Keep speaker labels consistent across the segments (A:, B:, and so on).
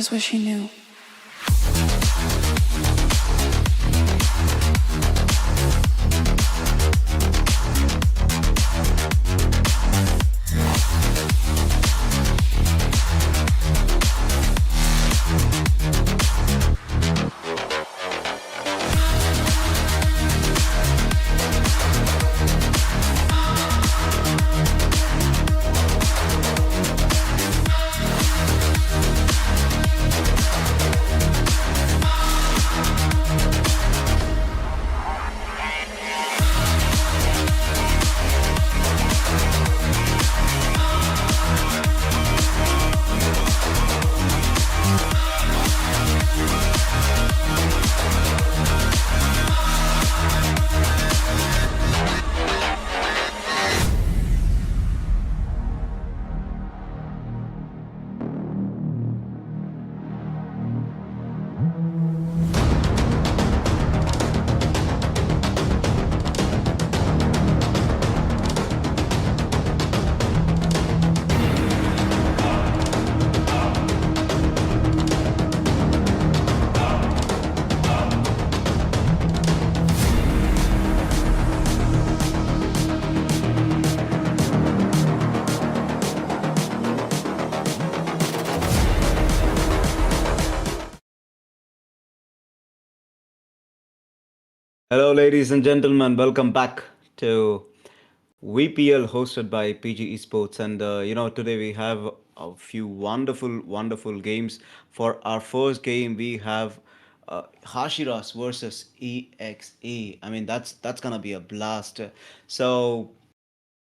A: just wish he knew.
B: Hello, ladies and gentlemen. Welcome back to VPL hosted by PG Esports. And today we have a few wonderful games. For our first game, we have Hashiras versus EXE. I mean, that's gonna be a blast. So,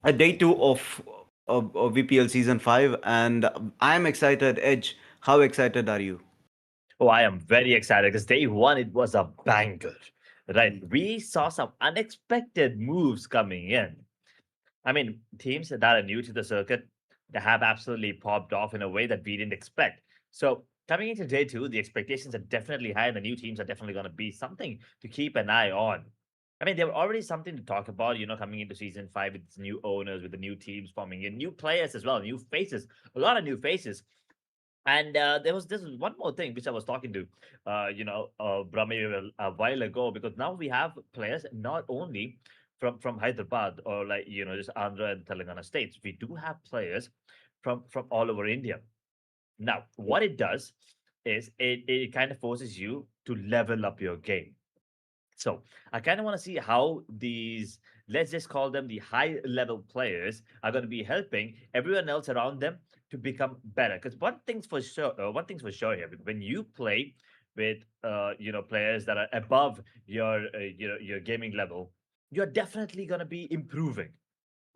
B: a day two of VPL season 5, and I'm excited. Edge, how excited are you?
C: Oh, I am very excited because day one it was a banger. Right. We saw some unexpected moves coming in. I mean, teams that are new to the circuit, they have absolutely popped off in a way that we didn't expect. So coming into day two, the expectations are definitely high, and the new teams are definitely going to be something to keep an eye on. I mean, there were already something to talk about, coming into season five with its new owners, with the new teams forming in, new players as well, new faces, a lot of new faces. And there was one more thing which I was talking to, Brahmi a while ago, because now we have players not only from Hyderabad or like just Andhra and Telangana states. We do have players from all over India. Now, what it does is it kind of forces you to level up your game. So I kind of want to see how these, let's just call them the high level players, are going to be helping everyone else around them to become better. Because one thing's for sure here, when you play with players that are above your gaming level, you're definitely going to be improving.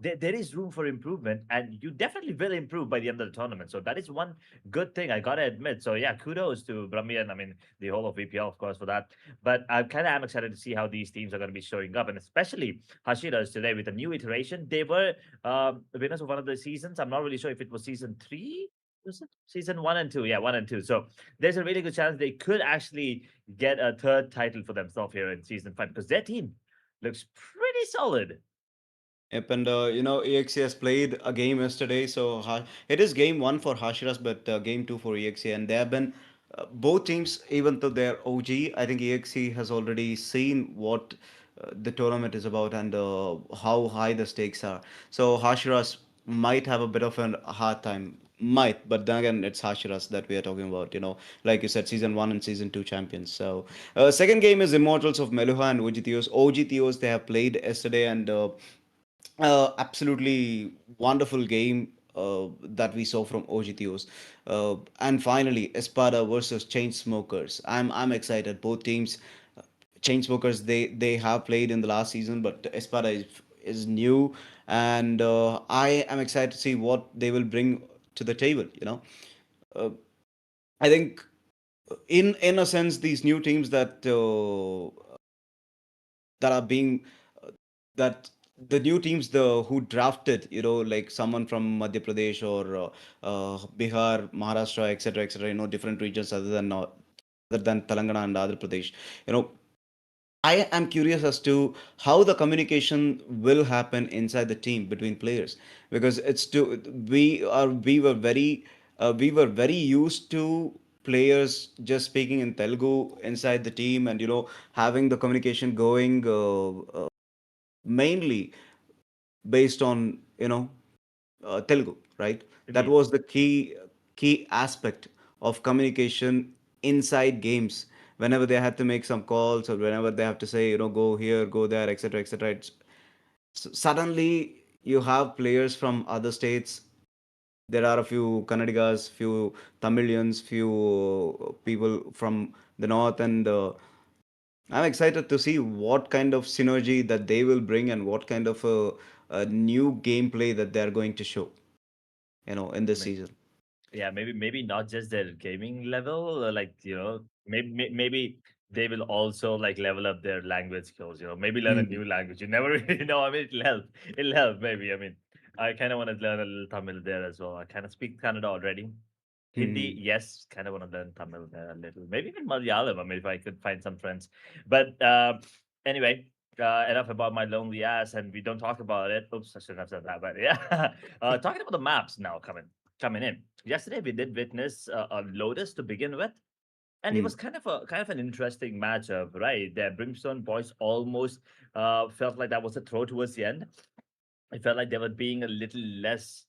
C: There is room for improvement, and you definitely will improve by the end of the tournament. So that is one good thing I gotta admit. So yeah, kudos to Brahmi and I mean the whole of VPL, of course, for that. But I kind of am excited to see how these teams are going to be showing up, and especially Hashiras today with a new iteration. They were winners of one of the seasons. I'm not really sure if it was season three. Was it season one and two? Yeah, one and two. So there's a really good chance they could actually get a third title for themselves here in season five because their team looks pretty solid.
B: Yep, and EXE has played a game yesterday, so it is game one for Hashiras, but game two for EXE, and they have been both teams, even though they're OG. I think EXE has already seen what the tournament is about and how high the stakes are. So Hashiras might have a bit of a hard time, might, but then again, it's Hashiras that we are talking about. Like you said, season one and season two champions. So second game is Immortals of Meluha and OG Theos. OG Theos they have played yesterday and. Absolutely wonderful game that we saw from OGTOs. And finally, Espada versus Chainsmokers. I'm excited. Both teams, Chainsmokers, they have played in the last season, but Espada is new, and I am excited to see what they will bring to the table. Uh, I think in a sense, these new teams that are being that the new teams the who drafted like someone from Madhya Pradesh or Bihar, Maharashtra, etc., different regions other than Telangana and Andhra Pradesh. you know I am curious as to how the communication will happen inside the team between players, because it's to we were very used to players just speaking in Telugu inside the team, and having the communication going mainly based on Telugu, right? That
C: Indeed.
B: was the key aspect of communication inside games. Whenever they had to make some calls, or whenever they have to say, go here, go there, etc., etc. Suddenly you have players from other states. There are a few Kannadigas, few Tamilians, few people from the north, and I'm excited to see what kind of synergy that they will bring, and what kind of a new gameplay that they are going to show, in this
C: May-
B: season.
C: Yeah, maybe not just their gaming level, like maybe they will also like level up their language skills. Maybe learn a
B: Mhm.
C: new language. You never really know. I mean, it'll help. It'll help. Maybe. I mean, I kind of want to learn a little Tamil there as well. I kind of speak Kannada already. Hindi,
B: Mhm.
C: yes, kind of want to learn Tamil there a little. Maybe even Malayalam. I mean, if I could find some friends. But anyway, enough about my lonely ass, and we don't talk about it. Oops, I shouldn't have said that. But yeah, talking about the maps now coming in. Yesterday, we did witness a Lotus to begin with, and it was
B: Mhm.
C: kind of an interesting matchup, right? The Brimstone boys almost felt like that was a throw towards the end. It felt like they were being a little less,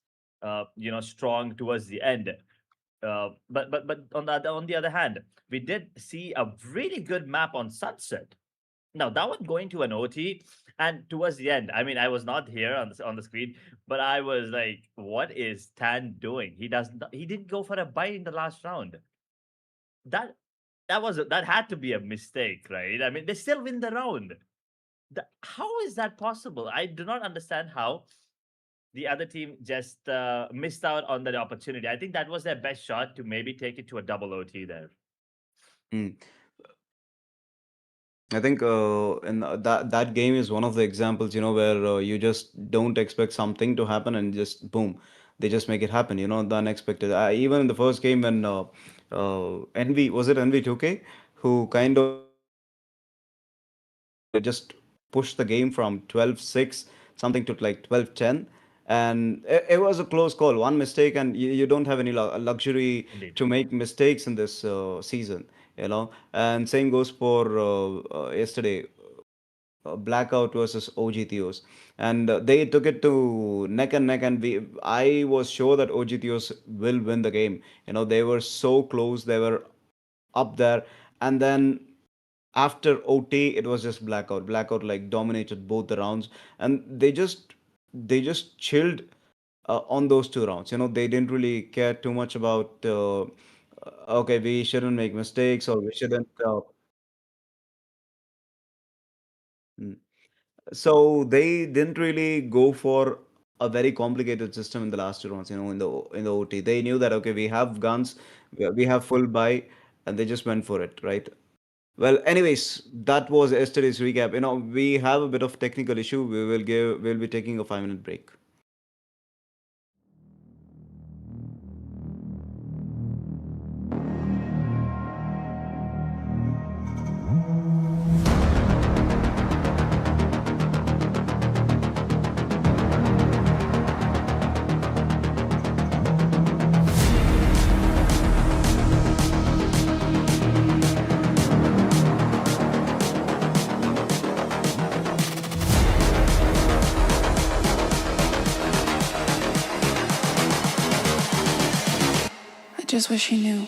C: strong towards the end. But on the other hand, we did see a really good map on Sunset. Now that one going to an OT, and towards the end, I mean, I was not here on the screen, but I was like, "What is Tan doing? He didn't go for a bite in the last round. That that had to be a mistake, right? I mean, they still win the round. How is that possible? I do not understand how the other team just missed out on that opportunity. I think that was their best shot to maybe take it to a double OT there.
B: Mhm. I think in that game is one of the examples, where you just don't expect something to happen, and just boom, they just make it happen. The unexpected. Even in the first game, when Envy, was it Envy 2K, who kind of just pushed the game from 12-6 something to like 12-10, and it was a close call, one mistake, and you don't have any luxury
C: Indeed.
B: to make mistakes in this season. And same goes for yesterday, Blackout versus OG Theos, and they took it to neck and neck, and I was sure that OG Theos will win the game. They were so close, they were up there, and then after OT, it was just Blackout. Blackout like dominated both the rounds, and they just chilled on those 2 rounds. They didn't really care too much about okay, we shouldn't make mistakes, or we shouldn't. Mm. So they didn't really go for a very complicated system in the last 2 rounds. In the OT, they knew that okay, we have guns, we have full buy, and they just went for it, right? Well, anyways, that was yesterday's recap. We have a bit of technical issue. We'll be taking a 5-minute break.
A: I just wish he knew.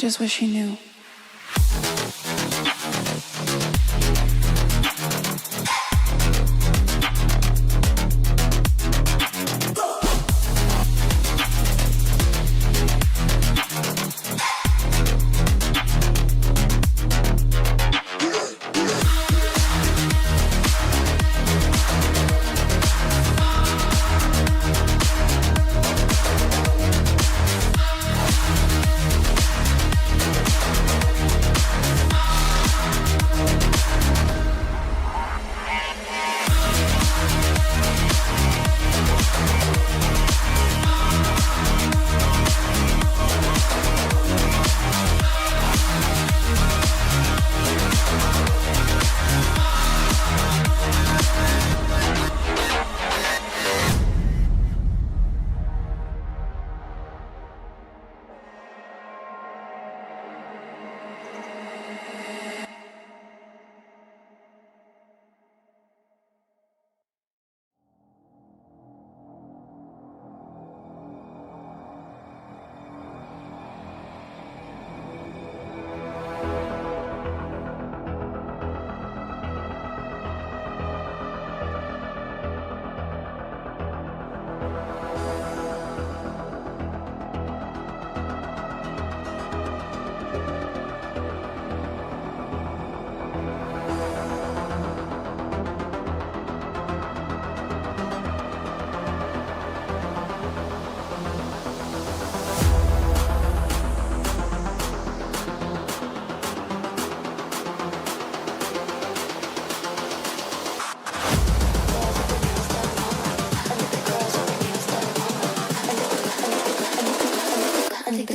A: just wish he knew.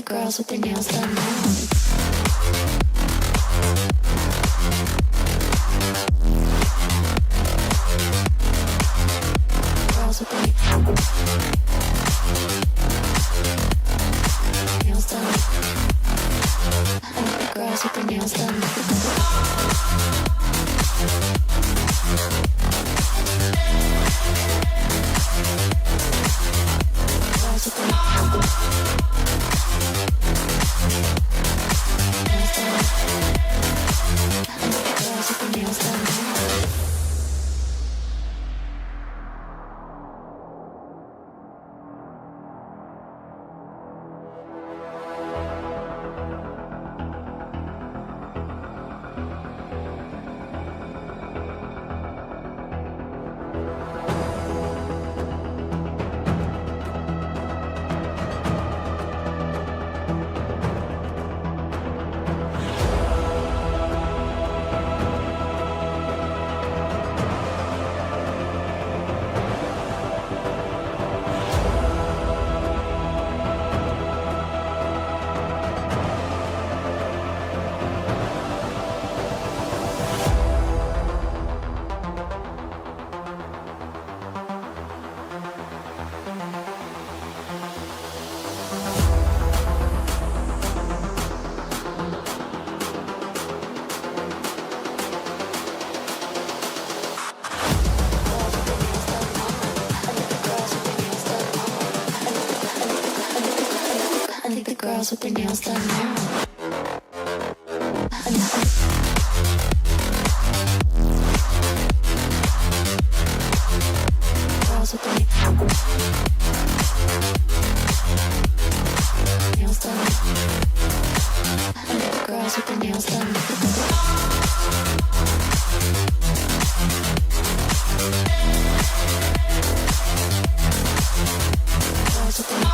A: Girls with their nails done now. Girls with their nails done. I like the girls with their nails done. Girls with their girls with their nails done now. Girls with their nails done. Girls with their nails done. Girls with their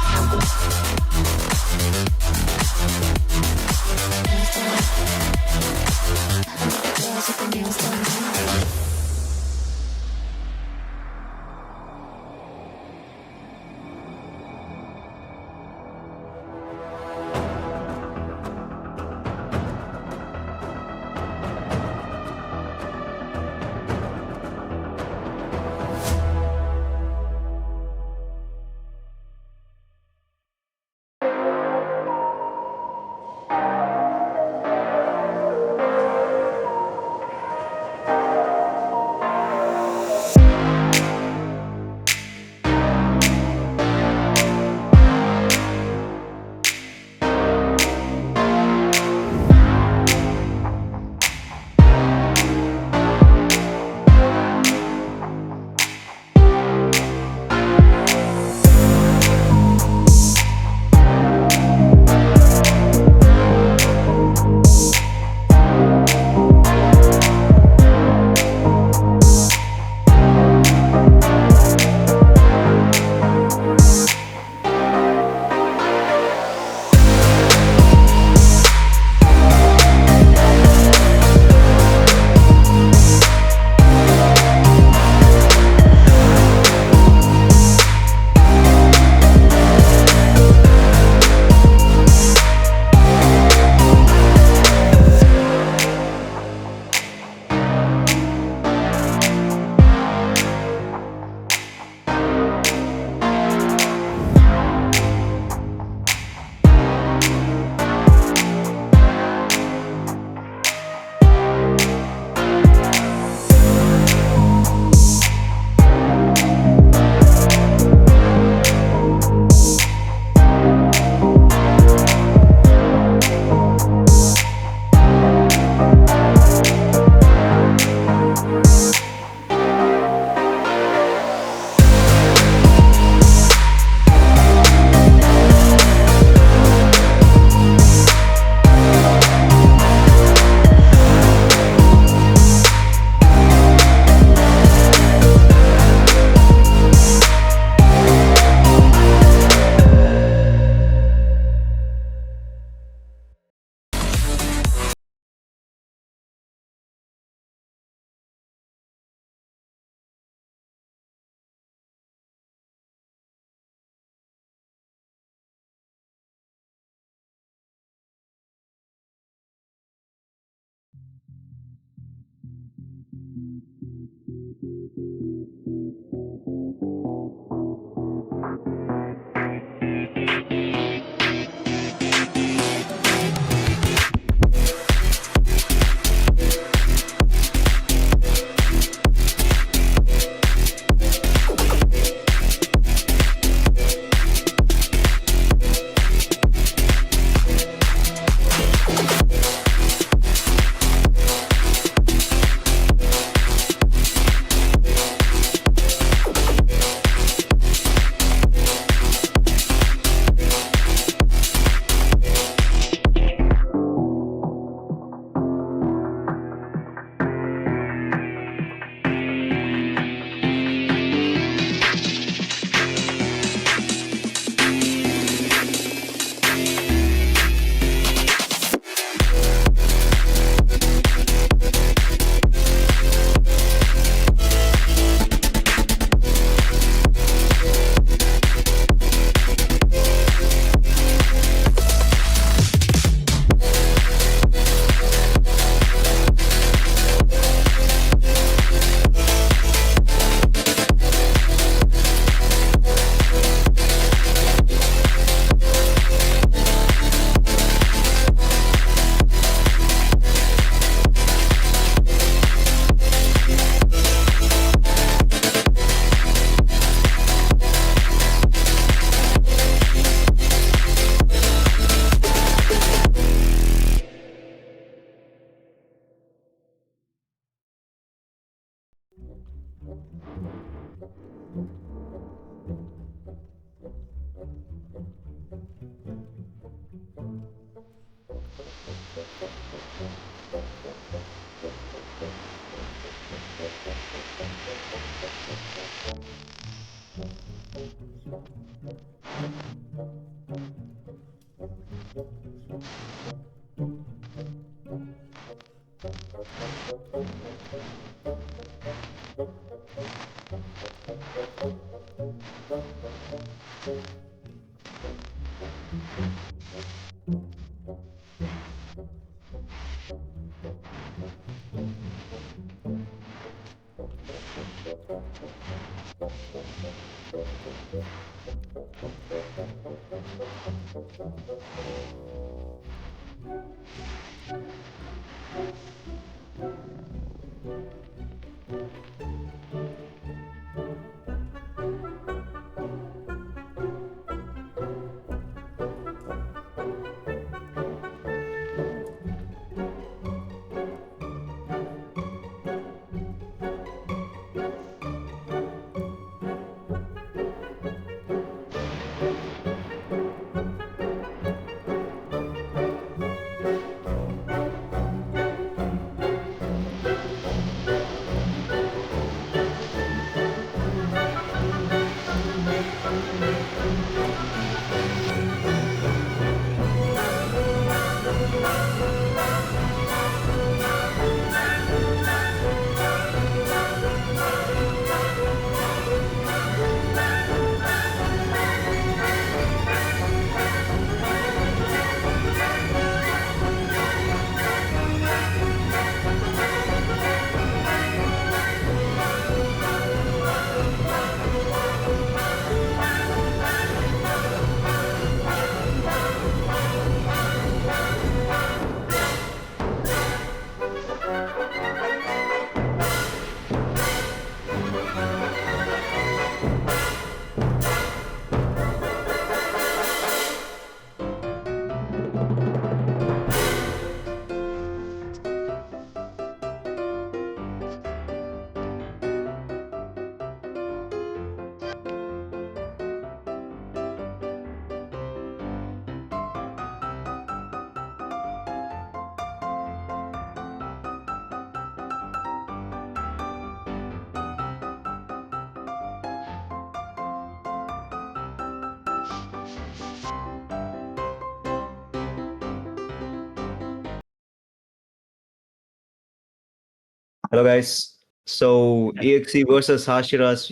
B: Hello, guys. So EXE versus Hashiras,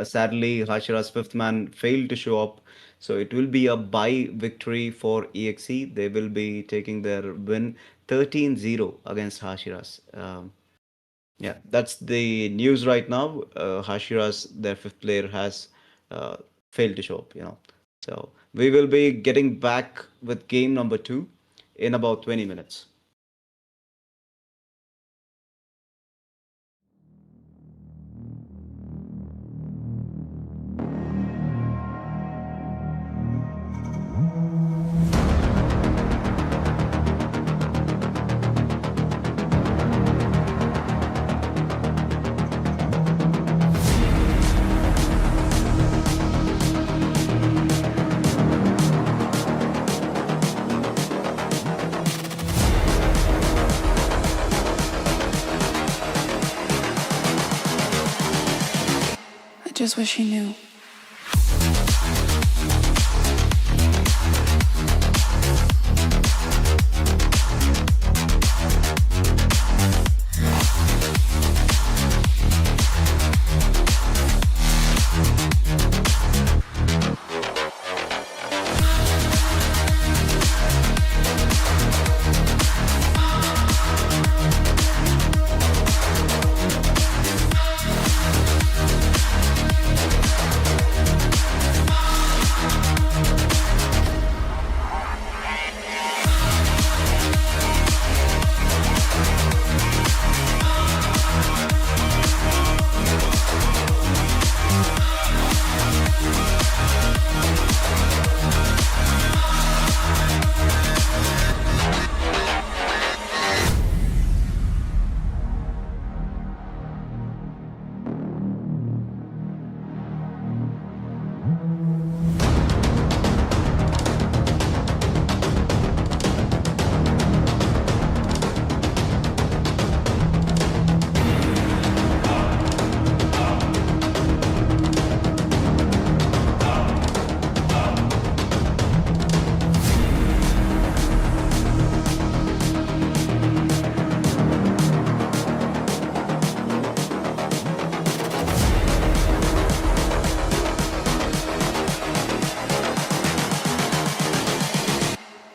B: sadly, Hashiras' fifth man failed to show up. So it will be a bye victory for EXE. They will be taking their win 13-0 against Hashiras. Yeah, that's the news right now. Hashiras, their fifth player, has uh, failed to show up. So we will be getting back with game number two in about 20 minutes.
A: I just wish he knew.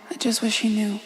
A: I just wish he knew.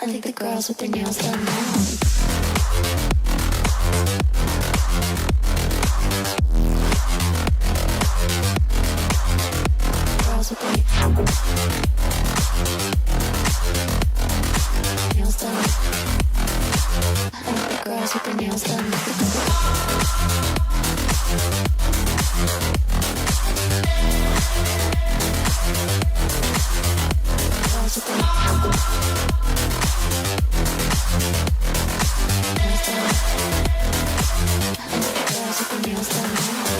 A: I think the girls with their nails done now. Girls with their nails done. I think the girls with their nails done. Girls with their nails done. I think the girls with their nails done now.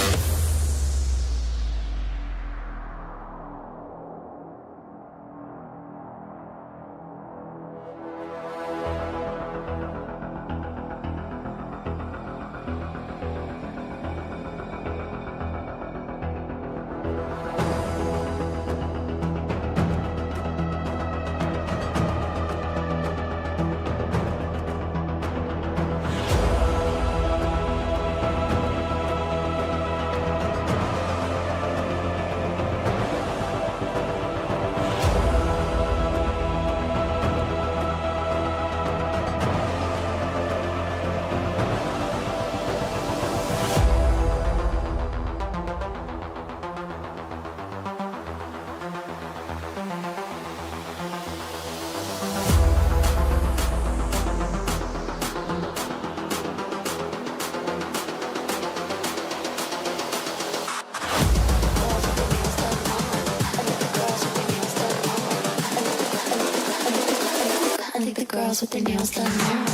A: the girls with their nails done now.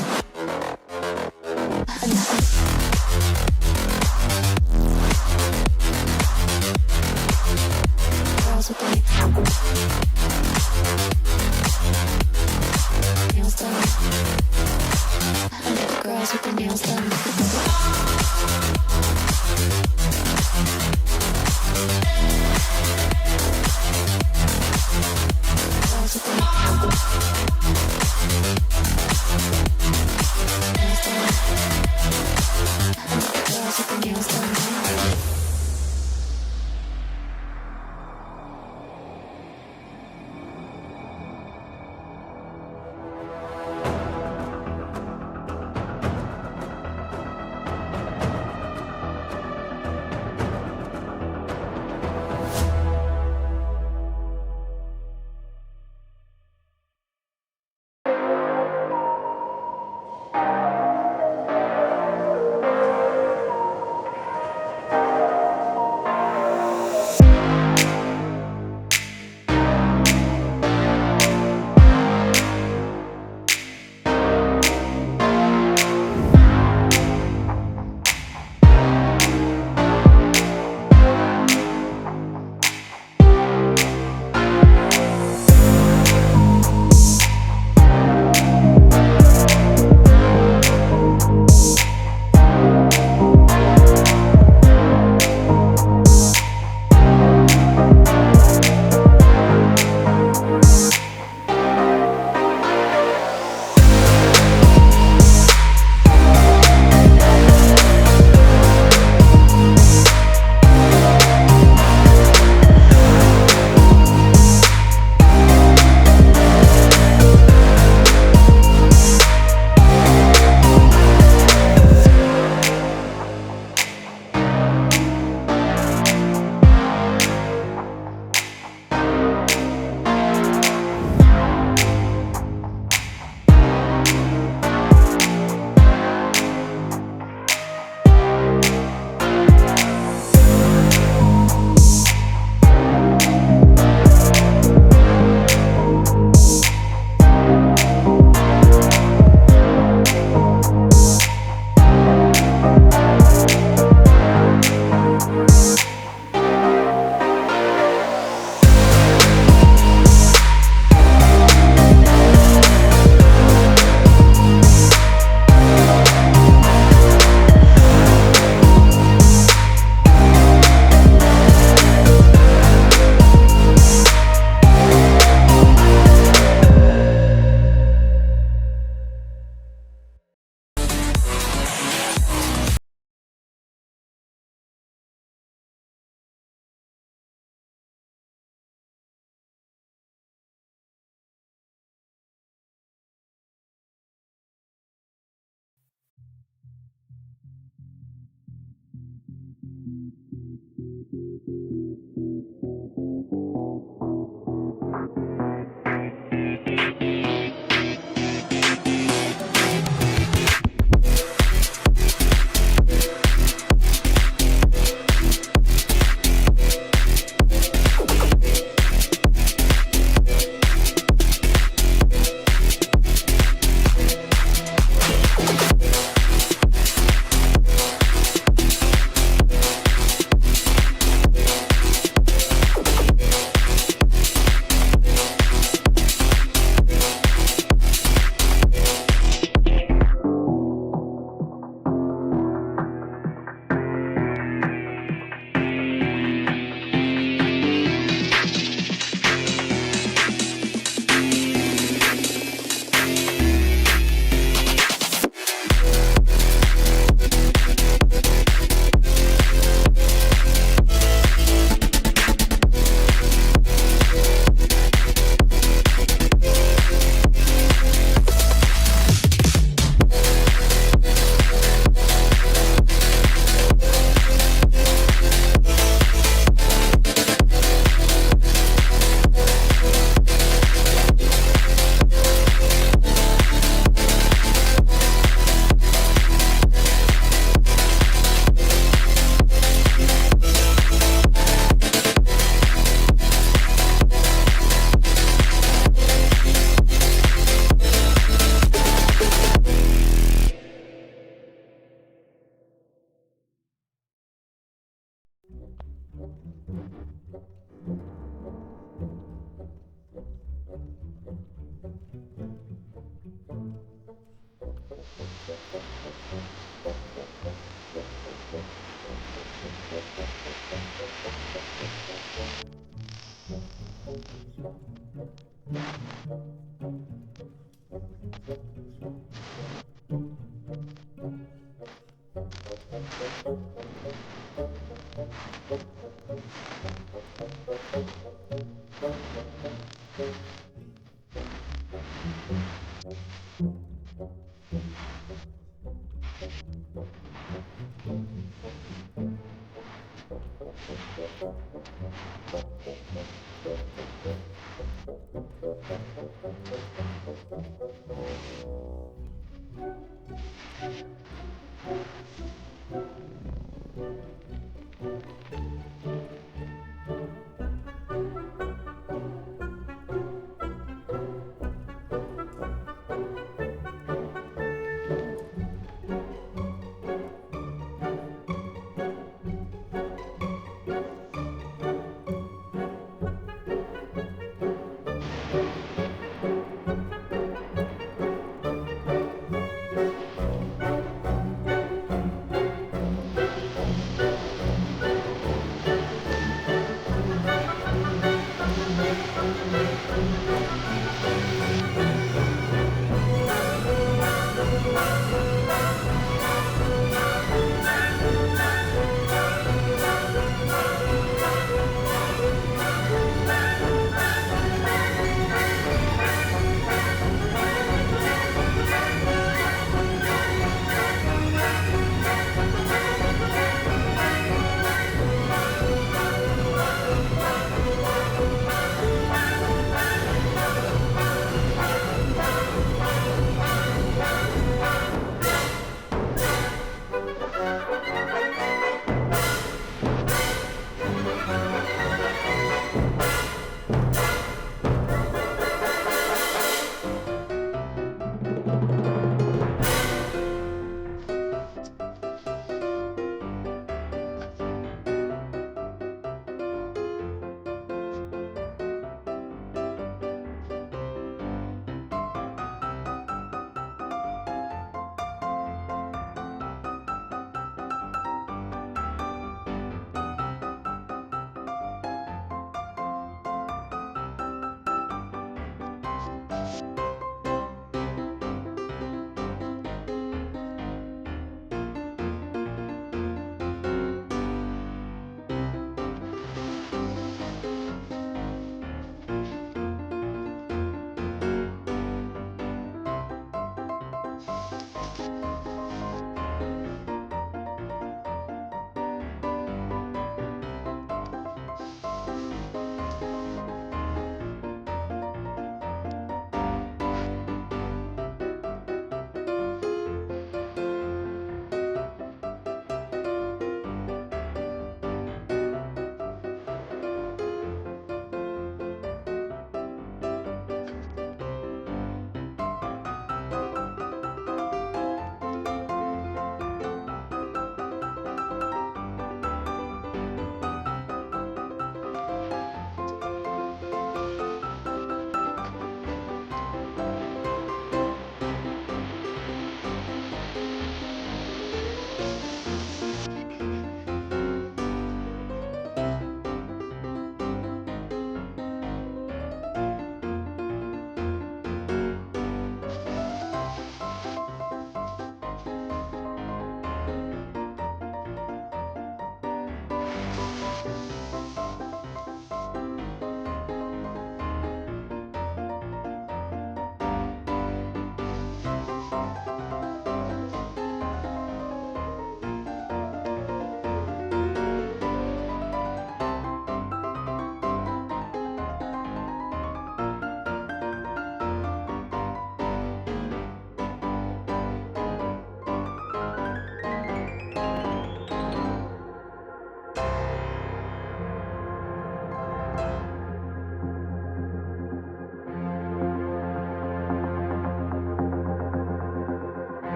A: Girls with their nails done. The girls with their nails done. Girls with their nails done.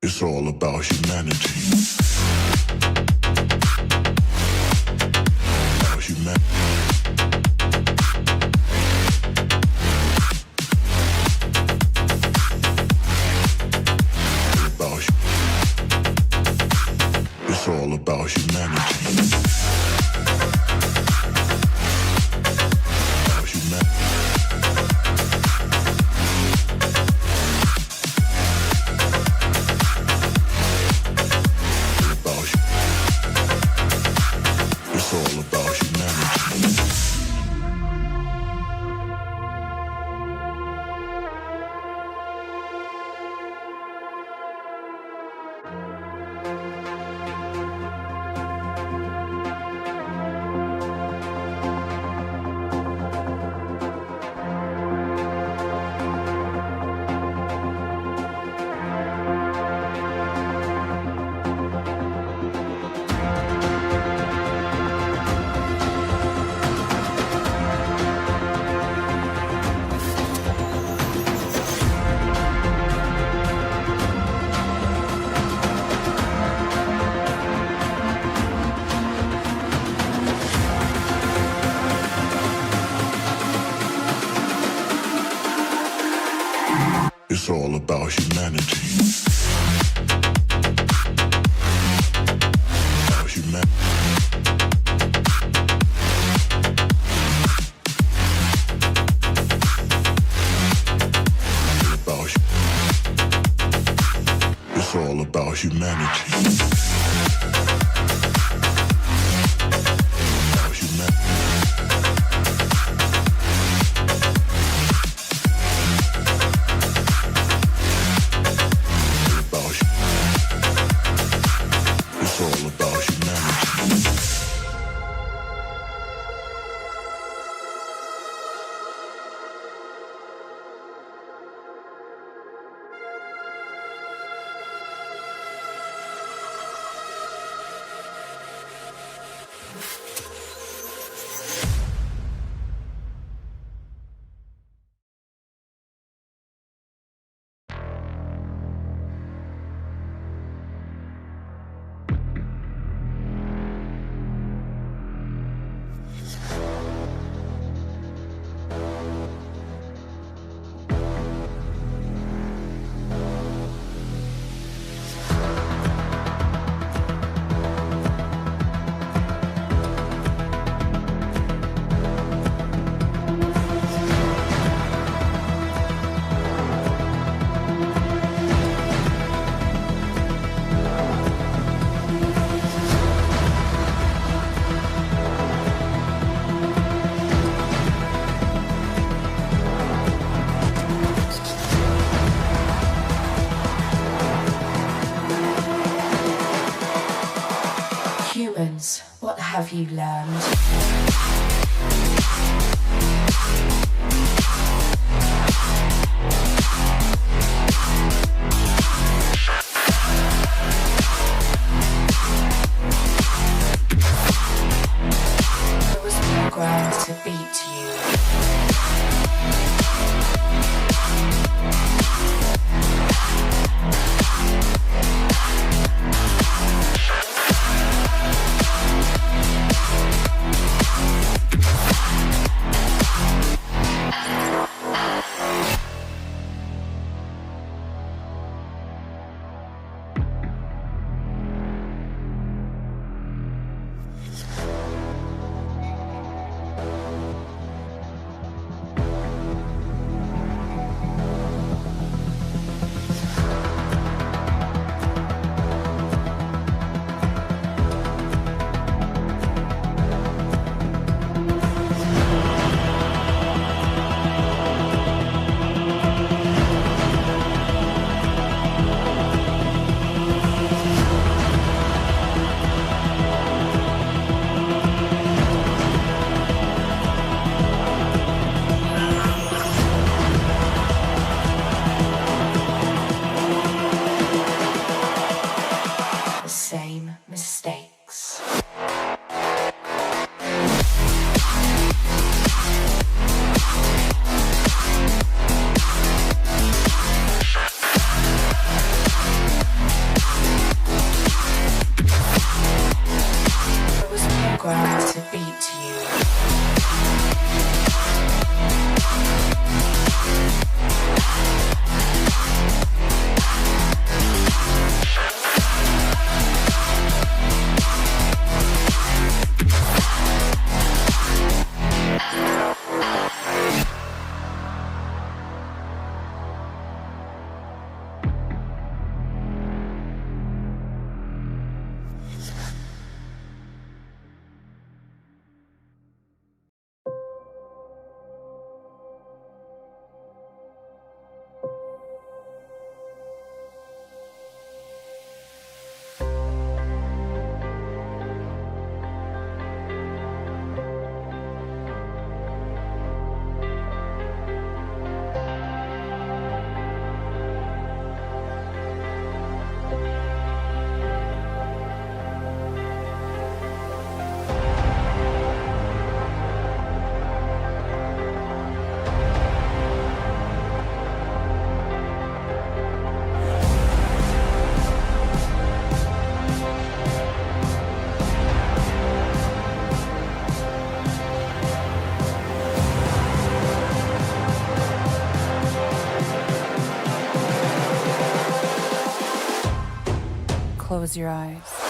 D: It's all about humanity. About humanity. It's all about humanity. About humanity. It's all about humanity. About humanity. It's all about humanity.
E: Humans, what have you learned? I was programmed to beat you. Close your eyes.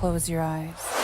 E: Close your eyes.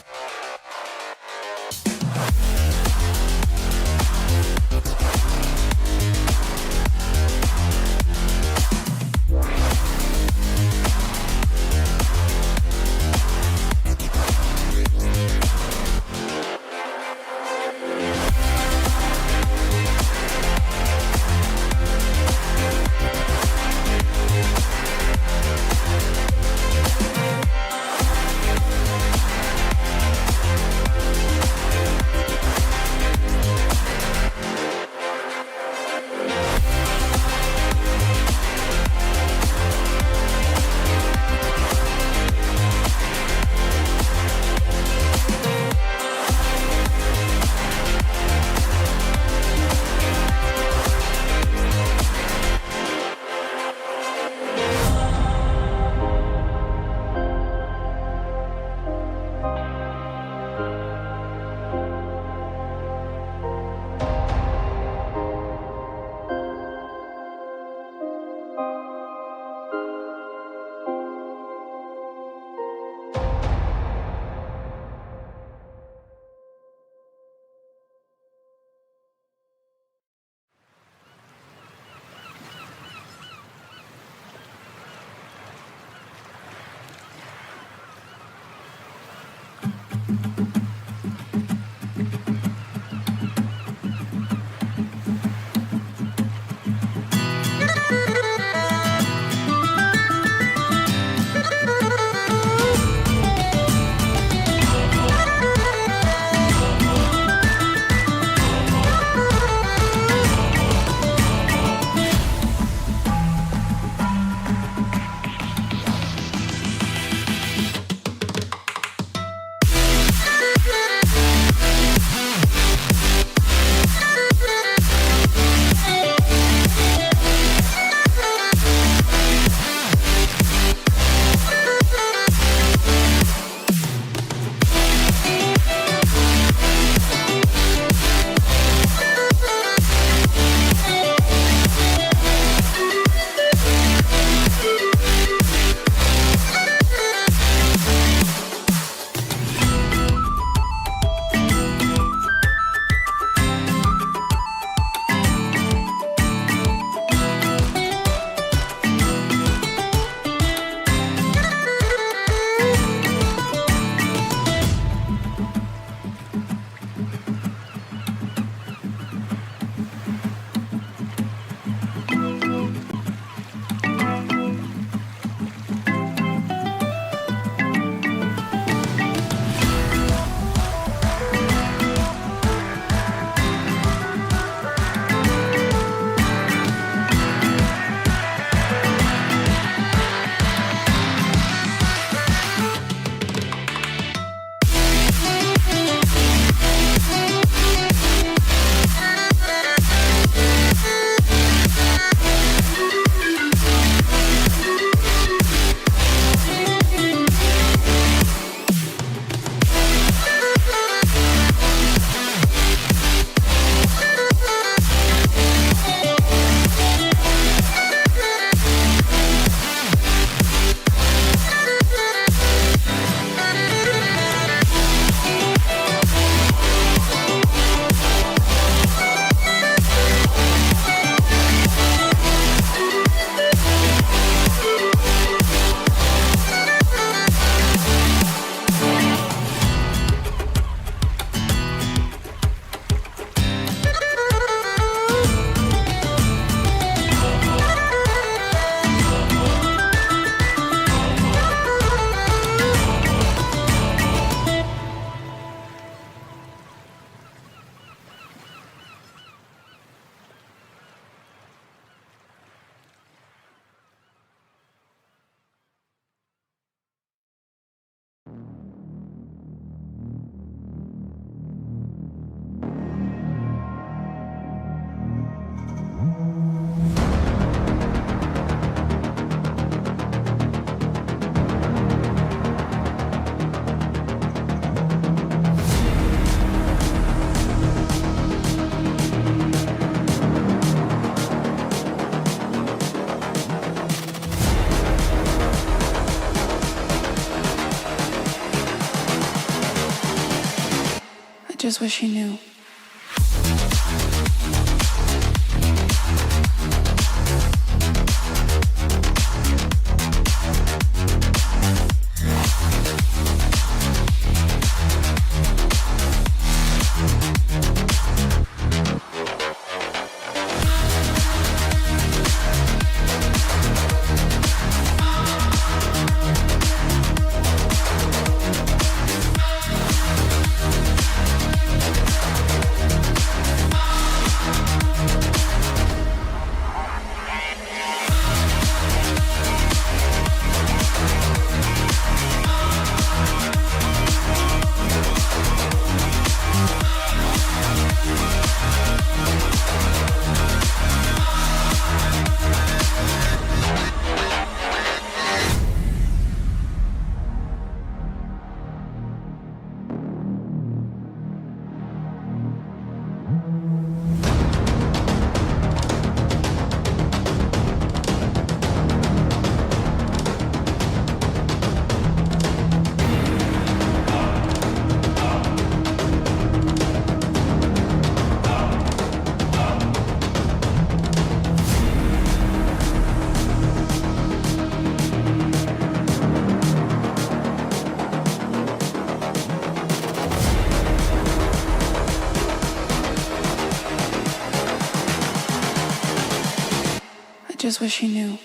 E: just wish he knew. I just wish he knew.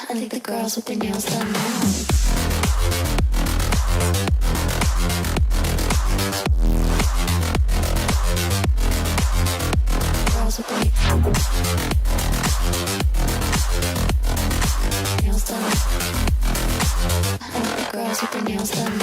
A: I think the girls with their nails done now. Girls with their nails done. I think the girls with their nails done. Girls with their nails done.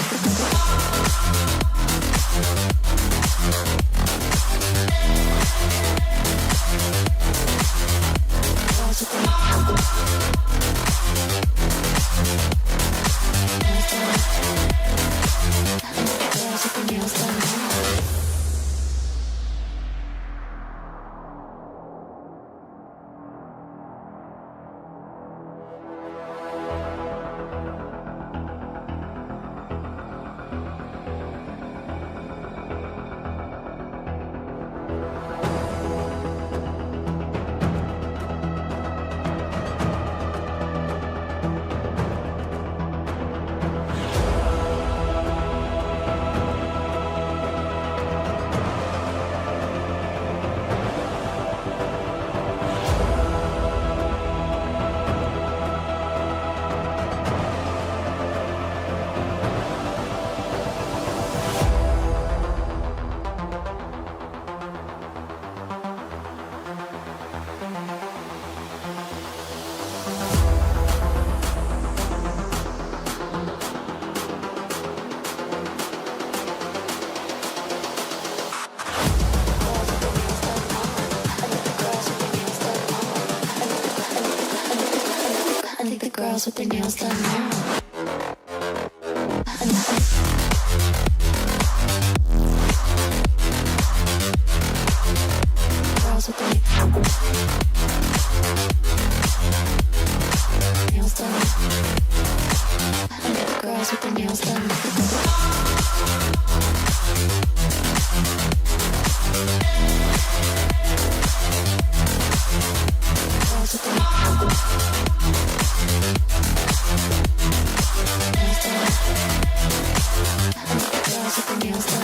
A: I think the girls with their nails done now. Girls with their nails done. I think the girls with their nails done. Girls with their nails done.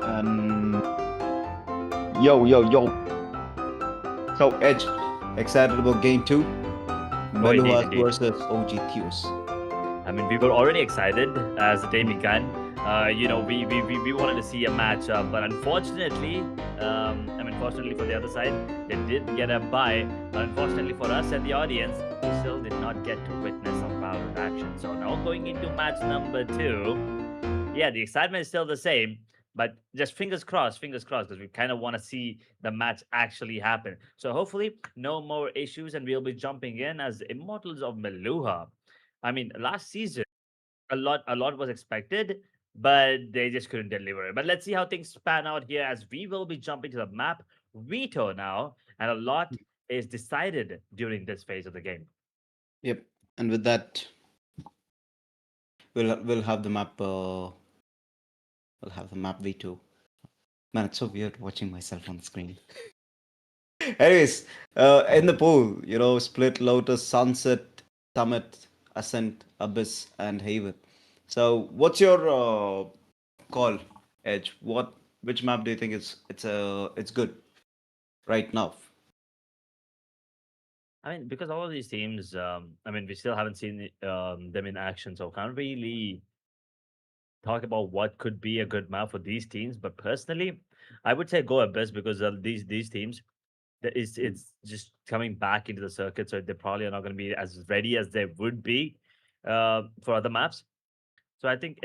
B: And yo. So Edge, excited about game two?
C: Oh, indeed,
B: Meluha
C: indeed.
B: versus OG Theos.
C: I mean, we were already excited as the day began. We wanted to see a match, but unfortunately, fortunately for the other side, they did get a bye. But unfortunately for us and the audience, we still did not get to witness some Valorant action. So now going into match number two, yeah, the excitement is still the same, but just fingers crossed, because we kind of want to see the match actually happen. So hopefully, no more issues, and we'll be jumping in as Immortals of Meluha. I mean, last season, a lot was expected, but they just couldn't deliver it. But let's see how things pan out here as we will be jumping to the map Veto now, and a lot is decided during this phase of the game.
B: Yep. And with that, we'll have the map. We'll have the map V2. Man, it's so weird watching myself on the screen. Anyways, in the pool, split Lotus, Sunset, Summit, Ascent, Abyss, and Haven. So, what's your call, Edge? Which map do you think it's good right now?
C: I mean, because all of these teams, we still haven't seen them in action, so can't really talk about what could be a good map for these teams, but personally, I would say go Abyss because these teams it's just coming back into the circuit, so they probably are not going to be as ready as they would be for other maps. So I think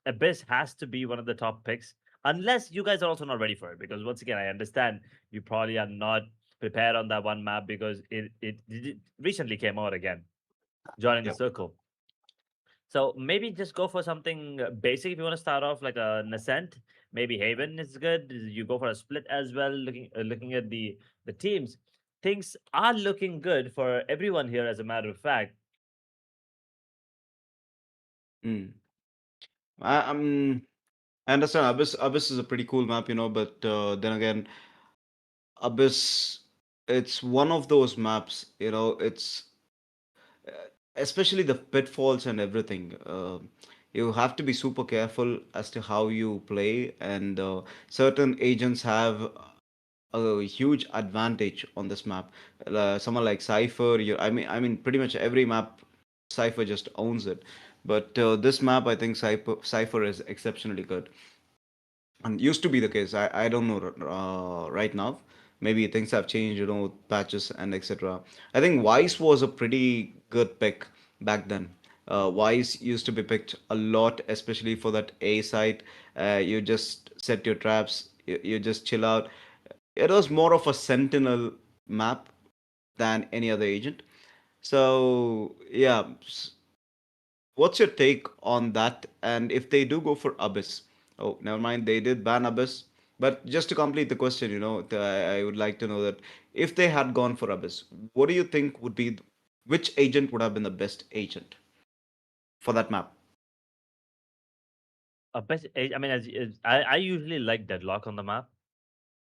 C: Abyss has to be one of the top picks, unless you guys are also not ready for it. Because once again, I understand you probably are not prepared on that one map because it recently came out again, joining the
B: Yep.
C: circle. So maybe just go for something basic if you want to start off like a Nascent. Maybe Haven is good. You go for a split as well. Looking at the teams, things are looking good for everyone here. As a matter of fact,
B: Mm. I understand Abyss is a pretty cool map, but then again, Abyss, it's one of those maps, it's especially the pitfalls and everything. You have to be super careful as to how you play, and certain agents have a huge advantage on this map. Someone like Cypher, I mean, pretty much every map, Cypher just owns it. But this map, I think Cypher is exceptionally good, and used to be the case. I don't know right now. Maybe things have changed, patches and etc. I think Vice was a pretty good pick back then. Vice used to be picked a lot, especially for that A site. You just set your traps, you just chill out. It was more of a sentinel map than any other agent. So yeah, what's your take on that? And if they do go for Abyss, oh, never mind, they did ban Abyss. But just to complete the question, I would like to know that if they had gone for Abyss, what do you think would be, which agent would have been the best agent for that map?
C: a best. I mean, I usually like Deadlock on the map.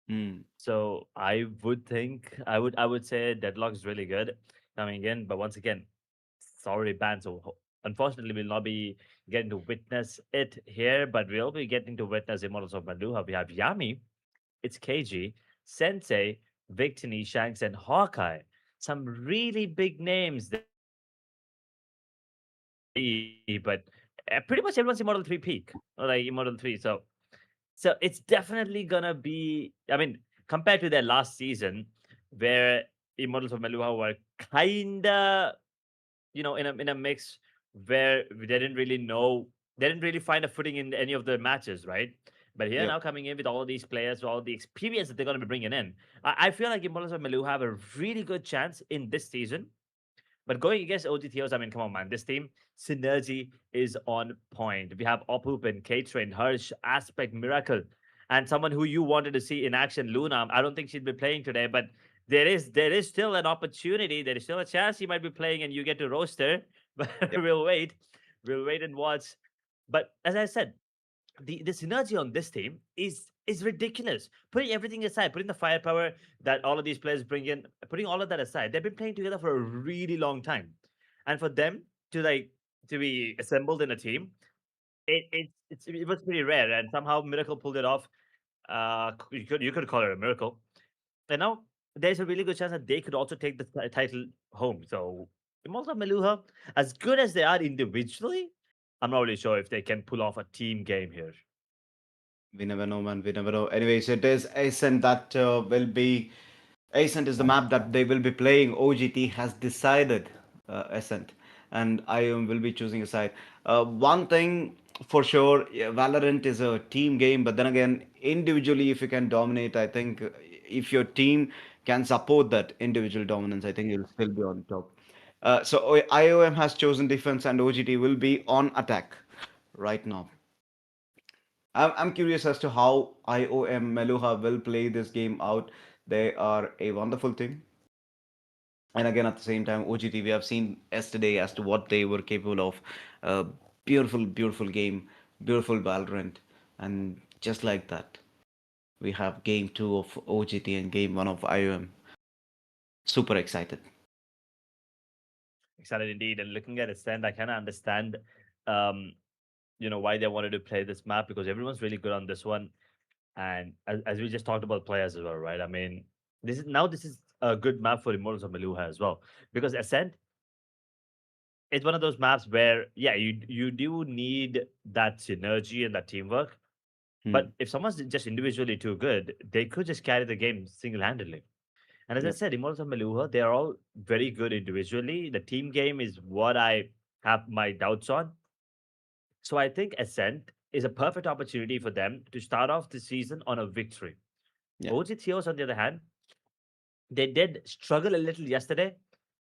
B: Hmm.
C: So I would think I would say Deadlock is really good coming in, but once again, it's already banned. So unfortunately, we'll not be getting to witness it here, but we'll be getting to witness Immortals of Meluha. We have Yami, it's KG, Sensei, Victini, Shanks, and Hawkeye. Some really big names there in RYU, but pretty much everyone's Immortal 3 peak, or like Immortal 3. So it's definitely gonna be. I mean, compared to their last season, where Immortals of Meluha were kinda, in a mix where they didn't really know, they didn't really find a footing in any of the matches, right? But here
B: Yep.
C: now coming in with all of these players, all the experience that they're gonna be bringing in, I feel like Immortals of Meluha have a really good chance in this season, but going against OG Theos, I mean, come on, man. This team synergy is on point. We have Opupin, K-Train, Hirsch, Aspect, Miracle, and someone who you wanted to see in action, Luna. I don't think she'd be playing today, but there is still an opportunity. There is still a chance she might be playing, and you get to roast her. But
B: Yep.
C: we'll wait and watch. But as I said, the synergy on this team is ridiculous. Putting everything aside, putting the firepower that all of these players bring in, putting all of that aside, they've been playing together for a really long time, and for them to be assembled in a team, it was pretty rare, and somehow Miracle pulled it off. You could call it a miracle, and now there's a really good chance that they could also take the title home. So Immortal Meluha, as good as they are individually, I'm not really sure if they can pull off a team game here.
B: We never know, man. We never know. Anyways, it is Ascent that will be. Ascent is the map that they will be playing. OGT has decided Ascent, and I will be choosing a side. One thing for sure, yeah, Valorant is a team game, but then again, individually, if you can dominate, I think if your team can support that individual dominance, I think you'll still be on top. So IOM has chosen defense, and OGT will be on attack right now. I'm curious as to how IOM Meluha will play this game out. They are a wonderful team. And again, at the same time, OGT, we have seen yesterday as to what they were capable of. Beautiful, beautiful game, beautiful Valorant. And just like that, we have game two of OGT and game one of IOM. Super excited.
C: Excited indeed. And looking at Ascend, I kind of understand, um, why they wanted to play this map because everyone's really good on this one. And as we just talked about players as well, right? I mean, this is a good map for Immortals of Meluha as well because Ascend it's one of those maps where yeah, you do need that synergy and that teamwork.
B: Hmm.
C: But if someone's just individually too good, they could just carry the game single handedly. And as I
B: Yep.
C: said, Immortals and Meluha, they are all very good individually. The team game is what I have my doubts on. So I think Ascent is a perfect opportunity for them to start off the season on a victory.
B: Yeah.
C: OG Theos, on the other hand, they did struggle a little yesterday,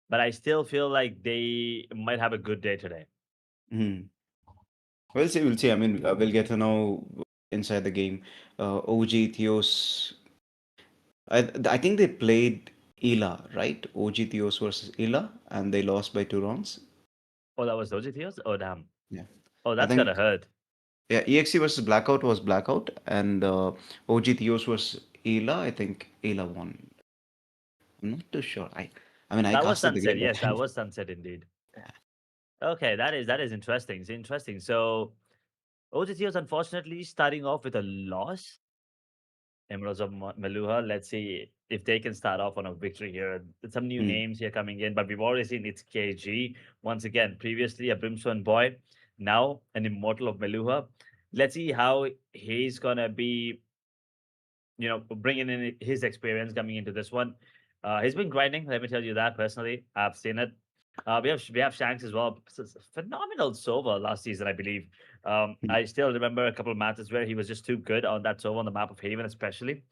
C: but I still feel like they might have a good day today.
B: Hmm. We'll see. We'll see. I mean, we'll get to know inside the game. OG Theos. I think they played Ela, right? OG Theos versus Ela, and they lost by 2 rounds.
C: Oh, that was OG Theos? Oh, damn.
B: Yeah.
C: Oh,
B: I
C: that's gotta
B: think
C: hurt.
B: yeah, EXE versus Blackout was Blackout, and OG Theos versus Ela. I think Ela won. I'm not too sure. I mean, I
C: That was
B: casted the
C: Sunset.
B: game, but
C: Yes, that was Sunset indeed. Okay, that is interesting. It's interesting. So OG Theos unfortunately starting off with a loss. Emeralds of Meluha. Let's see if they can start off on a victory here. There's some new
B: Hmm.
C: names here coming in, but we've already seen it's KG. Once again, previously a Brimstone boy, now an Immortal of Meluha. Let's see how he's gonna be, bringing in his experience coming into this one. He's been grinding. Let me tell you that personally, I've seen it. We have Shanks as well. Phenomenal server last season, I believe.
B: Hmm.
C: I still remember a couple of matches where he was just too good on that server on the map of Haven, especially.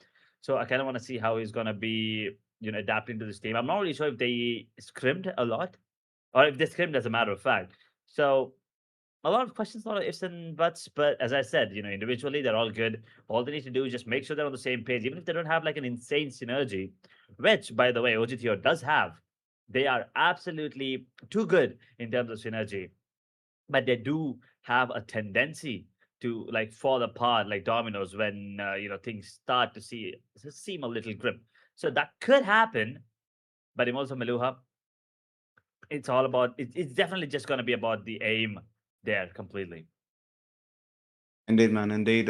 C: So I kind of want to see how he's gonna be, adapting to this team. I'm not really sure if they scrimmed a lot or if they scrimmed as a matter of fact. So a lot of questions, a lot of ifs and buts. But as I said, individually they're all good. All they need to do is just make sure they're on the same page, even if they don't have like an insane synergy, which, by the way, OGTO does have. They are absolutely too good in terms of synergy, but they do have a tendency to like fall apart like dominoes when things start to seem a little grim. So that could happen. But in also Meluha, it's all about it's definitely just going to be about the aim there completely.
B: Indeed, man, indeed.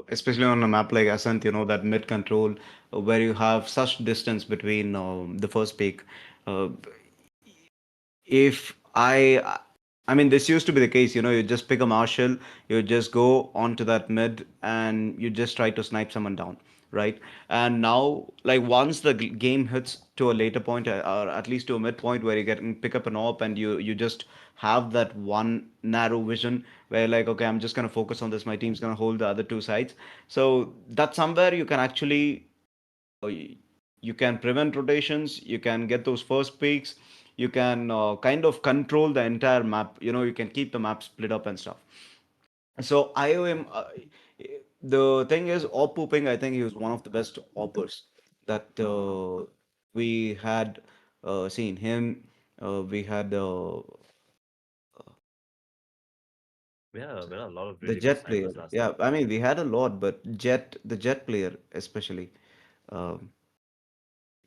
B: Especially on a map like Ascent, that mid control where you have such distance between the first peak. Uh, if I mean, this used to be the case, you just pick a marshal, you just go onto that mid and you just try to snipe someone down, right? And now, like, once the game hits to a later point, or at least to a mid point where you get pick up an op and you just have that one narrow vision where, like, okay, I'm just gonna focus on this, my team's gonna hold the other two sides. So that's somewhere you can actually uh, you can prevent rotations, you can get those first peaks, you can kind of control the entire map, you can keep the map split up and stuff. So IOM, the thing is, op pooping, I think he was one of the best oppers that we had seen him. We had
C: We had a lot of
B: the
C: really good
B: Jet player.
C: snipers last
B: Yeah,
C: time.
B: I mean, we had a lot, but the Jet player especially. Um,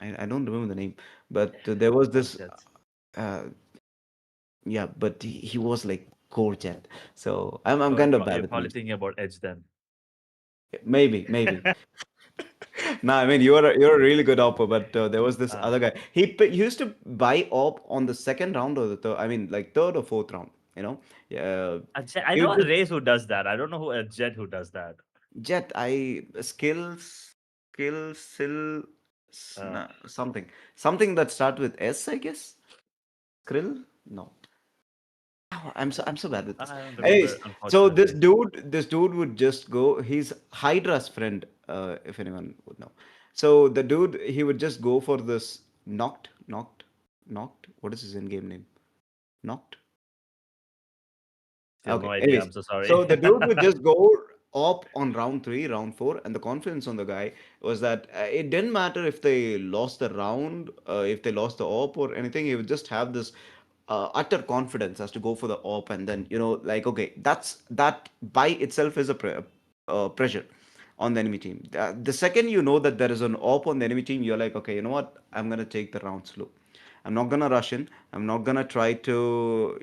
B: I don't remember the name, but there was
C: Oh,
B: this.
C: Jets.
B: Uh, Yeah, but he was like core Jet. So I'm kind of bad
C: You're
B: with
C: probably
B: names.
C: thinking about Edge then.
B: Maybe. No, I mean you're a really good opper, but there was this
C: uh,
B: other guy. He used to buy op on the second round or the third. I mean, like third or fourth round. Yeah.
C: I
B: He
C: know
B: would
C: a
B: just
C: Race who does that. I don't know who a Jet who does that.
B: Jet. I skill sil
C: Uh,
B: something that start with S. I guess. Skrill? No. Oh, I'm so bad with this.
C: I don't remember,
B: Anyways, so this
C: unfortunately.
B: dude, this dude would just go. He's Hydra's friend, if anyone would know. So the dude, he would just go for this knocked. What is his in-game name? Knocked.
C: Still no
B: Okay.
C: idea.
B: Anyways,
C: I'm so sorry.
B: so the dude would just go up on round three, round four, and the confidence on the guy was that it didn't matter if they lost the round, if they lost the op or anything. He would just have this utter confidence as to go for the op, and then like okay, that by itself is a pressure on the enemy team. The second you know that there is an op on the enemy team, you're like, okay, you know what? I'm gonna take the round slow. I'm not gonna rush in. I'm not gonna try to,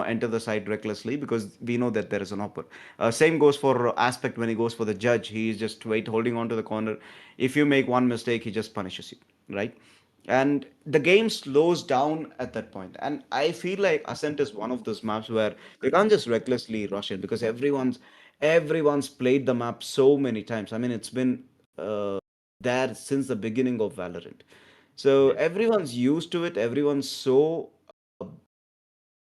B: enter the side recklessly because we know that there is an offer. Same goes for Aspect when he goes for the judge. He is just holding on to the corner. If you make one mistake, he just punishes you, right? and the game slows down at that point. And I feel like Ascent is one of those maps where you can't just recklessly rush it, because everyone's played the map so many times. I mean, it's been there since the beginning of Valorant, so
C: Yes.
B: everyone's used to it. Everyone's so,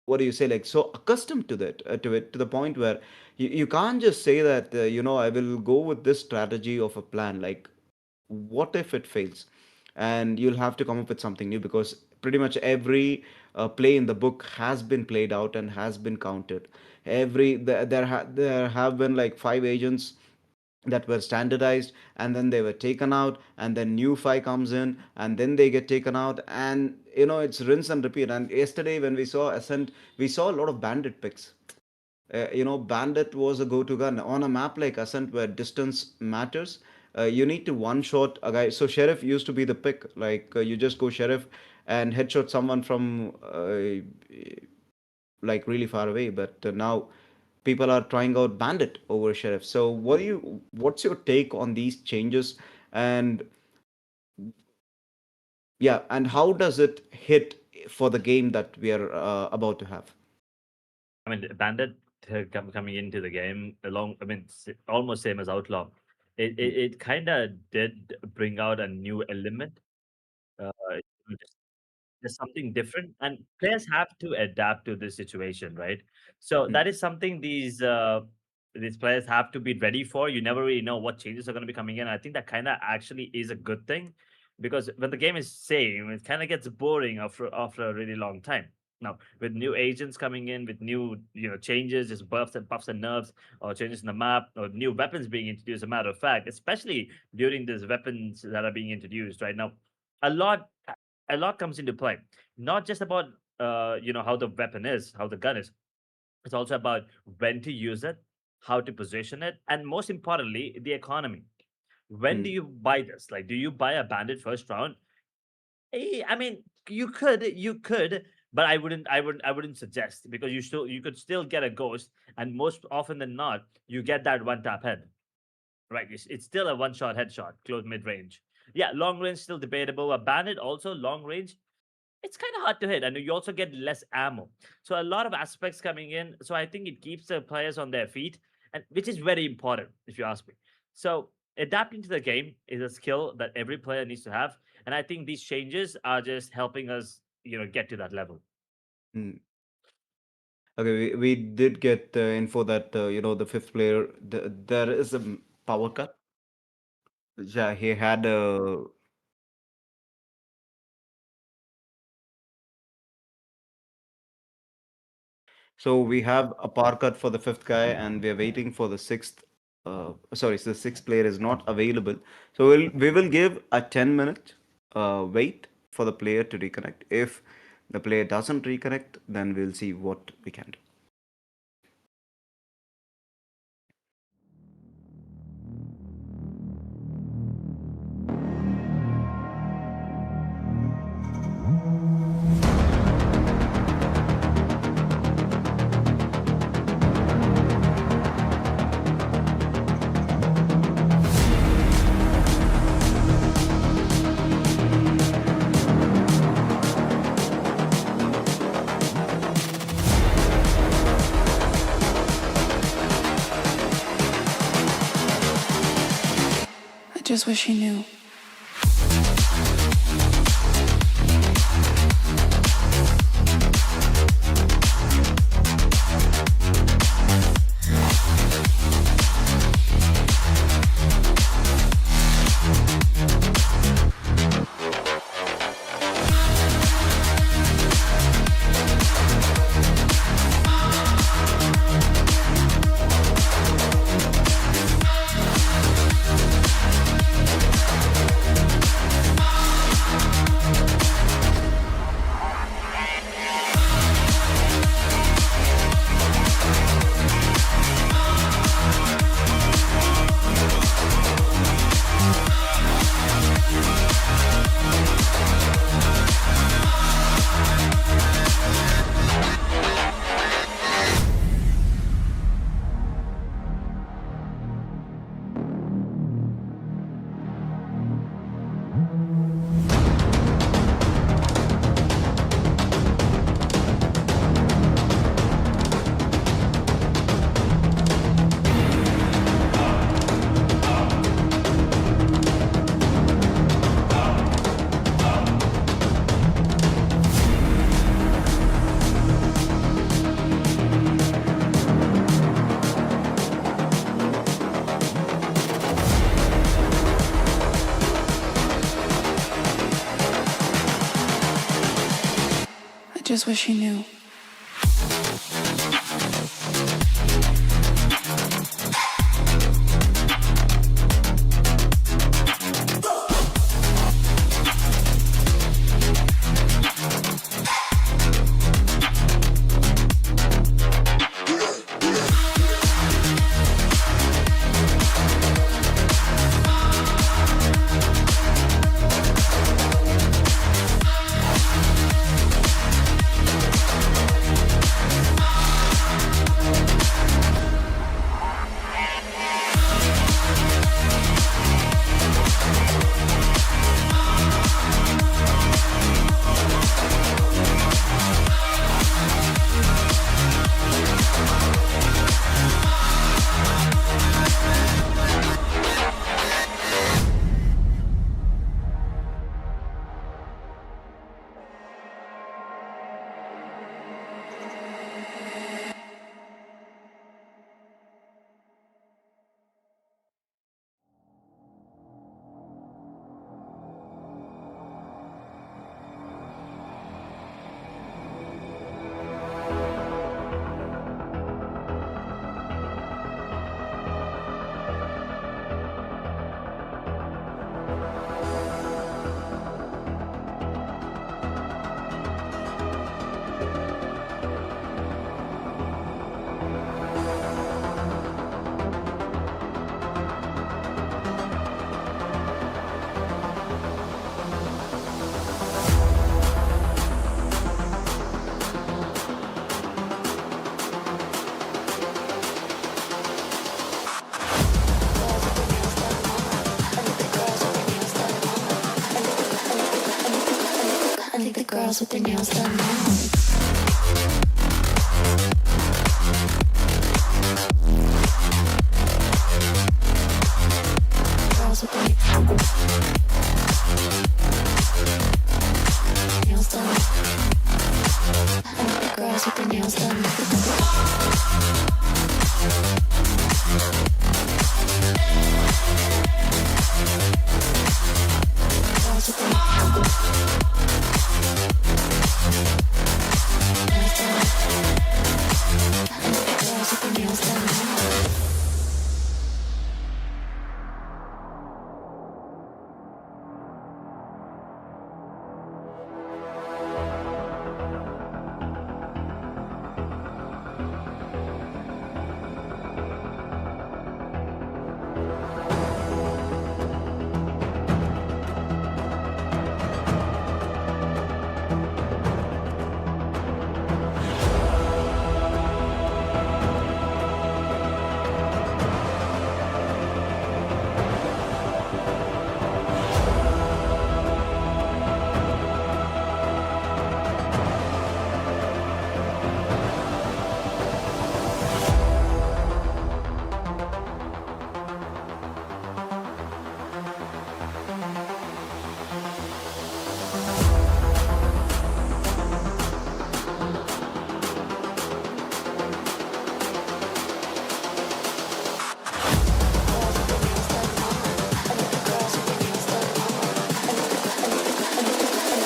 B: what do you say, like, so accustomed to that, to it, to the point where you can't just say that, I will go with this strategy of a plan. Like, what if it fails? And you'll have to come up with something new, because pretty much every play in the book has been played out and has been counted. There have been like 5 agents that were standardized, and then they were taken out, and then new 5 comes in, and then they get taken out, and it's rinse and repeat. And yesterday when we saw Ascent, we saw a lot of bandit picks. Bandit was a go-to gun on a map like Ascent, where distance matters. You need to one shot a guy. So Sheriff used to be the pick. Like, you just go Sheriff and headshot someone from like really far away. But now people are trying out Bandit over Sheriff. So what's your take on these changes? And yeah, and how does it hit for the game that we are about to have?
C: I mean, Bandit coming into the game along, I mean, almost same as Outlaw. It kind of did bring out a new element. Just there's something different, and players have to adapt to this situation, right? So
B: Mm,
C: that is something these players have to be ready for. You never really know what changes are going to be coming in. I think that kind of actually is a good thing, because when the game is same, it kind of gets boring after a really long time. Now, with new agents coming in, with new changes, just buffs and nerfs, or changes in the map, or new weapons being introduced. As a matter of fact, especially during these weapons that are being introduced right now, a lot a lot comes into play. Not just about how the weapon is, how the gun is. It's also about when to use it, how to position it, and most importantly, the economy. When do
B: mm,
C: you buy this? Like, do you buy a bandit first round? I mean, you could, but I wouldn't suggest, because you could still get a ghost, and most often than not, you get that one tap head. Right, it's still a one shot headshot, close mid range. Yeah, long range still debatable. A bandit also long range, it's kind of hard to hit, and you also get less ammo. So a lot of aspects coming in. So I think it keeps the players on their feet, and which is very important if you ask me. So adapting to the game is a skill that every player needs to have, and I think these changes are just helping us, get to that level.
B: mm. Okay, we did get the info that the fifth player, there is a power cut. Yeah, he had a. So we have a power cut for the fifth guy, and we are waiting for the sixth. Sorry, so the sixth player is not available. So we will give a 10-minute wait for the player to reconnect. If the player doesn't reconnect, then we'll see what we can do.
E: I just wish he knew. just wish he knew.
A: I think the girls with their nails done now. Girls with their nails done. I think the girls with their nails done. Girls with their nails done. I think the girls with their nails done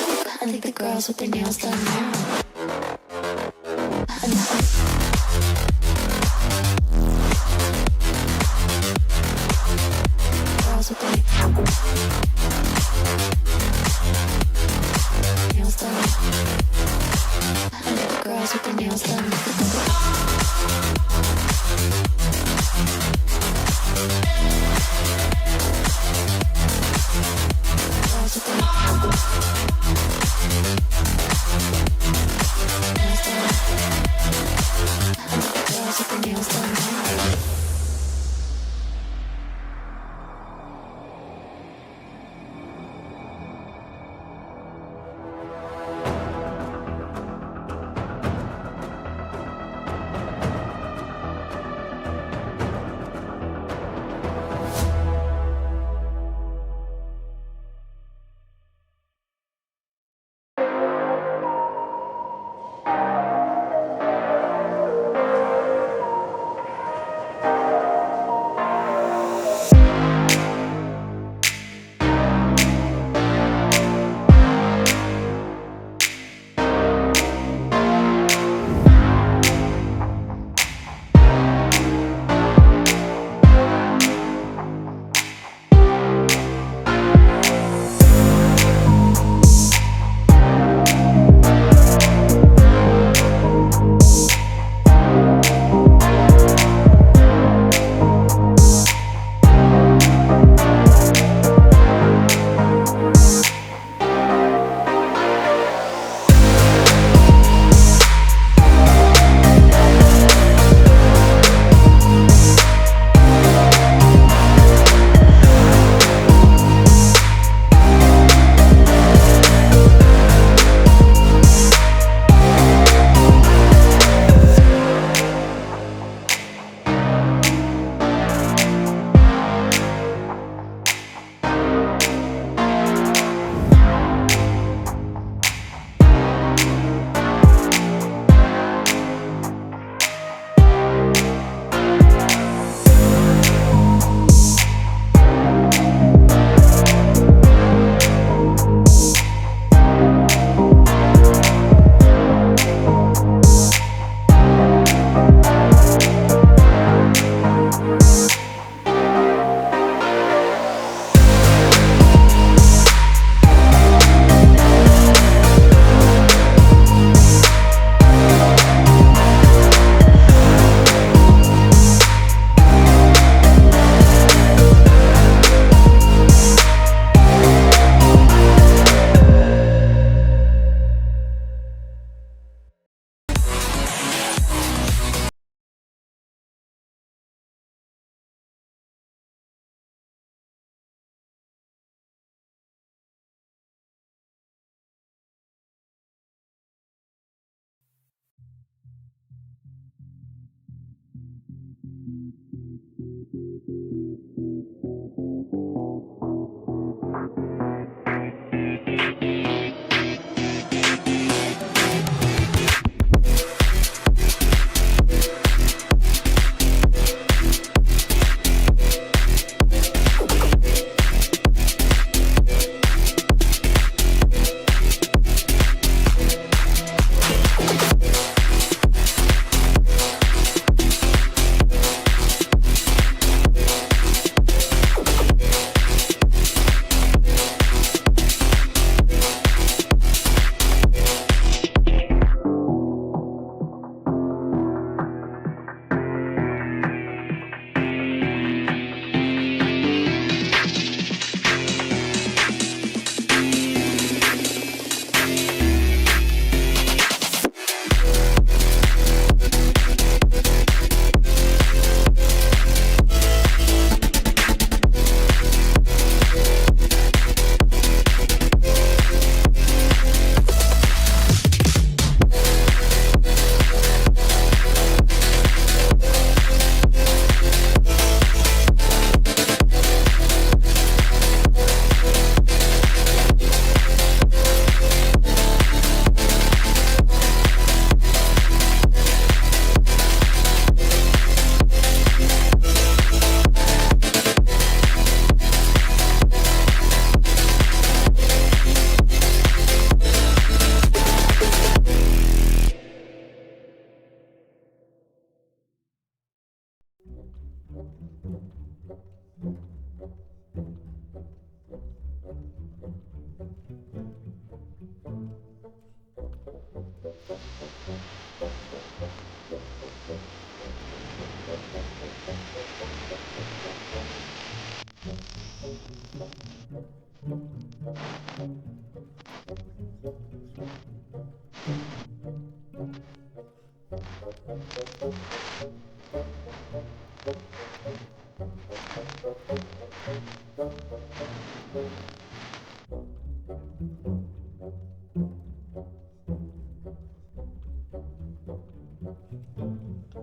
A: now. I think the girls with their nails done now. Girls with their nails done. I think the girls with their nails done. Girls with their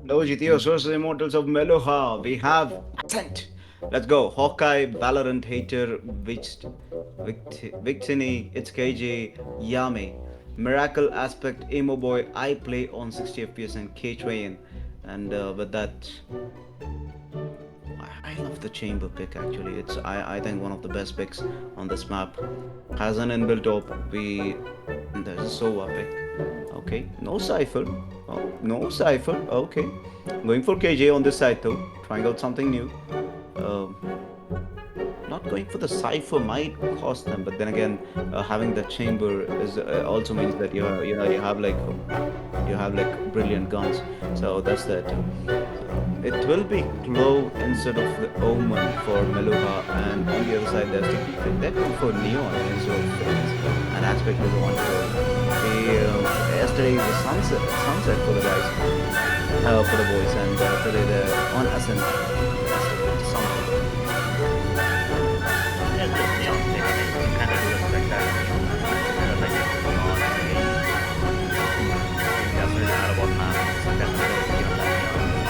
B: No Theos versus Immortals of Meluha. We have Ascent. Let's go. Hawkeye, Valorant Hater, Victini, It's KJ, Yami. Miracle Aspect, Emo Boy. I play on 60 FPS and K-Train. And with that, I love the chamber pick actually. I think one of the best picks on this map. Has an inbuilt op. That is so epic. Okay, no cipher. Oh, no cipher. Okay, going for KJ on this side though. Trying out something new. Um, Not going for the cipher might cost them, but then again, having the chamber is also means that you have like brilliant guns. So that's that. It will be Glow instead of the Omen for Meluha, and on the other side they're going for Neon instead of Phoenix, and Aspect is one for yesterday was sunset for the guys, for the boys, and today they're on Ascent. Something.
C: Yeah, the neon thing, I mean, you kind of do expect that. Like, neon, that's really out of what happens. Definitely don't be on that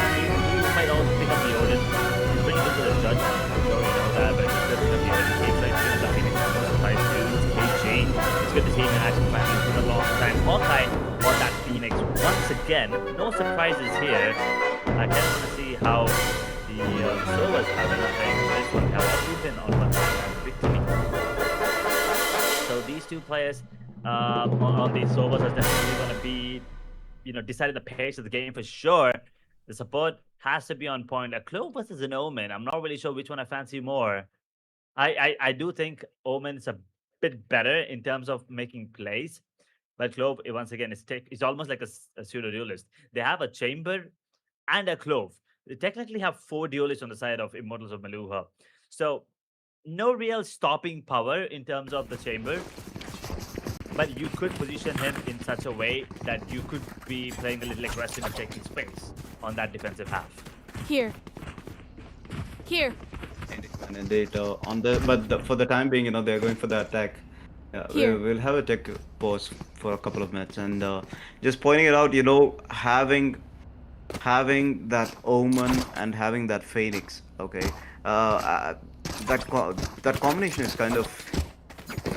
C: neon. You might also pick up the Odin. He's pretty good with the judge. I'm sure you know that, but he's good pick up the Odin. Keeps like doing the Phoenix surprise too. It's Chain. It's good to see him in action finally for a long time. Hawkeye on that Phoenix once again. No surprises here. I kind of want to see how the servers have been playing this one. Have already been on one side victory. So these two players on these servers are definitely going to be, deciding the pace of the game for sure. The support has to be on point. A Clove versus an Omen. I'm not really sure which one I fancy more. I do think Omen's a bit better in terms of making plays, but Clove once again is almost like a pseudo duelist. They have a chamber and a Clove. They technically have 4 duelists on the side of Immortals of Meluha. So no real stopping power in terms of the chamber, but you could position him in such a way that you could be playing a little aggressive and taking space on that defensive half.
F: Here. Here.
B: And indeed, for the time being, they're going for the attack.
F: Here.
B: We'll have a tech pause for a couple of minutes, and just pointing it out, having having that Omen and having that Phoenix, okay, that combination is kind of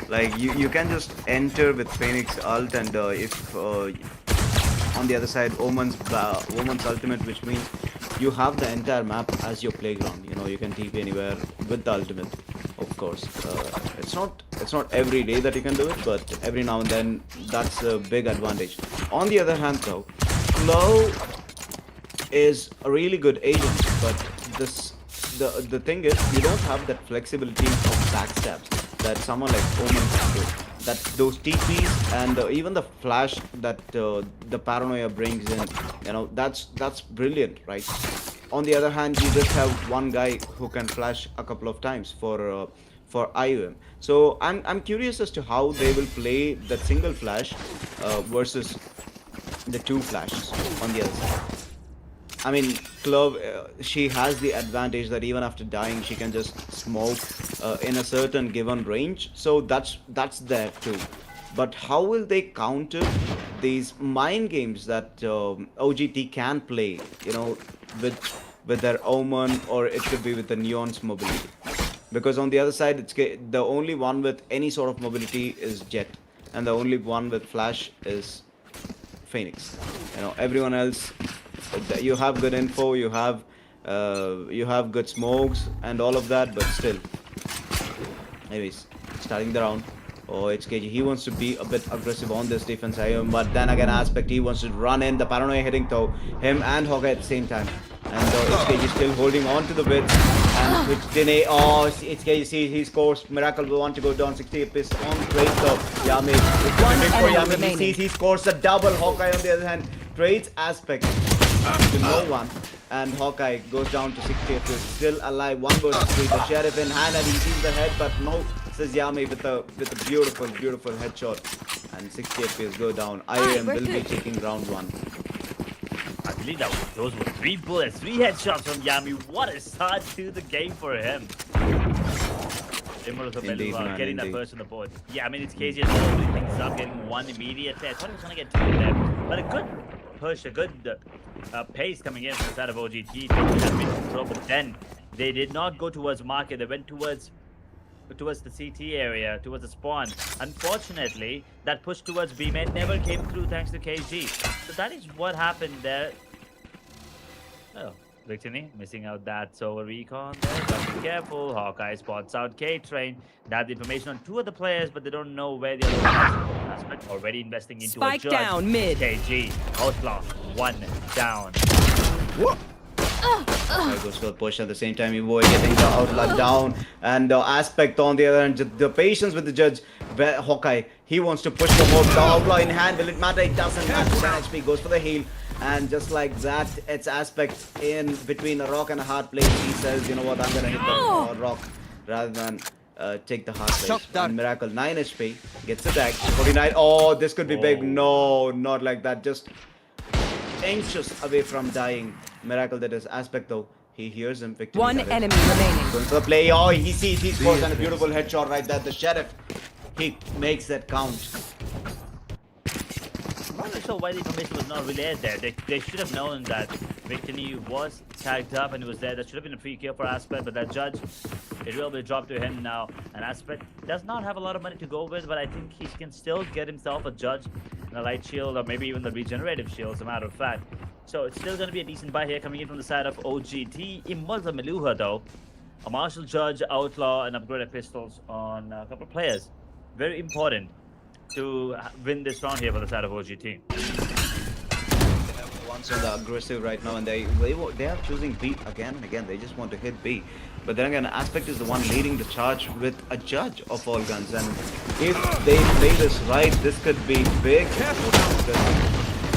B: like you can just enter with Phoenix ult, and if on the other side Omen's ultimate, which means you have the entire map as your playground. You know, you can TP anywhere with the ultimate, of course. It's not every day that you can do it, but every now and then that's a big advantage. On the other hand, though, Claw is a really good agent, but this the thing is you don't have that flexibility of backstabs that someone like Omen can do. That those TPs and even the flash that the paranoia brings in, you know, that's brilliant, right? On the other hand, you just have one guy who can flash a couple of times for IUM. So I'm curious as to how they will play that single flash versus the two flashes on the other side. I mean, Clove, she has the advantage that even after dying, she can just smoke in a certain given range. So that's there too. But how will they counter these mind games that OGT can play? You know, with their Omen, or it could be with the Neon's mobility. Because on the other side, the only one with any sort of mobility is Jet, and the only one with Flash is Phoenix. You know, everyone else, you have good info, you have good smokes and all of that, but still. Anyways, starting the round. Oh, it's KG. He wants to be a bit aggressive on this defense, but then again, Aspect, he wants to run in. The paranoia hitting though him and Hawkeye at the same time. And it's KG still holding on to the bit. And with Dine, oh, it's KG. See, he scores. Miracle will want to go down 60 apiece on trade though. Yami, it's for Yami. He sees he scores a double. Hawkeye on the other hand trades Aspect to no one, and Hawkeye goes down to 60 apiece, still alive. 1 versus 3. The sheriff in hand, and he sees the head, but no. Says Yami with a beautiful headshot, and 60 FPS go down. IAM will be taking round 1.
C: I believe those were 3 bullets, 3 headshots from Yami. What a start to the game for him. Immortals of Meluha getting that first on the board. Yeah, I mean, it's KZ as well, opening things up, getting 1 immediate. I thought he was going to get 2 there, but a good push, a good pace coming in from the side of OGT. Has been controlled, but then they did not go towards market. They went towards the CT area, towards the spawn. Unfortunately, that push towards B main never came through thanks to KG. So that is what happened there. Oh, Victini missing out that solar recon there. But be careful. Hawkeye spots out K-Train. They have the information on 2 of the players, but they don't know where the other one is. Aspect already investing into
G: Spike
C: a judge.
G: down mid.
C: KG, Outlaw, 1 down.
B: Goes for the push at the same time. Evo getting the outlaw down, and Aspect on the other end. The patience with the judge. Hawkeye, he wants to push the whole the outlaw in hand. Will it matter? It doesn't matter. 10 HP goes for the heal, and just like that, it's Aspect in between a rock and a hard place. He says, you know what, I'm gonna hit the rock rather than take the hard place. And Miracle 9 HP gets attacked. 49. Oh, this could be big. No, not like that. Just inches away from dying. Miracle, that is Aspect though. He hears him. Victory
G: 1 enemy remaining.
B: going for the play. Oh, he sees, he scores, and a beautiful headshot right there. The sheriff, he makes that count.
C: I'm not really sure why the information was not relayed there. They should have known that Victory was tagged up and he was there. That should have been a free kill for Aspect, but that judge, it will be dropped to him now. And Aspect does not have a lot of money to go with, but I think he can still get himself a judge and a light shield, or maybe even the regenerative shield, as a matter of fact. So it's still going to be a decent buy here coming in from the side of OGT. Immortals of Meluha though, a martial judge, outlaw, and upgraded pistols on a couple of players. Very important to win this round here for the side of OGT.
B: One's on the aggressive right now, and they are choosing B again and again. They just want to hit B. But then again, Aspect is the one leading the charge with a judge of all guns. And if they play this right, this could be big.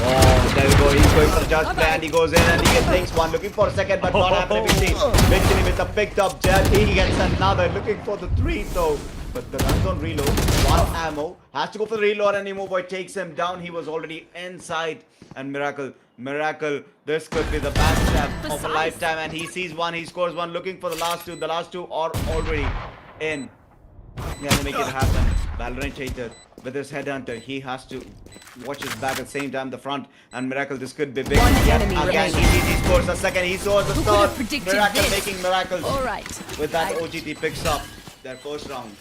B: Oh, there we go. He's going for the judge play, and he goes in and he takes one. Looking for a second, but not happening. We see Victory with a picked up judge. He gets another. Looking for the 3 though. But the guns on reload. 1 ammo. Has to go for the reload, and Emo Boy takes him down. He was already inside. And Miracle, this could be the backstab of a lifetime. And he sees 1, he scores 1, looking for the last 2. The last 2 are already in. Yeah, to make it happen. Valorant Chaser with his headhunter, he has to watch his back at the same time, the front, and Miracle, this could be big.
G: One
B: Yet
G: enemy
B: again,
G: remaining.
B: he scores a second, he scores the
F: Who could have
B: third.
F: predicted
B: Miracle
F: this?
B: making miracles.
F: All right.
B: With that, OGT picks up their first round.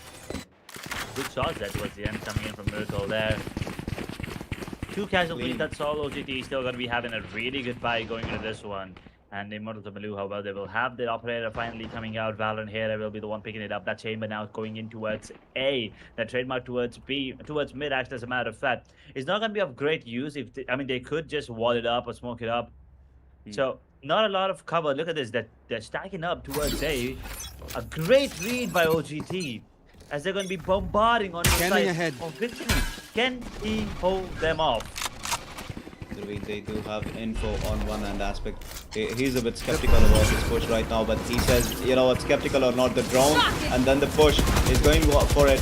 C: Good shots that was the end coming in from Miracle there. Two casualties,
B: Clean.
C: that's all. OGT still going to be having a really good fight going into this one. And Immortals of Meluha, well, they will have their operator finally coming out. Valorant here will be the one picking it up. That chamber now going in towards A. That trademark towards B, towards mid, actually, as a matter of fact. It's not going to be of great use. If I mean, they could just wall it up or smoke it up. So, not a lot of cover. Look at this. They're stacking up towards A. A great read by OGT. As they're going to be bombarding on the side of Victory. Can he hold them off?
B: They do have info on one hand aspect. He's a bit skeptical about this push right now, but he says, you know what, skeptical or not, the drone and then the push is going for it.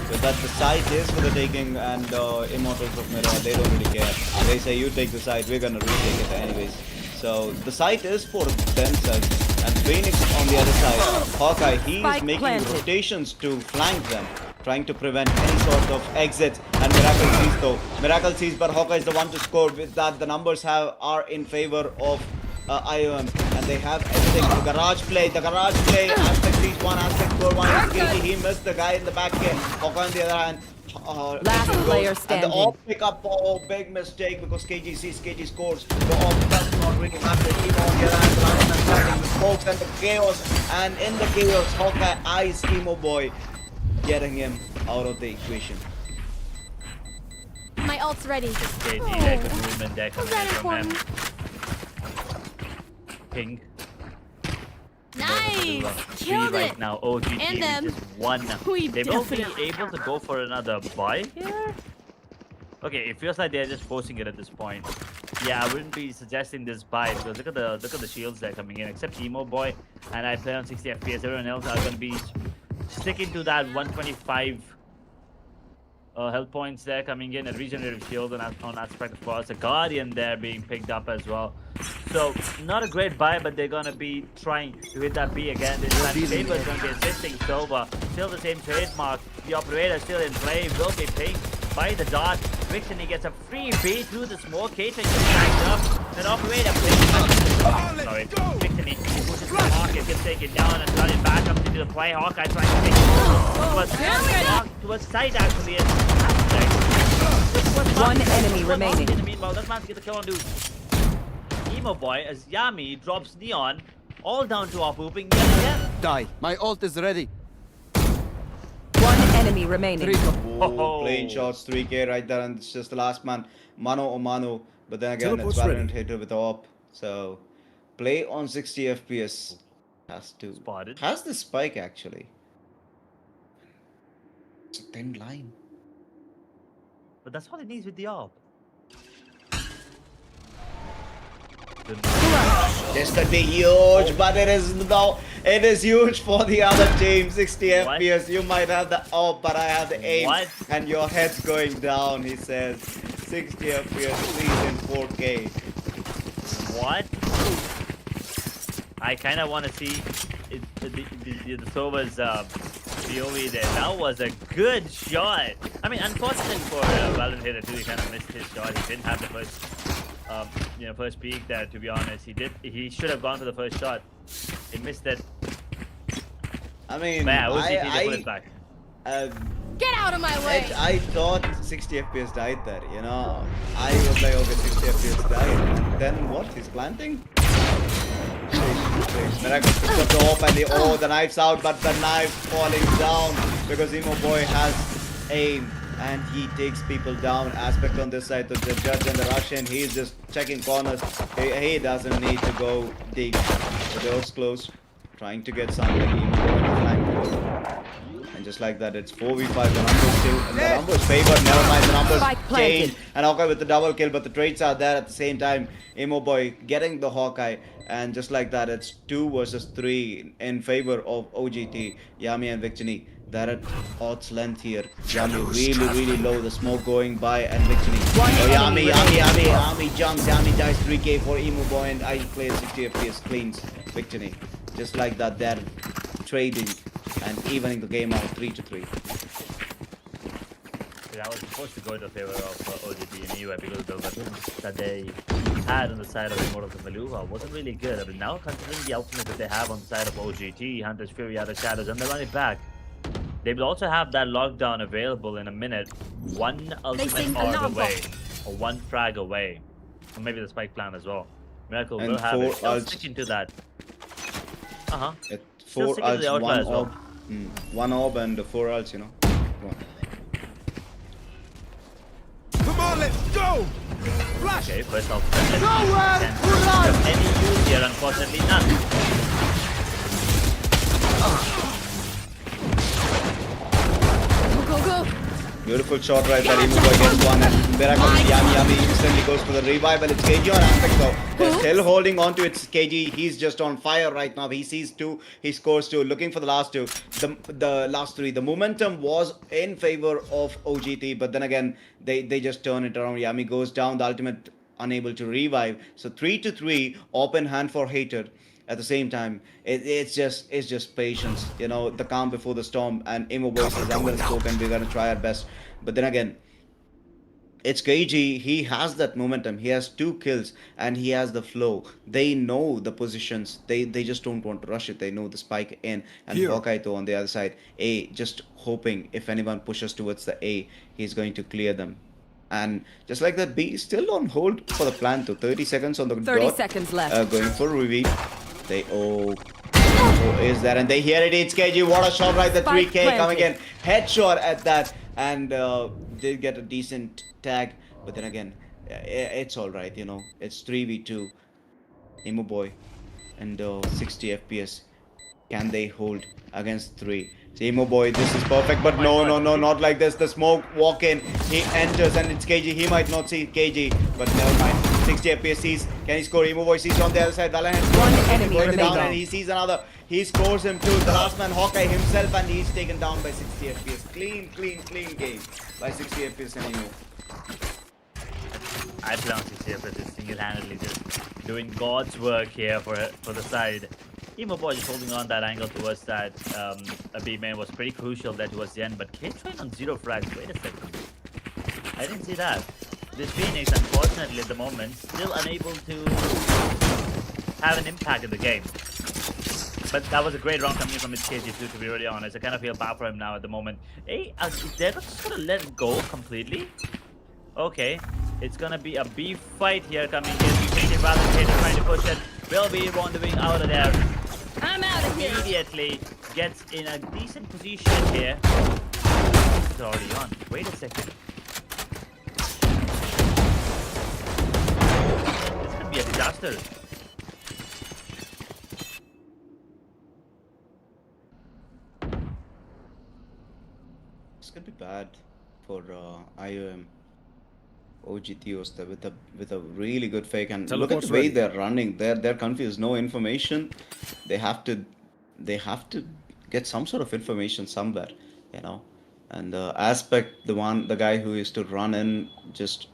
B: So that the site is for the taking, and Immortals of Meluha, they don't really care. They say, you take the site, we're gonna retake it anyways. So the site is for themselves. And Phoenix on the other side. Hawkeye, he is
G: Spike
B: making
G: planted.
B: rotations to flank them, trying to prevent any sort of exit. And Miracle sees though. Miracle sees, but Hawkeye is the one to score. With that, the numbers are in favor of IOM, and they have everything. The garage play, Aspect sees one, Aspect score one. KG, he missed the guy in the back here. Hawkeye on the other hand.
G: Last player
B: And
G: standing.
B: the off pick up, big mistake because KG sees, KG scores. The off does not really matter. Emo on the other hand, Valorant starting with smokes and the chaos. And in the chaos, Hawkeye eyes Emo Boy, getting him out of the equation.
F: My ult's ready.
C: StayEzy there, good movement there coming in
F: that
C: from him.
F: important?
C: Ping.
F: Nice.
C: Three
F: Killed
C: right
F: it.
C: now. OGT
F: And
C: with
F: them.
C: just one.
F: We
C: They will be
F: definitely
C: able to go for another buy here. Okay, it feels like they're just forcing it at this point. Yeah, I wouldn't be suggesting this buy because look at the shields that are coming in. Except Emo Boy, and I play on 60 FPS. Everyone else are going to be sticking to that 125 health points there coming in. A regenerative shield on aspect, of course. A Guardian there being picked up as well. So not a great buy, but they're going to be trying to hit that B again. This time Saber is going to be assisting Silva. Still the same trademark. The operator still in play. Will be pinged by the dot. Vixen, he gets a free B through the smoke. Catering is backed up. Then operator plays. Sorry. Vixen, he pushes the market, gets taken down and started back up into the play. Hawkeye trying to take towards side actually.
G: One enemy remaining.
C: Meanwhile, that man's get the kill on dude. Emo Boy as Yami drops Neon all down to our pooping yet again.
H: Die. My ult is ready.
G: One enemy remaining.
B: Oh, plain shots, 3K right there, and it's just the last man, mano o mano. But then again, it's
H: Teleport's
B: Valorant
H: ready.
B: hitter with the op. So, play on 60 FPS. Has to.
C: Spotted.
B: Has the spike actually. It's a thin line.
C: But that's all it needs with the AWP.
B: This could be huge, but it is no. It is huge for the other team. 60
C: What?
B: FPS. You might have the op, but I have the aim,
C: What?
B: and your head's going down. He says, 60 FPS, please in 4K.
C: What? I kind of want to see the Sova's POV there. That was a good shot. I mean, unfortunate for Valorant hitter too. He kind of missed his shot. He didn't have the first, first peak there. To be honest, he should have gone for the first shot. He missed it.
B: I mean,
C: Man, OCT they put it back.
F: Get out of my way.
B: I thought 60 FPS died there, you know. I was like, okay, 60 FPS died. Then what? He's planting? Miracle picks up the op and the knife's out, but the knife falling down because Emo Boy has aim and he takes people down. Aspect on this side, the judge and the Russian, he's just checking corners. He doesn't need to go deep. The door's closed, trying to get something. Emo Boy on the flank. And just like that, it's 4v5. The numbers still, and the numbers favored. Never mind, the numbers
G: Spike planted.
B: change. And Hawkeye with the double kill, but the trades are there at the same time. Emo Boy getting the Hawkeye, and just like that, it's 2 versus 3 in favor of OGT, Yami and Victini. They're at odds length here. Yami really low. The smoke going by, and Victini. Yami jumps. Yami dies 3K for Emo Boy, and I play 60 FPS cleans Victini. Just like that, they're trading and evening the game out 3-3.
C: That was supposed to go in the favor of OGT anyway because the weapons that they had on the side of Immortals and Meluha wasn't really good. But now considering the ultimate that they have on the side of OGT, Hunter's Fury out of Shadows, and they run it back. They will also have that lockdown available in a minute. One ultimate orb away, or one frag away. Or maybe the spike plan as well. Miracle
B: And
C: will have it.
B: 4
C: Still
B: ults.
C: sticking to that.
B: At
C: Still
B: 4
C: sticking to the
B: ults,
C: outfly
B: 1
C: as well.
B: orb. 1 orb and 4 ults, you know. Come on.
H: Come on, let's go! Flash!
C: Okay, first off, any use here, unfortunately none.
F: Go, go, go.
B: Beautiful shot right there. Immortal gets one and Miracle Yami instantly goes for the revival. It's KG on Aspect though. They're still holding on to it. KG, he's just on fire right now. He sees 2, he scores 2. Looking for the last 2. The last 3. The momentum was in favor of OGT, but then again, they just turn it around. Yami goes down. The ultimate unable to revive. So 3-3, open hand for Hater. At the same time, it's just patience, you know, the calm before the storm. And Imo Boy says, I'm gonna smoke and we're gonna try our best. But then again, it's KG. He has that momentum. He has 2 kills and he has the flow. They know the positions. They just don't want to rush it. They know the spike in. And
H: Here.
B: Hawkeye though on the other side, A, just hoping if anyone pushes towards the A, he's going to clear them. And just like that, B is still on hold for the plan to 30 seconds on the
G: 30
B: dot.
G: seconds left.
B: Going for reveal. They is that, and they hear it. It's KG. What a shot right there.
G: Spike
B: 3K coming in.
G: planted.
B: Headshot at that, and did get a decent tag. But then again, it's all right. You know, it's 3v2. Imo Boy and 60 FPS. Can they hold against 3? So Imo Boy, this is perfect, but no, not like this. The smoke walk in, he enters, and it's KG. He might not see KG, but never mind. 60 FPS sees. Can he score? Imo Boy sees on the other side. Valorant
G: One enemy
B: going down,
G: remaining.
B: and he sees another. He scores him too. The last man, Hawkeye himself, and he's taken down by 60 FPS. Clean game by 60 FPS and Imo.
C: I play on 60 FPS is single-handedly just doing God's work here for the side. Imo Boy just holding on that angle towards that B main was pretty crucial there towards the end, but K-Train on 0 frags. Wait a second. I didn't see that. This Phoenix, unfortunately, at the moment, still unable to have an impact in the game. But that was a great round coming in from his KG2, to be really honest. I kind of feel bad for him now at the moment. Hey, they're not just gonna let it go completely. Okay, it's gonna be a B fight here coming in. KG rather than trying to push it. Will be rendezvousing out of there.
F: I'm out of here.
C: Immediately gets in a decent position here. It's already on. Wait a second. This could be a disaster.
B: This could be bad for IOM. OG Theos there with a really good fake, and look at
H: Teleport's
B: the way
H: ready.
B: they're running. They're confused. No information. They have to get some sort of information somewhere, you know. And Aspect, the guy who used to run in, just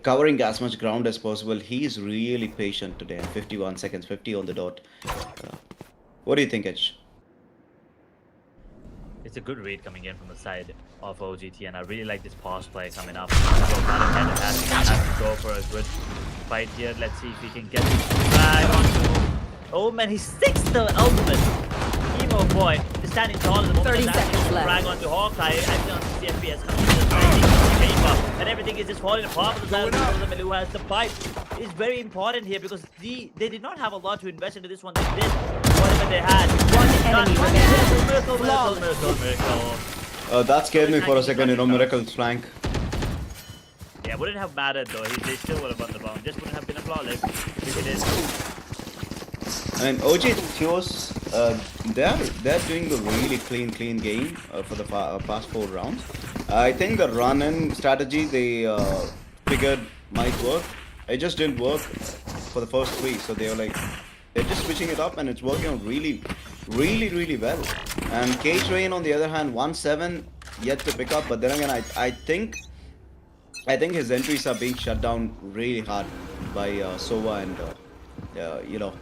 B: covering as much ground as possible. He's really patient today. 51 seconds, 50 on the dot. What do you think, Edge?
C: It's a good read coming in from the side of OGT, and I really like this pause play coming up. So has to go for a good fight here. Let's see if he can get this flag onto. Oh man, he sticks the ultimate. Emo Boy is standing tall at the moment.
G: 30 seconds left.
C: Flag onto Hawkeye. Actually on 60 FPS coming in the paper, and everything is just falling apart for the side of the Meluha has the fight. Is very important here because they did not have a lot to invest into this one. They did whatever they had.
G: One enemy remaining.
C: Miracle.
B: That scared me for a second, you know, Miracle's flank.
C: Yeah, wouldn't have mattered though. They still would have won the round. Just wouldn't have been a flawless if it is.
B: I mean, OG Theos, they're doing a really clean game for the past 4 rounds. I think the run-in strategy they figured might work. It just didn't work for the first 3, so they were like, they're just switching it up and it's working out really well. And K-Train on the other hand, 1-7 yet to pick up, but then again, I think his entries are being shut down really hard by Sova and you know.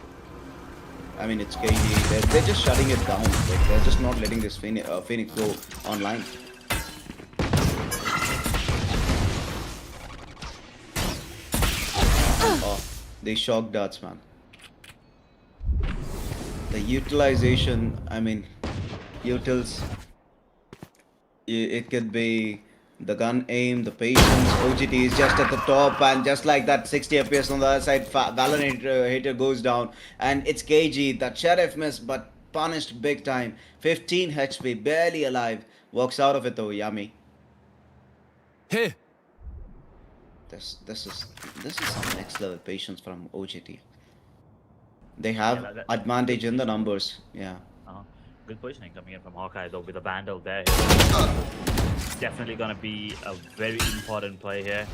B: I mean, it's KG. They're just shutting it down. Like, they're just not letting this Phoenix go online. Oh, they shock darts, man. The utilization, I mean, utils. It could be the gun aim, the patience. OGT is just at the top, and just like that, 60 FPS on the other side. Valorant hater goes down, and it's KG. That sheriff missed, but punished big time. 15 HP, barely alive. Walks out of it though, yummy.
H: Here.
B: This is some next level patience from OGT. They have advantage in the numbers. Yeah.
C: Good positioning coming in from Hawkeye though with a Vandal there. Definitely gonna be a very important play here.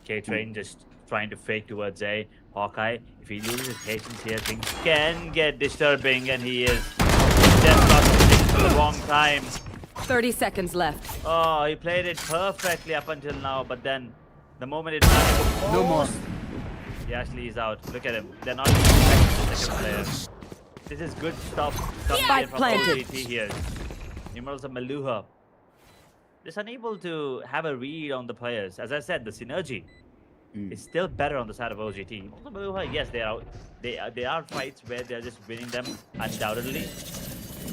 C: K-Train just trying to fake towards A. Hawkeye, if he loses his patience here, things can get disturbing, and he is just got things for the wrong time.
G: 30 seconds left.
C: Oh, he played it perfectly up until now, but then the moment it matters,
H: No more.
C: he actually is out. Look at him. They're not even expecting the second player. This is good stuff coming in
G: Spike
C: from
G: planted.
C: OGT here. Immortals of Meluha. Just unable to have a read on the players. As I said, the synergy is still better on the side of OGT. Immortals of Meluha, yes, they are fights where they're just winning them undoubtedly.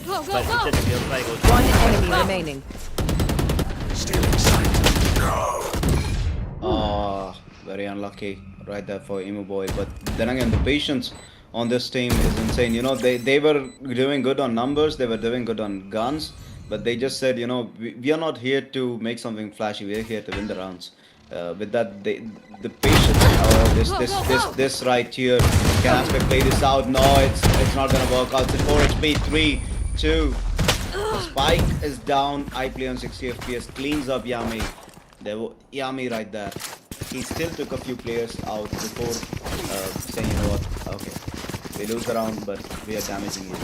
F: Go,
C: But
F: go,
C: it
F: go!
C: just feels like OGT.
G: One enemy remaining.
B: Ah, very unlucky right there for Emu Boy. But then again, the patience on this team is insane. You know, they were doing good on numbers, they were doing good on guns, but they just said, you know, we are not here to make something flashy. We're here to win the rounds. With that, the patience. This right here. Can Aspect play this out? No, it's not gonna work out. It's 4 HP, 3, 2. Spike is down. I play on 60 FPS. Cleans up Yami. There were Yami right there. He still took a few players out before saying, you know what, okay, we lose the round, but we are damaging it.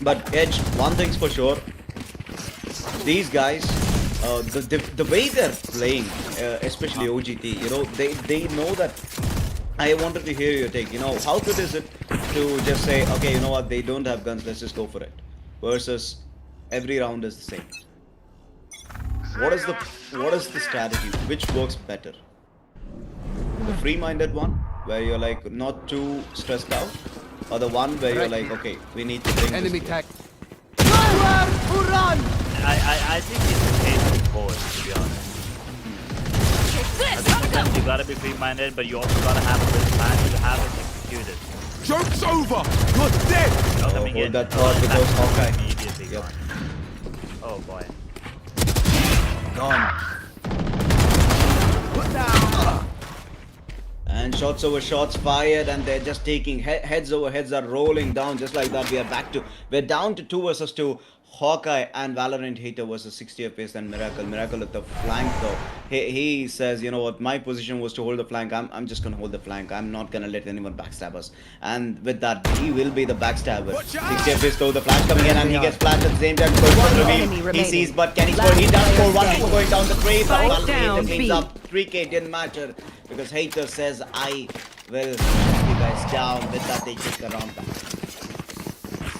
B: But Edge, one thing's for sure, these guys, the way they're playing, especially OGT, you know, they know that. I wanted to hear your take. You know, how good is it to just say, okay, you know what, they don't have guns, let's just go for it, versus every round is the same. What is the strategy? Which works better? The free-minded one, where you're like not too stressed out, or the one where you're like, okay, we need to bring
H: Enemy
B: this
H: tag.
C: I think it's the case of both, to be honest. I think sometimes you gotta be free-minded, but you also gotta have a good plan to have it executed.
H: Joke's over. You're dead.
C: Not coming
B: hold
C: in.
B: that thought because Hawkeye.
C: Immediately
B: Yep.
C: gone. Oh boy.
B: Gone. And shots over shots fired, and they're just taking heads over heads are rolling down just like that. We're down to 2 versus 2. Hawkeye and Valorant hater versus 60 FPS and Miracle. Miracle at the flank though. He says, you know what, my position was to hold the flank. I'm just gonna hold the flank. I'm not gonna let anyone backstab us. And with that, he will be the backstabber. 60 FPS though, the flash coming in, and he gets flashed at the same time. Goes for the reveal. He sees, but can he score? He does score. 1 people going down the tree. But Valorant hater cleans up. 3K didn't matter because hater says, I will shut you guys down. With that, they take the round back.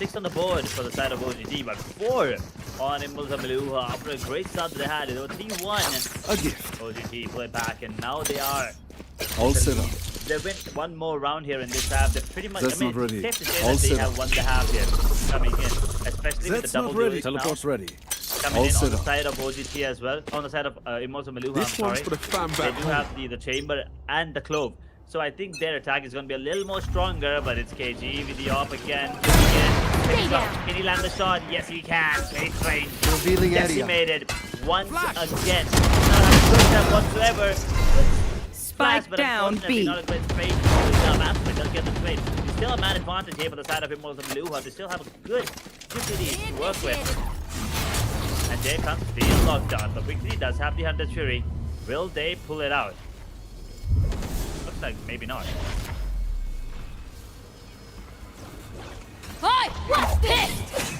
C: 6 on the board for the side of OGT, but 4 on Immortals of Meluha after a great start they had. It was 3-1.
H: A gift.
C: OGT play back, and now they are.
H: All set up.
C: They win one more round here in this half. They pretty much.
H: That's
C: I mean,
H: not ready.
C: safe to say
H: All
C: that they
H: set
C: have
H: up.
C: won the half here coming in, especially with
H: That's
C: the double
H: not ready.
C: duels now
H: Teleport's ready.
C: coming
H: All
C: in on
H: set
C: the
H: up.
C: side of OGT as well. On the side of Immortals of Meluha,
H: This
C: I'm
H: one's
C: sorry.
H: for the fan
C: They
H: back
C: do
H: home.
C: have the chamber and the clove. So I think their attack is going to be a little more stronger, but it's KG with the op again.
F: Stay down.
C: Can he land the shot? Yes, he can. K-Train
H: Revealing area.
C: decimated once again. Not a good step whatsoever. Splash,
G: Spike
C: but
G: down
C: unfortunately
G: B.
C: not a great trade. Aspect does get the trade. They still have man advantage here for the side of Immortals of Meluha. They still have a good city to work with. And there comes the lockdown. But Victory does have the Hunter's Fury. Will they pull it out? Looks like maybe not.
F: Hi! What's pissed?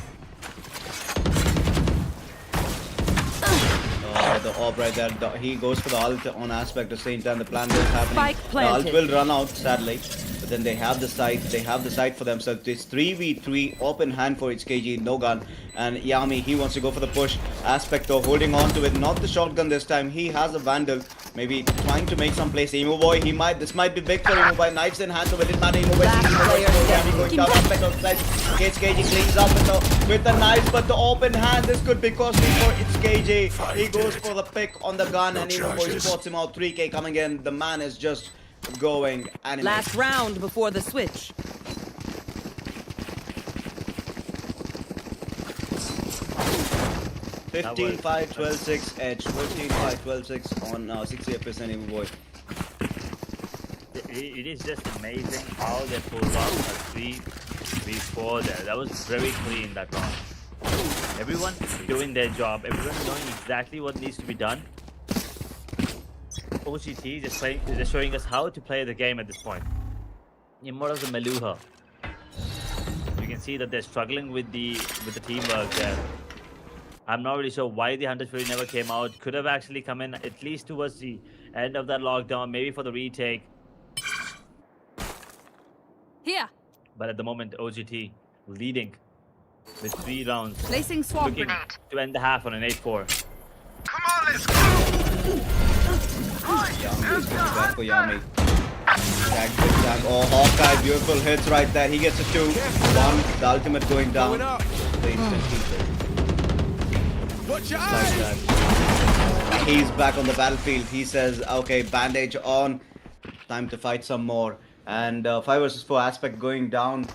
B: The op right there. He goes for the ult on Aspect at the same time. The plan is happening.
G: Spike
B: The ult
G: planted.
B: will run out, sadly. But then they have the site. They have the site for themselves. It's 3v3, open hand for HKG, no gun. And Yami, he wants to go for the push. Aspect though, holding on to it. Not the shotgun this time. He has a Vandal. Maybe trying to make some plays. Emo Boy, this might be big for Emo Boy. Knives in hand, so will it matter? Emo Boy,
G: Last player
B: Yami going down. Aspect on side. HKG cleans up with the knives, but the open hand, this could be costly for HKG. He goes for the pick on the gun, and Emo Boy spots him out. 3K coming in. The man is just going anime.
G: Last round before the switch.
C: That
B: 15-5,
C: was-
B: 12-6 edge. 15-5, 12-6 on 68% Emo Boy.
C: It is just amazing how they pulled off a 3v4 there. That was very clean, that round. Everyone doing their job, everyone knowing exactly what needs to be done. OGT just showing us how to play the game at this point. Immortals and Meluha. You can see that they're struggling with the teamwork there. I'm not really sure why the Hunter's Fury never came out. Could have actually come in at least towards the end of that lockdown, maybe for the retake.
F: Here.
C: But at the moment, OGT leading with 3 rounds,
F: Placing swamp
C: looking
F: grenade.
C: to end the half on an 8-4.
B: Yami is going back for Yami. Tag, big tag. Oh, Hawkeye, beautiful hits right there. He gets a 2-1. The ultimate going down.
H: Going up.
B: The instant kill.
H: Watch your
B: Like
H: eyes.
B: that. He's back on the battlefield. He says, okay, bandage on. Time to fight some more. And 5 versus 4 Aspect going down.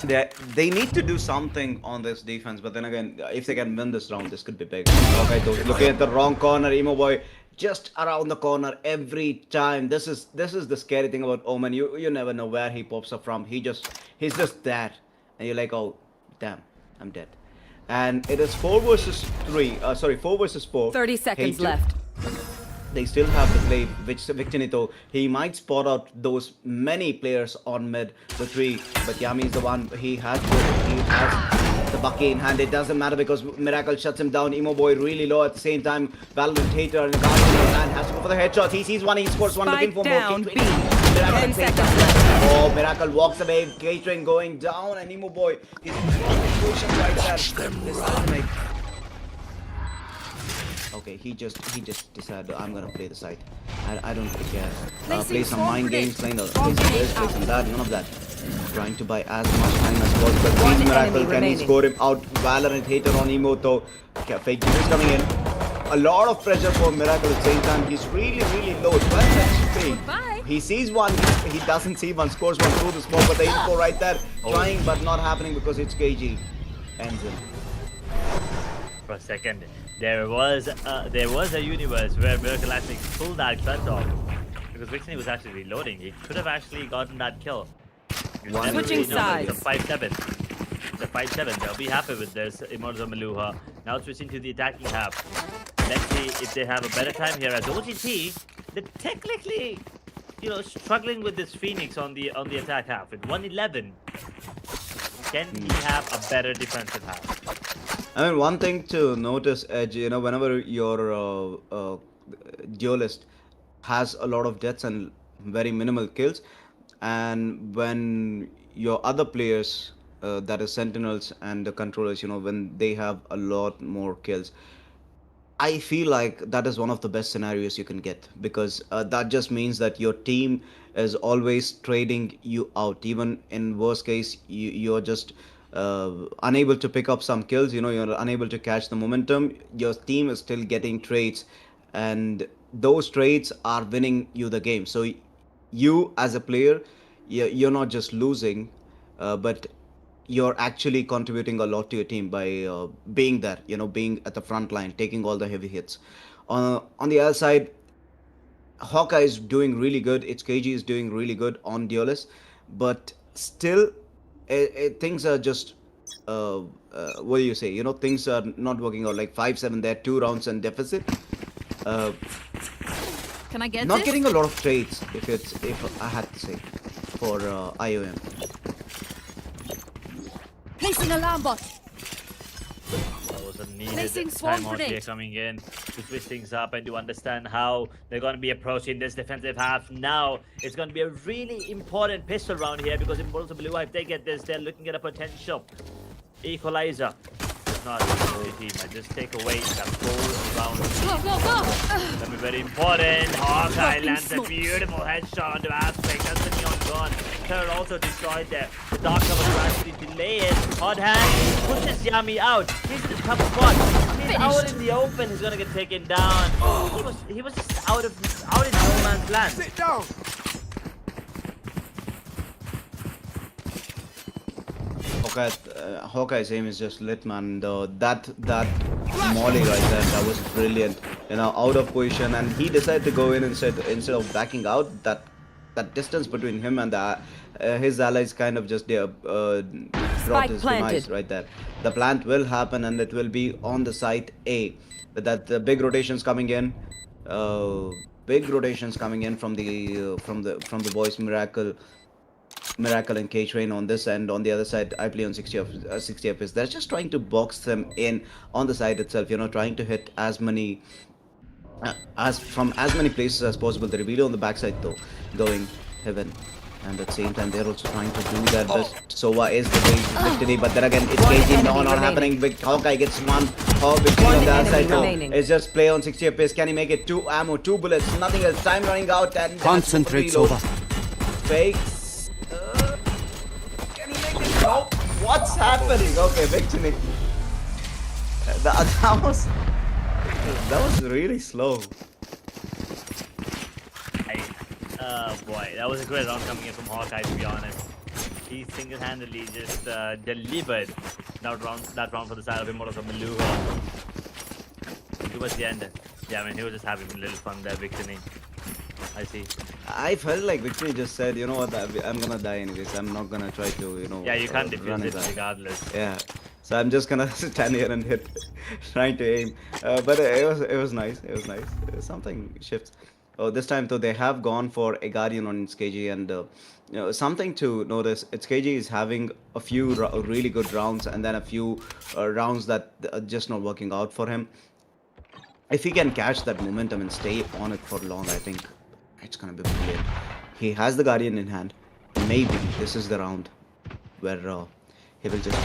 B: They need to do something on this defense, but then again, if they can win this round, this could be big. Okay, though, looking at the wrong corner, Emo Boy just around the corner every time. This is the scary thing about Omen. You never know where he pops up from. He's just that, and you're like, oh, damn, I'm dead. And it is 4 versus 4.
G: 30 seconds
B: Hate to-
G: left.
B: They still have to play Victinito. He might spot out those many players on mid, the 3, but Yami is the one. He has the bucket in hand. It doesn't matter because Miracle shuts him down. Emo Boy really low at the same time. Valorant Hater and Guardian in hand has to go for the headshot. He sees one, he scores one, looking
G: Spike
B: for
G: down,
B: more.
G: B.
B: Miracle
G: 10
B: takes
G: seconds
B: that.
G: left.
B: Oh, Miracle walks away. Catering going down, and Emo Boy is in situation right there. This ultimate. Okay, he just decided I'm gonna play the site. I don't really care. Play some mind games, playing this, play some that, none of that. Trying to buy as much time as possible.
G: One
B: Please, Miracle,
G: enemy
B: can he
G: remaining.
B: score him out? Valorant Hater on Emo though. Okay, fake is coming in. A lot of pressure for Miracle at the same time. He's really low. 12 HP.
F: Bye.
B: He sees one, he doesn't see one, scores one through the smoke, but the info right there, trying but not happening because it's KG. Ends it.
C: For a second, there was a universe where Miracle actually pulled that clutch off because Vixen was actually reloading. He could have actually gotten that kill. You
B: One
C: never
G: Switching
C: really know. It's a
G: sides.
C: 5-7. It's a 5-7. They'll be happy with this. Immortals and Meluha now switching to the attacking half. Let's see if they have a better time here. As OGT, they're technically, struggling with this Phoenix on the attack half with 111. Can he have a better defensive half?
B: I mean, one thing to notice, Edge, whenever your duelist has a lot of deaths and very minimal kills, and when your other players, that is Sentinels and the controllers, when they have a lot more kills, I feel like that is one of the best scenarios you can get because that just means that your team is always trading you out. Even in worst case, you're just unable to pick up some kills. You're unable to catch the momentum. Your team is still getting trades, and those trades are winning you the game. So you as a player, you're not just losing, but you're actually contributing a lot to your team by being there, being at the front line, taking all the heavy hits. On the other side, Hawkeye is doing really good. Its KG is doing really good on Duelist, but still, things are just, what do you say? Things are not working out. Like 5-7 there, 2 rounds and deficit.
F: Can I get
B: Not
F: this?
B: getting a lot of trades, if I had to say, for IOM.
F: Placing alarm bot.
C: was a needed
F: Placing swarm
C: timeout here
F: grenade.
C: coming in to switch things up and to understand how they're going to be approaching this defensive half. Now it's going to be a really important pistol round here because Immortals of Meluha, if they get this, they're looking at a potential equalizer. If not, the team might just take away that full round.
F: Go, go, go!
C: That'll be very important. Hawkeye
F: Dropping
C: lands a
F: smokes.
C: beautiful headshot onto Aspect. That's the neon gun. Turret also destroyed there. The dark cover to actually delay it. Hot hand pushes Yami out. He's in the top spot. He's out in the open. He's gonna get taken down. He was just out in no man's land.
H: Sit down.
B: Hawkeye's aim is just lit, man. That molly right there, that was brilliant. You know, out of position, and he decided to go in instead of backing out. That distance between him and his allies kind of just brought his demise right there. The plant will happen, and it will be on the site A. But that the big rotations coming in. Big rotations coming in from the boys Miracle and K-Train on this end. On the other side, I play on 60 FPS. They're just trying to box them in on the side itself, you know, trying to hit as many from as many places as possible. The reveal on the backside though, going heaven, and at the same time they're also trying to do their best. Sova is the way to victory, but then again it's KG. No, not happening. Big Hawkeye gets one. Victory on the other side though. It's just play on 60 FPS. Can he make it? 2 ammo, 2 bullets, nothing else. Time running out, and
I: Concentrate, Sova.
B: Fakes. Can he make it? Nope. What's happening? Okay, victory. That was really slow.
C: Boy, that was a great round coming in from Hawkeye, to be honest. He single-handedly just delivered that round for the side of Immortals of Meluha. Towards the end, yeah, I mean, he was just having a little fun there, Victory. I see.
B: I felt like Victory just said, you know what, I'm gonna die anyways. I'm not gonna try to, you know.
C: Yeah, you can't
B: run
C: defuse it
B: back.
C: regardless.
B: Yeah. So I'm just gonna stand here and hit, trying to aim. But it was nice. It was nice. Something shifts. Oh, this time though they have gone for a Guardian on StayEzy, and you know, something to notice. StayEzy is having a few really good rounds, and then a few rounds that are just not working out for him. If he can catch that momentum and stay on it for long, I think it's gonna be brilliant. He has the Guardian in hand. Maybe this is the round where he will just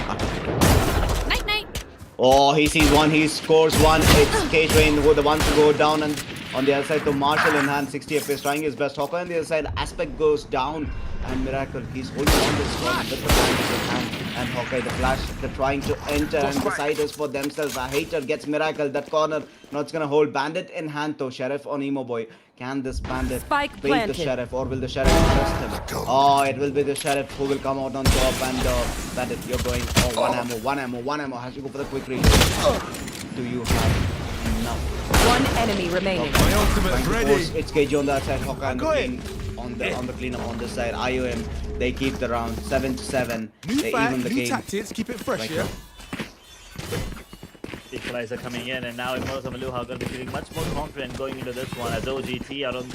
F: Night, night.
B: Oh, he sees one, he scores one. It's K-Train who the one to go down, and on the other side, to Marshall in hand, 60 FPS, trying his best. Hawkeye on the other side, Aspect goes down, and Miracle, he's holding on this one with the flash in his hand. And Hawkeye, the flash, they're trying to enter, and the side is for themselves. A hater gets Miracle, that corner. Now it's gonna hold Bandit in hand, though. Sheriff on Emo Boy. Can this Bandit
G: Spike
B: beat
G: planted.
B: the Sheriff, or will the Sheriff arrest him? Oh, it will be the Sheriff who will come out on top, and Bandit, you're going. Oh, one ammo. Has to go for the quick reload. Do you have enough?
G: One enemy remaining.
H: My ultimate's ready.
B: It's KG on that side, Hawkeye on the cleanup on this side. IOM, they keep the round 7-7.
H: New
B: They
H: fight,
B: even the
H: new
B: game.
H: tactics, keep it fresh,
B: Right
H: yeah?
B: now.
C: Equalizer coming in, and now Immortals of Meluha are going to be feeling much more confident going into this one as OGT are on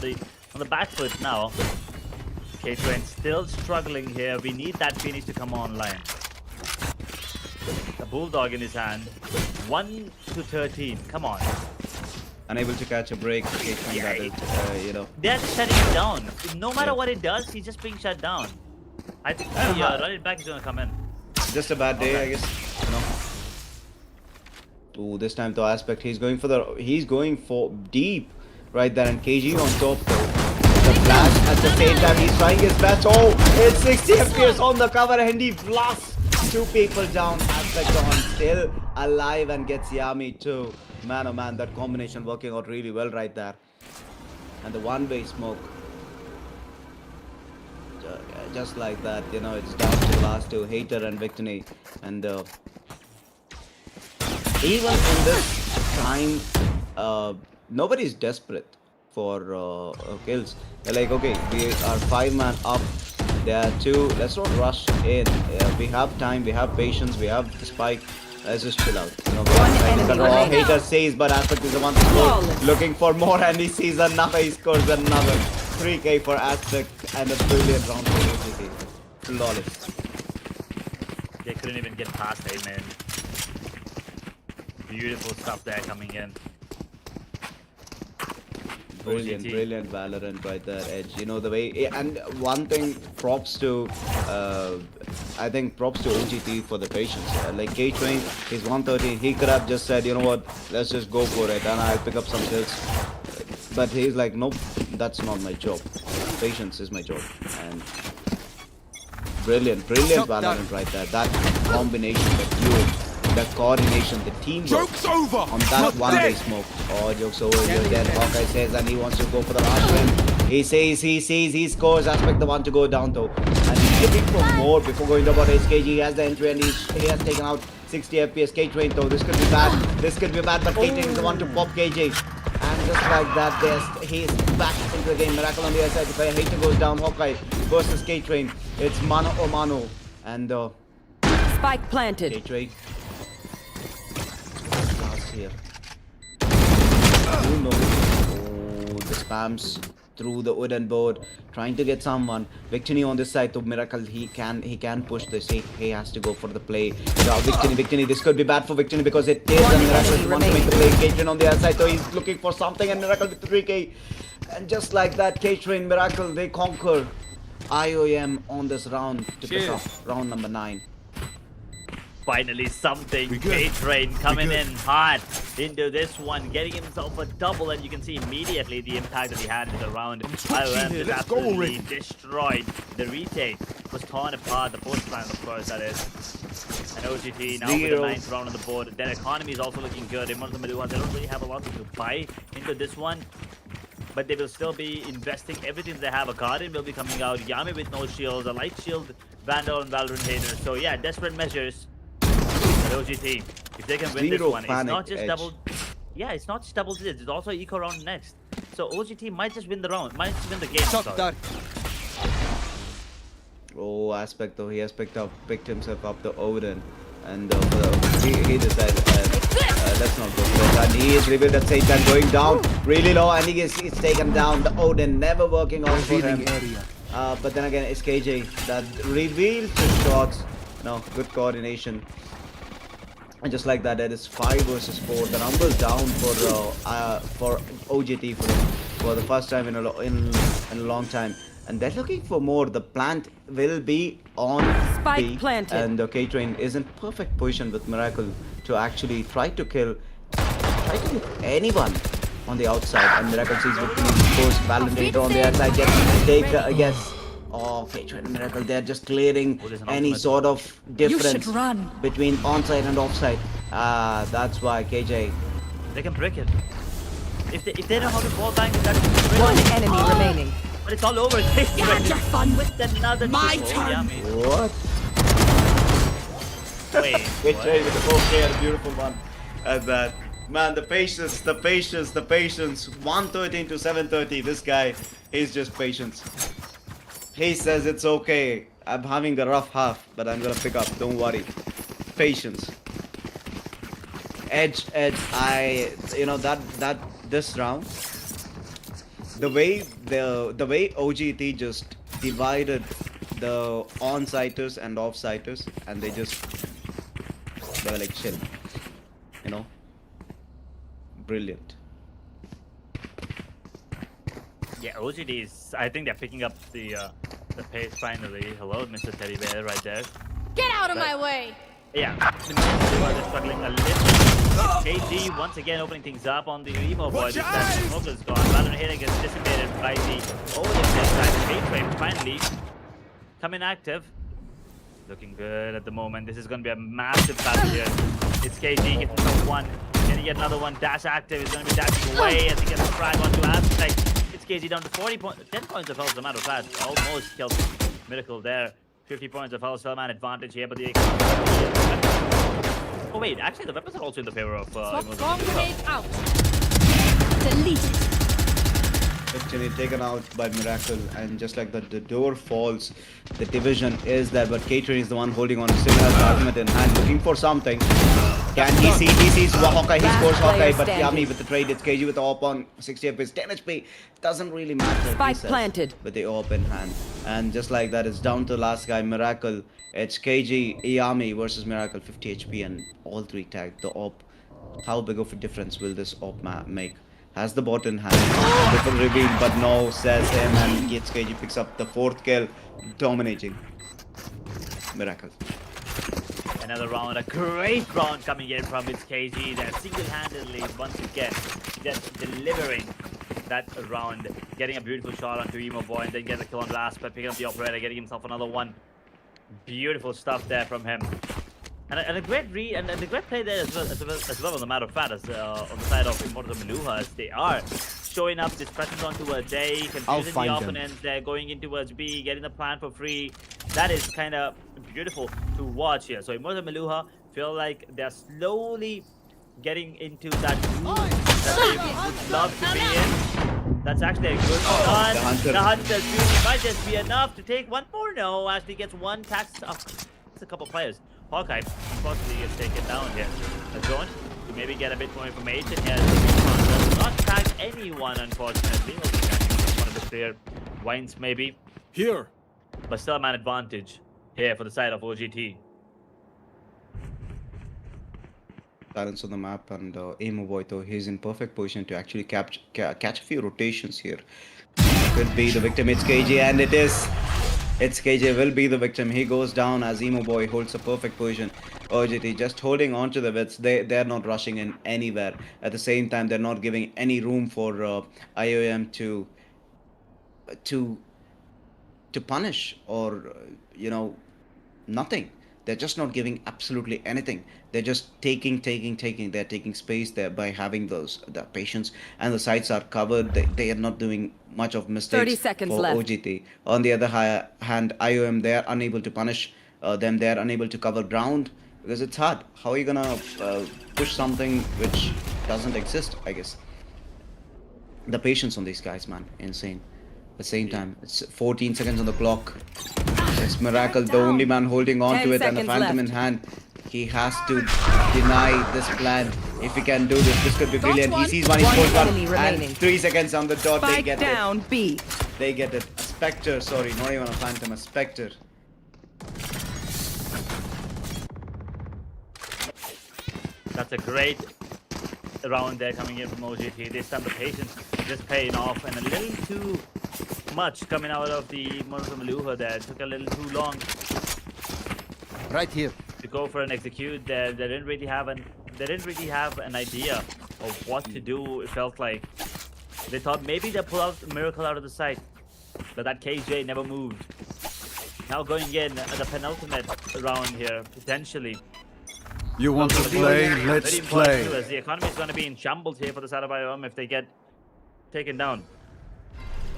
C: the back foot now. K-Train still struggling here. We need that finish to come online. The Bulldog in his hand. 1-13. Come on.
B: Unable to catch a break. K-Train, that is, you know.
C: They're just shutting him down. No matter what it does, he's just being shut down. I think the run it back is going to come in.
B: Just a bad day, I guess. You know. Ooh, this time the Aspect, he's going for deep right there, and KG on top though. The flash at the same time, he's trying his best. Oh, it's 60 FPS on the cover, and he blasts 2 people down. Aspect on, still alive, and gets Yami too. Man, oh man, that combination working out really well right there. And the one-way smoke. Just like that, you know, it's down to the last 2, Hater and Victory. And even in this time, nobody's desperate for kills. They're like, okay, we are 5-man up. There are 2. Let's not rush in. We have time, we have patience, we have the spike. Let's just chill out. You know, Hater says, but Aspect is the one to score. Looking for more, and he sees another. He scores another. 3K for Aspect, and a brilliant round for UGT. Flawless.
C: They couldn't even get past him, man. beautiful stuff there coming in.
B: Brilliant,
C: OGT.
B: brilliant Valorant right there, Edge. You know the way, and one thing, props to, I think props to OGT for the patience. Like K-Train, he's 113. He could have just said, you know what, let's just go for it, and I'll pick up some kills. But he's like, nope, that's not my job. Patience is my job. And brilliant, brilliant
H: Shut
B: Valorant
H: down.
B: right there. That combination, the duo, the coordination, the teamwork.
H: Joke's over.
B: On that
H: You're
B: one day
H: dead.
B: smoke. Oh, joke's over. You're dead. Hawkeye says, and he wants to go for the last win. He says, he sees, he scores. Aspect the one to go down though. And he's looking for more before going to about HKG. He has the entry and he has taken out 60 FPS. K-Train though. This could be bad. This could be bad, but K-Train is the one to pop KJ. And just like that, he's back into the game. Miracle on the other side. If I hate to goes down, Hawkeye versus K-Train. It's mano o mano. And
G: Spike planted.
B: K-Train. Last here. Who knows? Oh, the spams through the wooden board, trying to get someone. Victini on this side to Miracle. He can push this. He has to go for the play. Now Victini. This could be bad for Victini because it is. And Miracle wants to make the play. K-Train on the other side, so he's looking for something. And Miracle with the 3K. And just like that, K-Train, Miracle, they conquer IOM on this round to pick up round number 9.
C: Finally something.
H: We good.
C: K-Train coming
H: We good.
C: in hard into this one, getting himself a double, and you can see immediately the impact that he had in the round. IOM
H: here,
C: just
H: let's go
C: absolutely
H: already.
C: destroyed. The retake was torn apart, the post plan of course that is. And OGT now with the 9th round on the board. Their economy is also looking good. Immortals and Meluha, they don't really have a lot to buy into this one. But they will still be investing everything they have. A Guardian will be coming out. Yami with no shields. A light shield, Vandal and Valorant Hater. So yeah, desperate measures. But OGT, if they can win this
B: Zero
C: one, it's
B: panic,
C: not just
B: Edge.
C: double. Yeah, it's not just double digits. It's also eco round next. So OGT might just win the round. Might just win the game.
H: Shut
C: sorry.
H: down.
B: Oh, Aspect though, he has picked himself up the Odin, and he decided let's not go for it. And he is revealed at same time going down really low, and he's taken down. The Odin never working out for him. But then again, it's KJ that reveals his shots. No, good coordination. And just like that, it is 5 versus 4. The numbers down for OGT for the first time in a long time. And they're looking for more. The plant will be on
G: Spike
B: B,
G: planted.
B: and K-Train is in perfect position with Miracle to actually try to kill anyone on the outside. And Miracle sees Victory, of course, Valorant on the outside gets oh, K-Train and Miracle, they're just clearing
C: there's an
B: any
C: ultimate.
B: sort of difference
F: run.
B: between onside and offside. That's why KJ.
C: They can brick it. If they know how to ball bang, that's
G: One enemy remaining.
C: But it's all over. K-Train
F: had your fun
C: with another
F: My
C: triple.
F: turn.
C: Yummy.
B: What?
C: Wait.
B: KJ with the 4K, a beautiful one. And that. Man, the patience. 113 to 730. This guy, he's just patience. He says it's okay. I'm having the rough half, but I'm gonna pick up. Don't worry. Patience. Edge. This round, the way OGT just divided the on-siters and off-siters, and they were like chill. You know. Brilliant.
C: Yeah, OGD is. I think they're picking up the pace finally. Hello, Mr. Teddy Bear, right there.
F: Get out of my way!
C: Yeah, they're struggling a little. KG once again opening things up on the emo boy. This time Chainsmokers gone. Valorant hitting gets dissipated by the K-Train finally coming active. Looking good at the moment. This is going to be a massive battle here. It's KG getting the one. Can he get another one? Dash active is going to be dashing away as he gets a frag onto Aspect. It's KG down to 10 points of health, as a matter of fact. Almost killed Miracle there. 50 points of health, man advantage here, but the... Oh wait, actually the weapons are also in the favor of...
F: Bomb grenade out! Delete it!
B: Actually taken out by Miracle, and just like that, the door falls. The division is there, but K-Train is the one holding on. Still has the argument in hand, looking for something. Can he see? He sees Hawkeye, he scores Hawkeye, but Yami with the trade. It's KG with the AWP on 60 FPS, 10 HP. Doesn't really matter.
G: Spike
B: he says,
G: planted.
B: with the AWP in hand. And just like that, it's down to the last guy, Miracle. It's KG, Yami versus Miracle, 50 HP, and all 3 tagged. The AWP How big of a difference will this op make? Has the bot in hand. Beautiful reveal, but no, says him, and gets KG picks up the 4th kill, dominating. Miracle.
C: Another round, a great round coming in from its KG. They're single-handedly once again just delivering that round, getting a beautiful shot onto Emo Boy, and then getting the kill on last, but picking up the operator, getting himself another one. Beautiful stuff there from him. And a great read and a great play there as well on the matter of fact, as on the side of Immortals and Meluha, as they are showing up this presence on towards A, confusing the opponents. They're going in towards B, getting the plan for free. That is kind of beautiful to watch here. So Immortals and Meluha feel like they're slowly getting into that groove that they would love to be in. That's actually a good start. The Hunter's beauty might just be enough to take one more. No, actually gets one tax. It's a couple players. Hawkeye unfortunately gets taken down here. A drone to maybe get a bit more information here. Does not tag anyone, unfortunately. One of the clear wines maybe.
H: Here.
C: But still a man advantage here for the side of OGT.
B: Silence on the map, and Emo Boy, though, he's in perfect position to actually catch a few rotations here. Could be the victim. It's KJ, and it is. It's KJ will be the victim. He goes down as Emo Boy holds a perfect position. OGT just holding on to the bits. They're not rushing in anywhere. At the same time, they're not giving any room for IOM to punish or nothing. They're just not giving absolutely anything. They're just taking. They're taking space there by having the patience, and the sites are covered. They are not doing much of mistakes
G: 30 seconds
B: for
G: left.
B: OGT. On the other hand, IOM, they're unable to punish them. They're unable to cover ground because it's hard. How are you gonna push something which doesn't exist? I guess the patience on these guys, man, insane. At the same time, it's 14 seconds on the clock. It's Miracle, the only man holding on
G: 10
B: to it, and the
G: seconds
B: Phantom
G: left.
B: in hand. He has to deny this plan. If he can do this could be brilliant. He sees one, he
G: One
B: scores one,
G: enemy remaining.
B: and 3 seconds on the dot. They
G: Spike
B: get
G: down
B: it.
G: B.
B: They get it. A Spectre, sorry, not even a Phantom, a Spectre.
C: That's a great round there coming in from OGT. This time the patience just paying off, and a little too much coming out of the Immortals and Meluha there. It took a little too long
H: Right here.
C: to go for an execute there. They didn't really have an idea of what to do. It felt like they thought maybe they pull out Miracle out of the site, but that KJ never moved. Now going in the penultimate round here, potentially.
H: You want to play? Let's
C: Very important too,
H: play.
C: as the economy is going to be in shambles here for the side of IOM if they get taken down.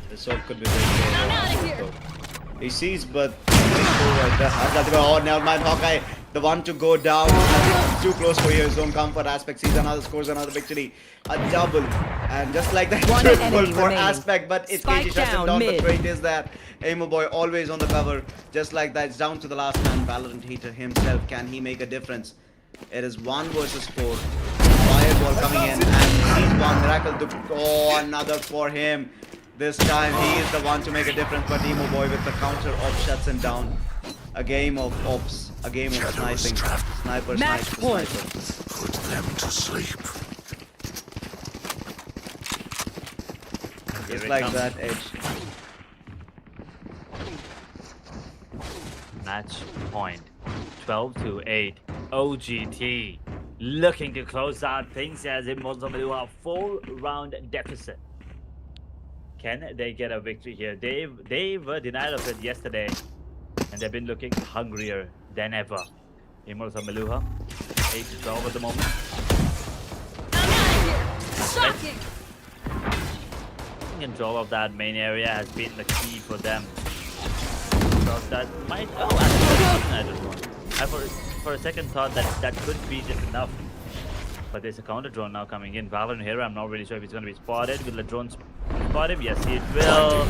B: This all could be very good. He sees, but oh, never mind. Hawkeye, the one to go down. Too close for his own comfort aspect. Sees another, scores another victory. A double. And just like that,
G: One
B: triple
G: enemy
B: for
G: remaining.
B: aspect. But it's
G: Spike
B: KG shuts him
G: down,
B: down.
G: mid.
B: The trait is that Emo Boy always on the cover. Just like that, it's down to the last man. Valorant Heater himself. Can he make a difference? It is 1 versus 4. Fireball coming in, and he's one. Miracle to another for him. This time he is the one to make a difference, but Emo Boy with the counter op shuts him down. A game of ops, a game of sniping. Sniper,
G: Match
B: sniper,
G: point.
B: sniper.
D: Put them to sleep.
C: Here
B: Just
C: it
B: like
C: comes.
B: that, Edge.
C: Match point 12-8. OGT looking to close out things as Immortals and Meluha 4-round deficit. Can they get a victory here? They were denied of it yesterday, and they've been looking hungrier than ever. Immortals and Meluha 8-12 at the moment.
F: Shocking!
C: Control of that main area has been the key for them. So that might. I don't know. I for a second thought that could be just enough. But there's a counter drone now coming in. Valorant here. I'm not really sure if it's going to be spotted. Will the drone spot him? Yes, it will.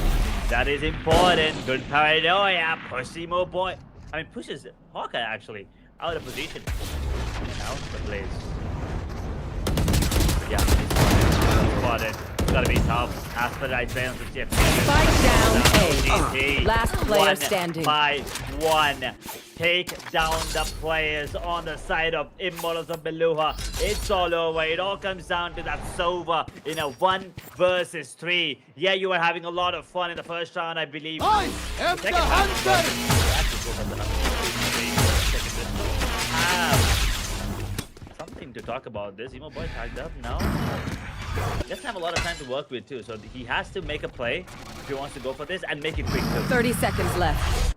C: That is important. Good paranoia. Push Emo Boy. I mean, pushes Hawkeye actually out of position. Now the plays. Yeah, he's spotted. gonna be tough. Espada advances the
G: Spike down A.
C: OGT.
G: Last player
C: One
G: standing.
C: by one. Take down the players on the side of Immortals of Meluha. It's all over. It all comes down to that Sova in a 1 versus 3. Yeah, you were having a lot of fun in the first round, I believe.
H: I am the
C: Second half,
H: hunter!
C: Something to talk about this. Emo boy tagged up now. Doesn't have a lot of time to work with too, so he has to make a play if he wants to go for this and make it quick too.
G: 30 seconds left.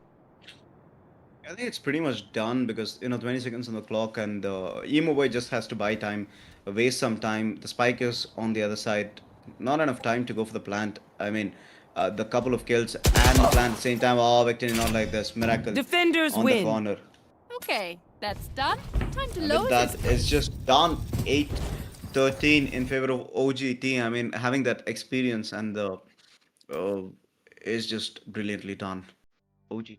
B: I think it's pretty much done because 20 seconds on the clock, and Emo Boy just has to buy time, waste some time. The spike is on the other side. Not enough time to go for the plant. I mean, the couple of kills and the plant at the same time. Oh, Victor, not like this. Miracle.
G: Defenders
B: on
G: win.
B: the corner.
F: Okay, that's done. Time to
B: I
F: lower
B: mean, that
F: this.
B: is just done. 8-13 in favor of OGT. I mean, having that experience and the is just brilliantly done. OG.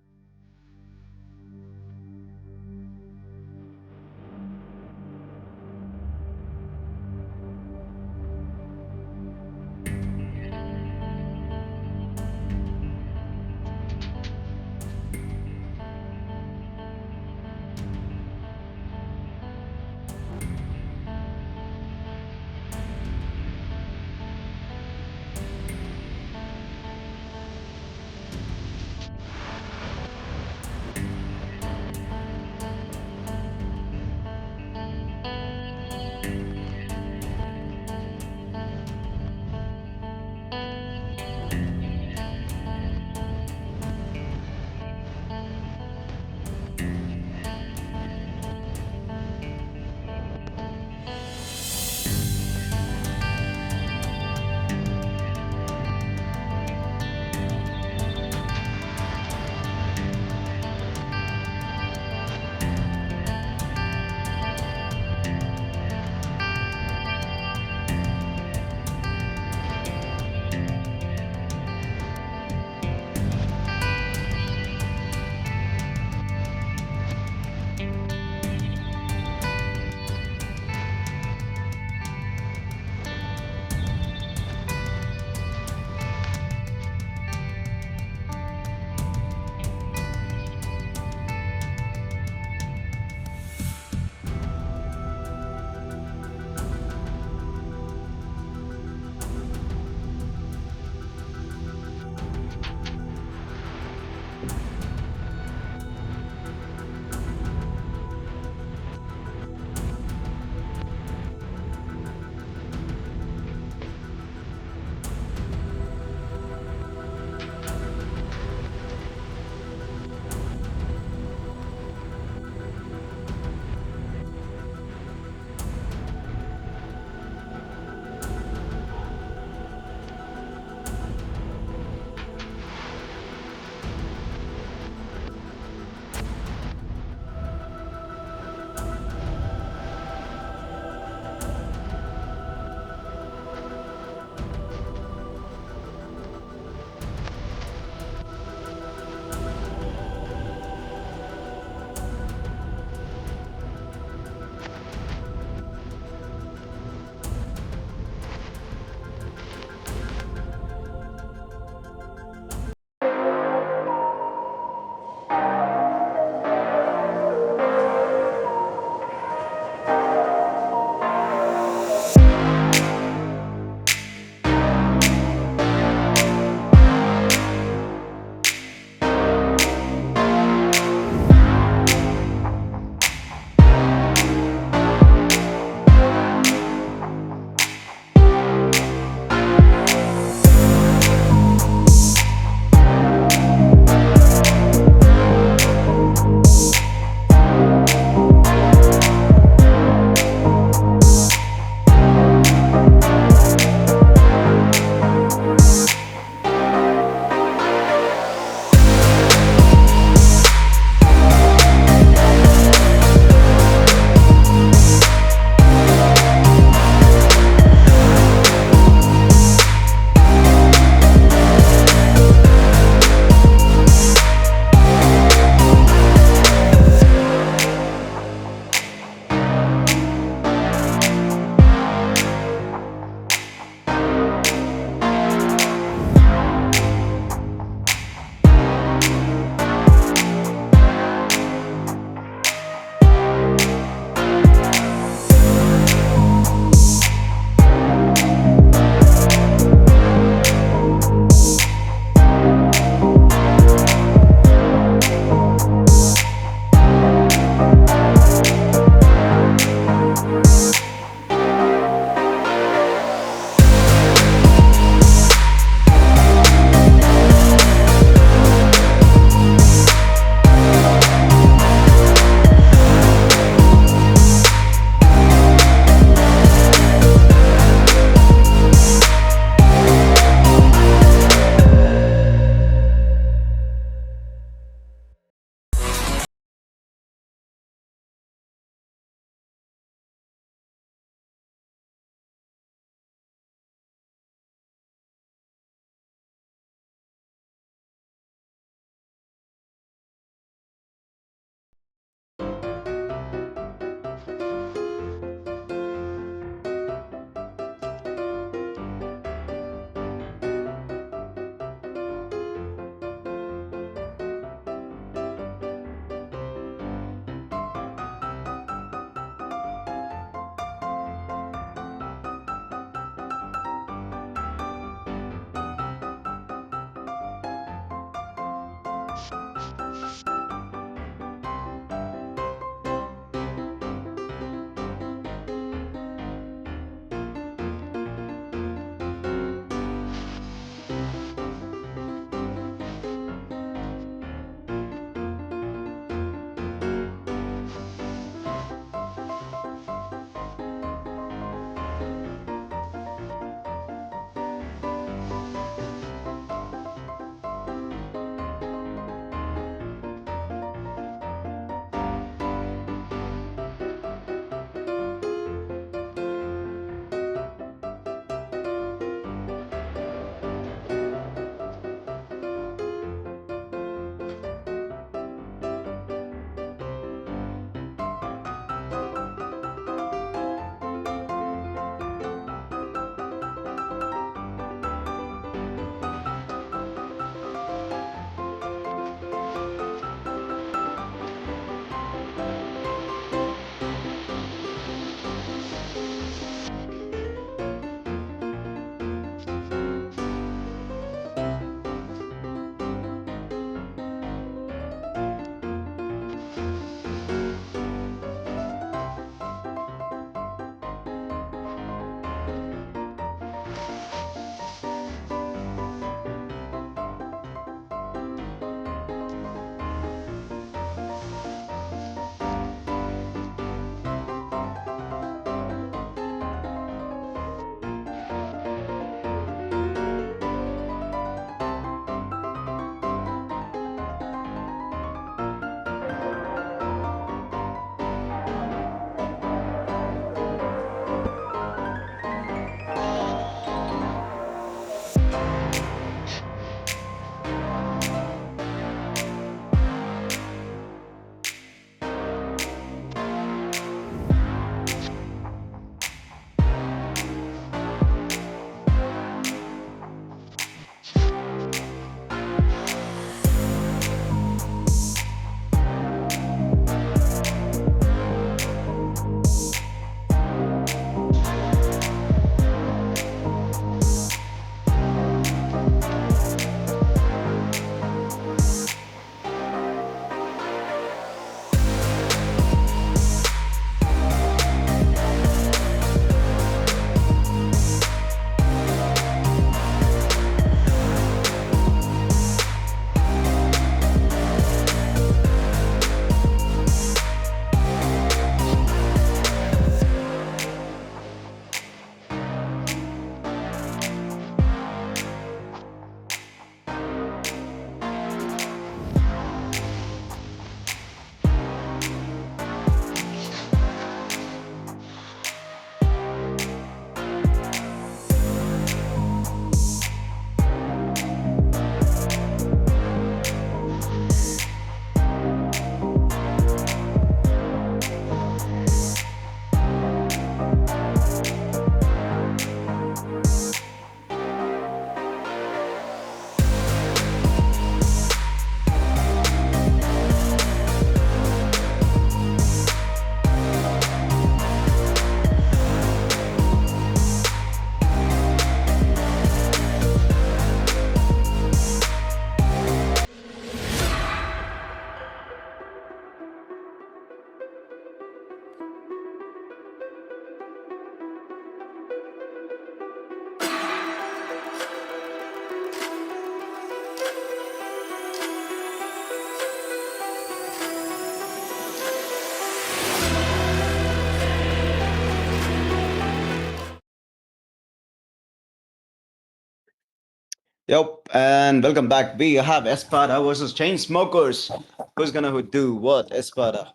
B: Yep, and welcome back. We have Espada versus Chainsmokers. Who's gonna do what? Espada,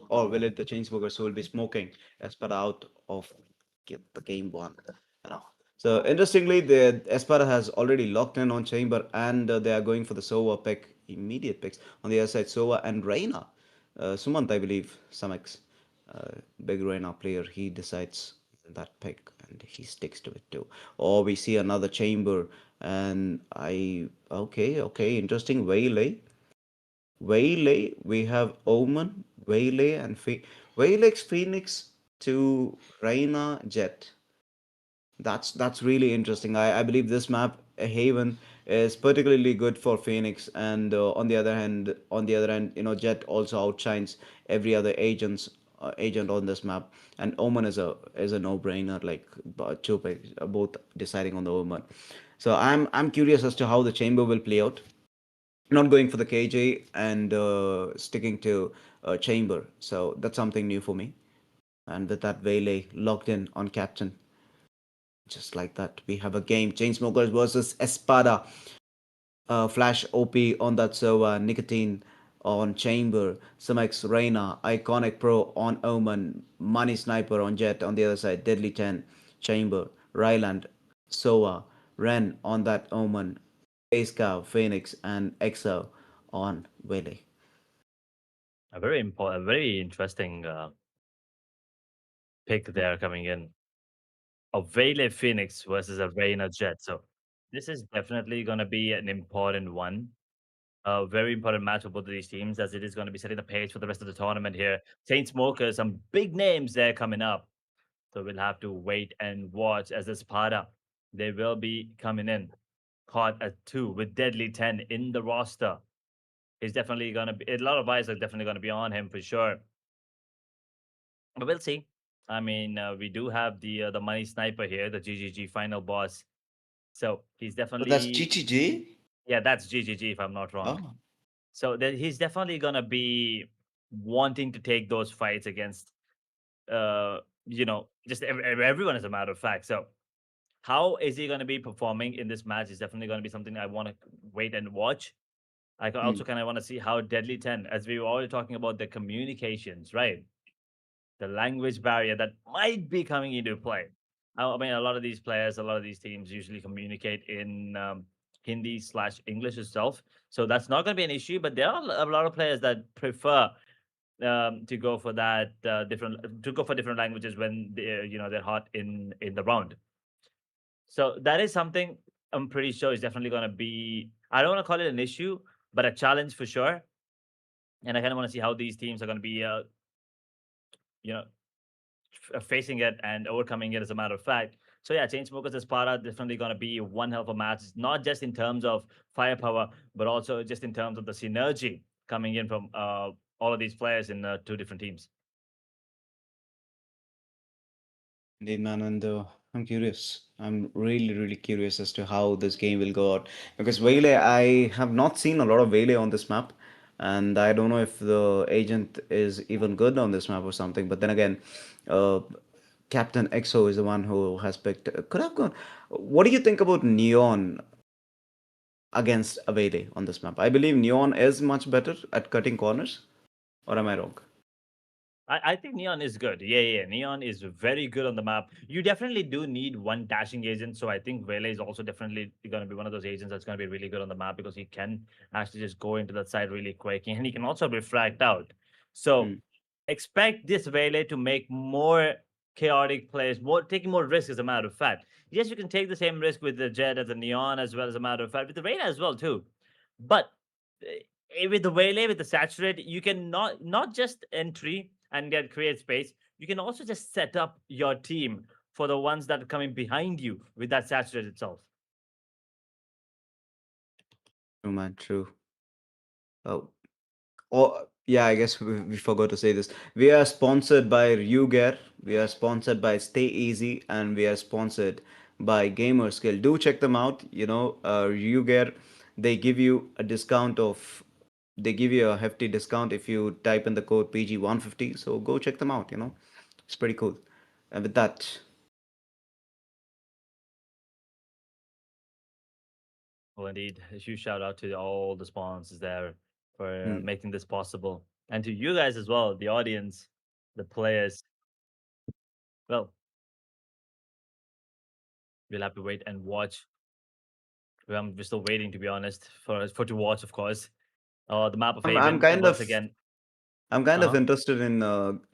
B: or will it the Chainsmokers who will be smoking Espada out of the game one? You know. So interestingly, the Espada has already locked in on Chamber, and they are going for the Sova pick, immediate picks on the other side. Sova and Reina, Sumant, I believe, Samex, big Reina player. He decides that pick and he sticks to it too. Or we see another Chamber, and okay, interesting. Waylay, we have Omen, Waylay, and Waylay's Phoenix to Reina Jet. That's really interesting. I believe this map, Haven, is particularly good for Phoenix, and on the other hand, Jet also outshines every other agent on this map, and Omen is a no-brainer. Like two picks, both deciding on the Omen. So I'm curious as to how the chamber will play out. Not going for the KJ and sticking to chamber. So that's something new for me. And with that, Waylay locked in on captain. Just like that, we have a game. Chainsmokers versus Espada. Flash OP on that server. Nicotine on Chamber. Simex Reina. Iconic Pro on Omen. Money Sniper on Jet on the other side. Deadly 10. Chamber. Ryland. Sova. Ren on that Omen. Space Cow. Phoenix. And EXE on Waylay.
C: A very important, a very interesting pick there coming in. A Vele Phoenix versus a Reina Jet. So this is definitely going to be an important one. A very important match for both of these teams, as it is going to be setting the pace for the rest of the tournament here. Chainsmokers, some big names there coming up. So we'll have to wait and watch as Espada. They will be coming in caught at 2 with Deadly 10 in the roster. He's definitely going to be, a lot of eyes are definitely going to be on him for sure. But we'll see. I mean, we do have the money sniper here, the GGG final boss. So he's
B: So that's
C: definitely,
B: GGG?
C: yeah, that's GGG if I'm not wrong.
B: Oh.
C: So he's definitely gonna be wanting to take those fights against, just everyone as a matter of fact. So how is he gonna be performing in this match is definitely gonna be something I want to wait and watch.
B: Hmm.
C: Also kind of want to see how Deadly 10, as we were already talking about the communications, right? The language barrier that might be coming into play. I mean, a lot of these players, a lot of these teams usually communicate in Hindi slash English itself. So that's not going to be an issue. But there are a lot of players that prefer to go for that to go for different languages when they're hot in the round. So that is something I'm pretty sure is definitely going to be. I don't want to call it an issue, but a challenge for sure. And I kind of want to see how these teams are going to be, you know, facing it and overcoming it as a matter of fact. So yeah, Chainsmokers Espada definitely going to be one hell of a match, not just in terms of firepower, but also just in terms of the synergy coming in from all of these players in two different teams.
B: Indeed, man, and I'm curious. I'm really, really curious as to how this game will go out because Waylay, I have not seen a lot of Waylay on this map, and I don't know if the agent is even good on this map or something. But then again, uh, Captain EXO is the one who has picked. Could have gone. What do you think about Neon against a Waylay on this map? I believe Neon is much better at cutting corners, or am I wrong?
C: I think Neon is good. Yeah. Neon is very good on the map. You definitely do need one dashing agent. So I think Vele is also definitely going to be one of those agents that's going to be really good on the map because he can actually just go into that side really quick and he can also refract out. So
B: Hmm.
C: expect this Vele to make more chaotic plays, more taking more risk as a matter of fact. Yes, you can take the same risk with the Jet as the Neon as well as a matter of fact, with the Reyna as well too. But with the Waylay, with the Saturate, you can not just entry and get create space. You can also just set up your team for the ones that are coming behind you with that Saturate itself.
B: True, man. True. Oh, oh, yeah, I guess we forgot to say this. We are sponsored by RYU Gear, we are sponsored by StayEzy, and we are sponsored by Gamerskill. Do check them out. RYU Gear, they give you a discount of, they give you a hefty discount if you type in the code PG150. So go check them out. It's pretty cool. And with that,
C: Well, indeed, a huge shout out to all the sponsors there for
B: Hmm.
C: making this possible, and to you guys as well, the audience, the players. Well, we'll have to wait and watch. We're still waiting, to be honest, for to watch, of course. The map of
B: I'm
C: Haven, and
B: kind
C: once
B: of
C: again,
B: I'm kind of
C: uh-huh.
B: interested in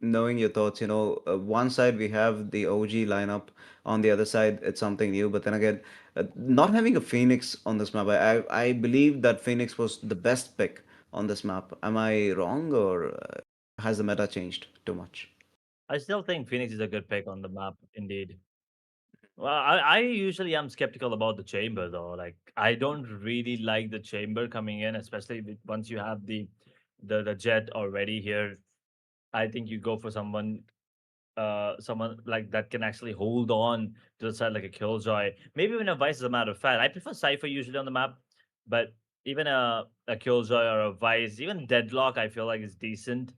B: knowing your thoughts. One side we have the OG lineup, on the other side it's something new. But then again, not having a Phoenix on this map, I believe that Phoenix was the best pick on this map. Am I wrong, or has the meta changed too much?
C: I still think Phoenix is a good pick on the map, indeed. Well, I usually am skeptical about the chamber though. Like I don't really like the chamber coming in, especially once you have the jet already here. I think you go for someone like that can actually hold on to the side like a Killjoy. Maybe even a Vice, as a matter of fact. I prefer Cypher usually on the map, but even a Killjoy or a Vice, even Deadlock, I feel like is decent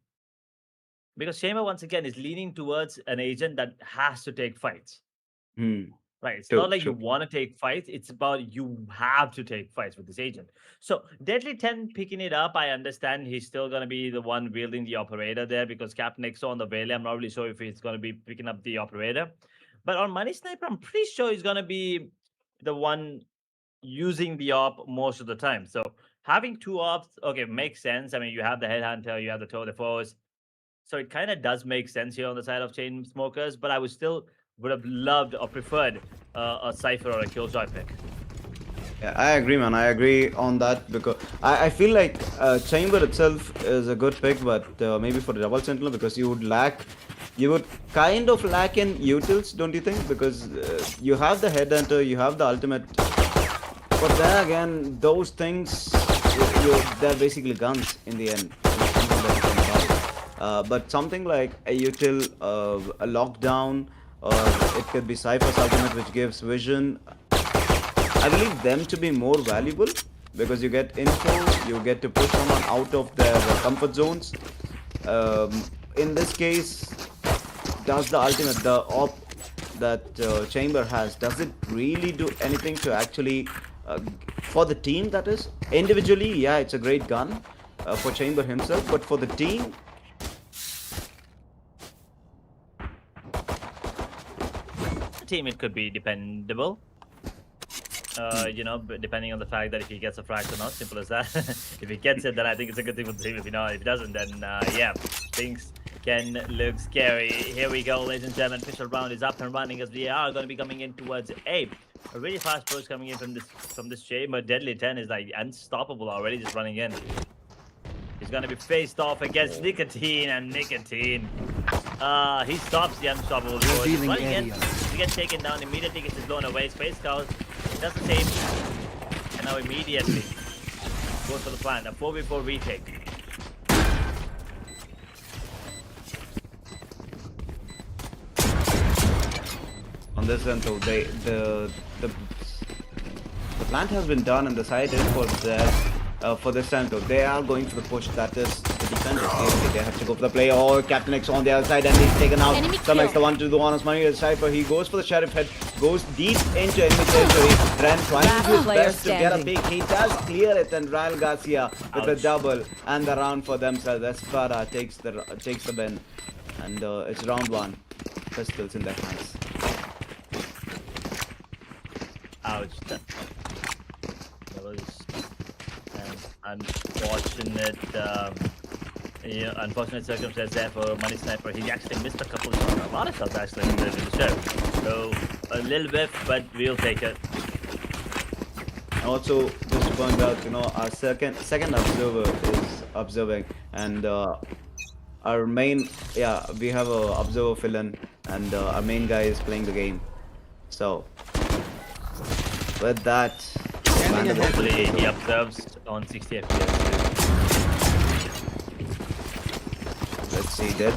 C: because Chamber once again is leaning towards an agent that has to take fights.
B: Hmm.
C: Right. It's not
B: True.
C: like you
B: True.
C: want to take fights. It's about you have to take fights with this agent. So Deadly 10 picking it up. I understand he's still going to be the one wielding the operator there because Captain EXE on the Valley. I'm not really sure if he's going to be picking up the operator. But on Money Sniper, I'm pretty sure he's going to be the one using the op most of the time. So having two ops, okay, makes sense. I mean, you have the Headhunter, you have the Tour de Force. So it kind of does make sense here on the side of Chainsmokers, but I would have loved or preferred a Cypher or a Killjoy pick.
B: Yeah, I agree, man. I agree on that because I feel like Chamber itself is a good pick, but maybe for the double sentinel because you would kind of lack in utils, don't you think? Because you have the headhunter, you have the ultimate, but then again, those things they're basically guns in the end. Something that you can buy. But something like a util, a lockdown, or it could be Cypher's ultimate, which gives vision. I believe them to be more valuable because you get info, you get to push someone out of their comfort zones. In this case, does the ultimate, the op that Chamber has, does it really do anything to actually, for the team that is? Individually, yeah, it's a great gun for Chamber himself, but for the team,
C: The team, it could be dependable. Depending on the fact that if he gets a frag or not, simple as that. If he gets it, then I think it's a good thing for the team. If he doesn't, then yeah, things can look scary. Here we go, ladies and gentlemen. Official round is up and running as we are going to be coming in towards A. A really fast push coming in from this chamber. Deadly 10 is like unstoppable already, just running in. He's going to be faced off against Nicotine, and Nicotine. He stops the unstoppable force. Running in, he gets taken down immediately, gets blown away. Space Scout does the same, and now immediately goes for the plan. A 4v4 retake.
B: on this end, though, the plant has been done, and the side is for this time, though. They are going for the push. That is the defenders. They have to go for the play. Oh, Captain EXE on the other side, and he's taken out.
F: Enemy
B: Some
F: kill.
B: EXE, the one to the honest money is Cypher. He goes for the sheriff head, goes deep into enemy territory. Ren trying
G: Last
B: his
G: player
B: best to get a
G: standing.
B: pick. He does clear it, and Ryan Garcia with the
C: Ouch.
B: double and the round for themselves. Espada takes the bin, and it's round one. Pistols in their hands.
C: Ouch. That was an unfortunate circumstance there for Money Sniper. He actually missed a lot of shots actually in the show. So a little bit, but we'll take it.
B: Also, just to point out, our second observer is observing, and our main, we have a observer fill-in, and our main guy is playing the game. So, with that,
C: Hopefully he observes on 60 FPS.
B: let's see. They're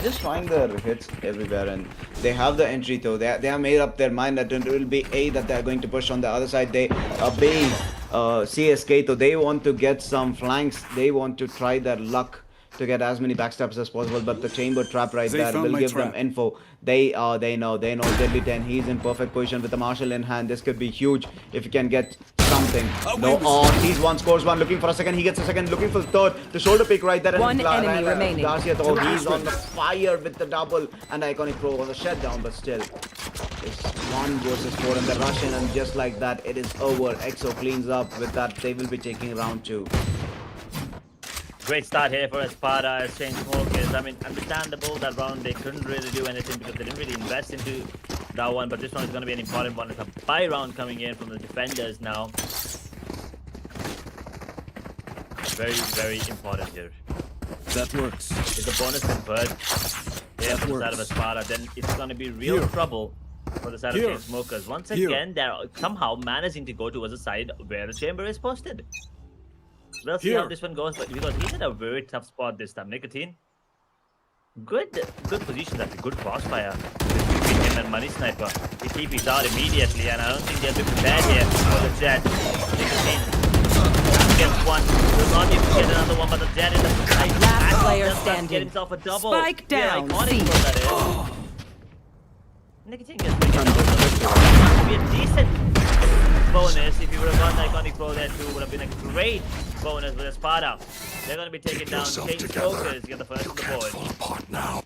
B: just trying their hits everywhere, and they have the entry though. They have made up their mind that it will be A that they're going to push on the other side. They B CSK, so they want to get some flanks. They want to try their luck to get as many backstabs as possible, but the chamber trap right
H: They
B: there
H: found
B: will
H: my
B: give
H: trap.
B: them info. They know Deadly 10. He's in perfect position with the Marshall in hand. This could be huge if he can get something. No, sees one, scores one, looking for a second. He gets a second, looking for the third. The shoulder pick right there.
G: One enemy remaining.
B: Garcia, though, he's on the fire with the double and iconic pro on the shutdown, but still. It's 1 versus 4 and the Russian, and just like that, it is over. EXE cleans up with that. They will be taking round 2.
C: Great start here for Espada as Chainsmokers. I mean, understandable that round they couldn't really do anything because they didn't really invest into that one, but this one is going to be an important one. It's a buy round coming in from the defenders now. Very, very important here.
H: That works.
C: If the bonus convert here from the side of Espada, then it's going to be real trouble for the side of Chainsmokers. Once again, they're somehow managing to go towards the side where the chamber is posted. We'll see how this one goes, but because he's in a very tough spot this time. Nicotine, good position. That's a good crossfire between him and Money Sniper. He TP's out immediately, and I don't think they'll be prepared here for the Jet. Nicotine gets one, will not even get another one, but the Jet is the side.
G: Last player
C: Get
G: standing.
C: himself a double.
G: Spike down.
C: Yeah,
G: C.
C: Nicotine gets taken out. It would be a decent bonus if you would have gone the iconic pro there too. Would have been a great bonus with Espada. They're going to be taking down Chainsmokers to get the first on the board.
D: Fall apart now.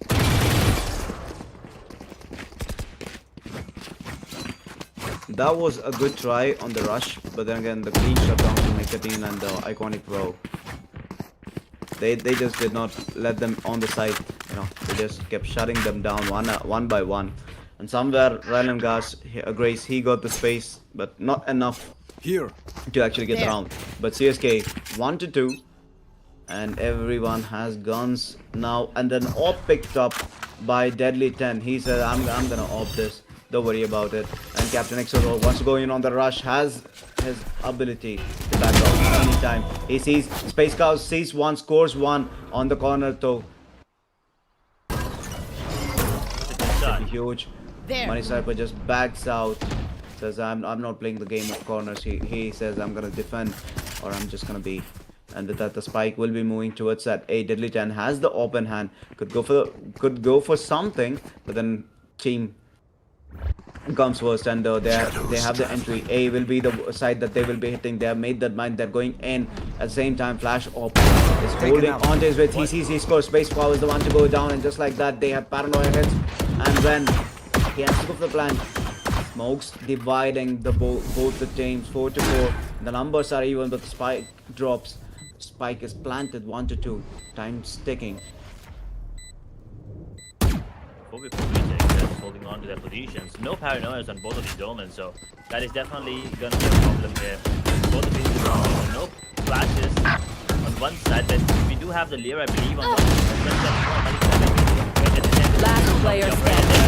B: That was a good try on the rush, but then again the clean shutdown to Nicotine and the iconic pro. They just did not let them on the side. You know, they just kept shutting them down one by one. And somewhere Rylan Grace, he got the space, but not enough
H: Here.
B: to actually get the round. But CSK 1-2, and everyone has guns now. And then AWP picked up by Deadly 10. He said, I'm gonna AWP this. Don't worry about it. And Captain EXE wants to go in on the rush, has his ability to back off anytime. He sees Space Cow, sees one, scores one on the corner though. Huge. Money Sniper just backs out. Says I'm not playing the game of corners. He says I'm gonna defend, or I'm just gonna be. And with that, the spike will be moving towards that. A Deadly 10 has the open hand. Could go for something, but then team comes first, and they have the entry. A will be the side that they will be hitting. They have made that mind. They're going in at the same time. Flash op is holding on to his way. He scores. Space Power is the one to go down, and just like that, they have paranoia hits. And then he has to go for the plan. Smokes dividing the both the teams 4-4. The numbers are even, but the spike drops. Spike is planted 1-2. Time's ticking.
C: Before we complete just holding on to their positions. No paranoias on both of these domens, so that is definitely going to be a problem here. Both of these domens, no flashes on one side, but we do have the Lear, I believe, on one side.
G: Last player standing.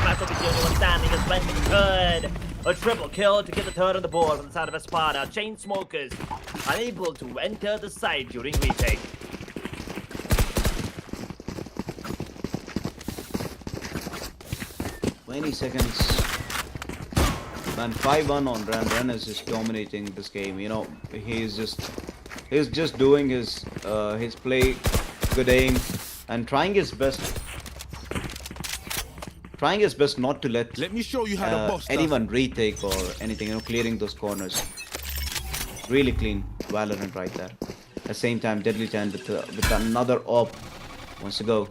C: Flash will be the only one standing. Has went good. A triple kill to get the third on the board on the side of Espada. Chainsmokers unable to enter the side during retake.
B: Seconds. Man, 5-1 on Ren. Ren is just dominating this game. You know, he's just doing his play, good aim, and trying his best not to let
H: me show you how to boss
B: anyone retake or anything. You know, clearing those corners. Really clean Valorant right there. At the same time, Deadly 10 with another AWP wants to go.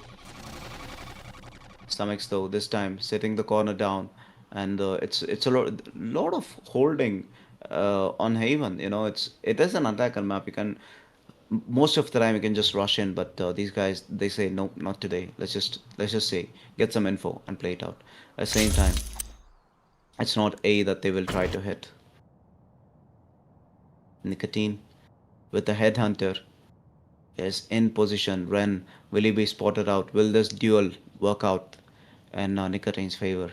B: Stomachs though this time sitting the corner down, and it's a lot of holding on Haven. You know, it is an attacker map. You can most of the time you can just rush in, but these guys, they say no, not today. Let's just say get some info and play it out. At the same time, it's not A that they will try to hit. Nicotine with the headhunter is in position. Ren, will he be spotted out? Will this duel work out in Nicotine's favor?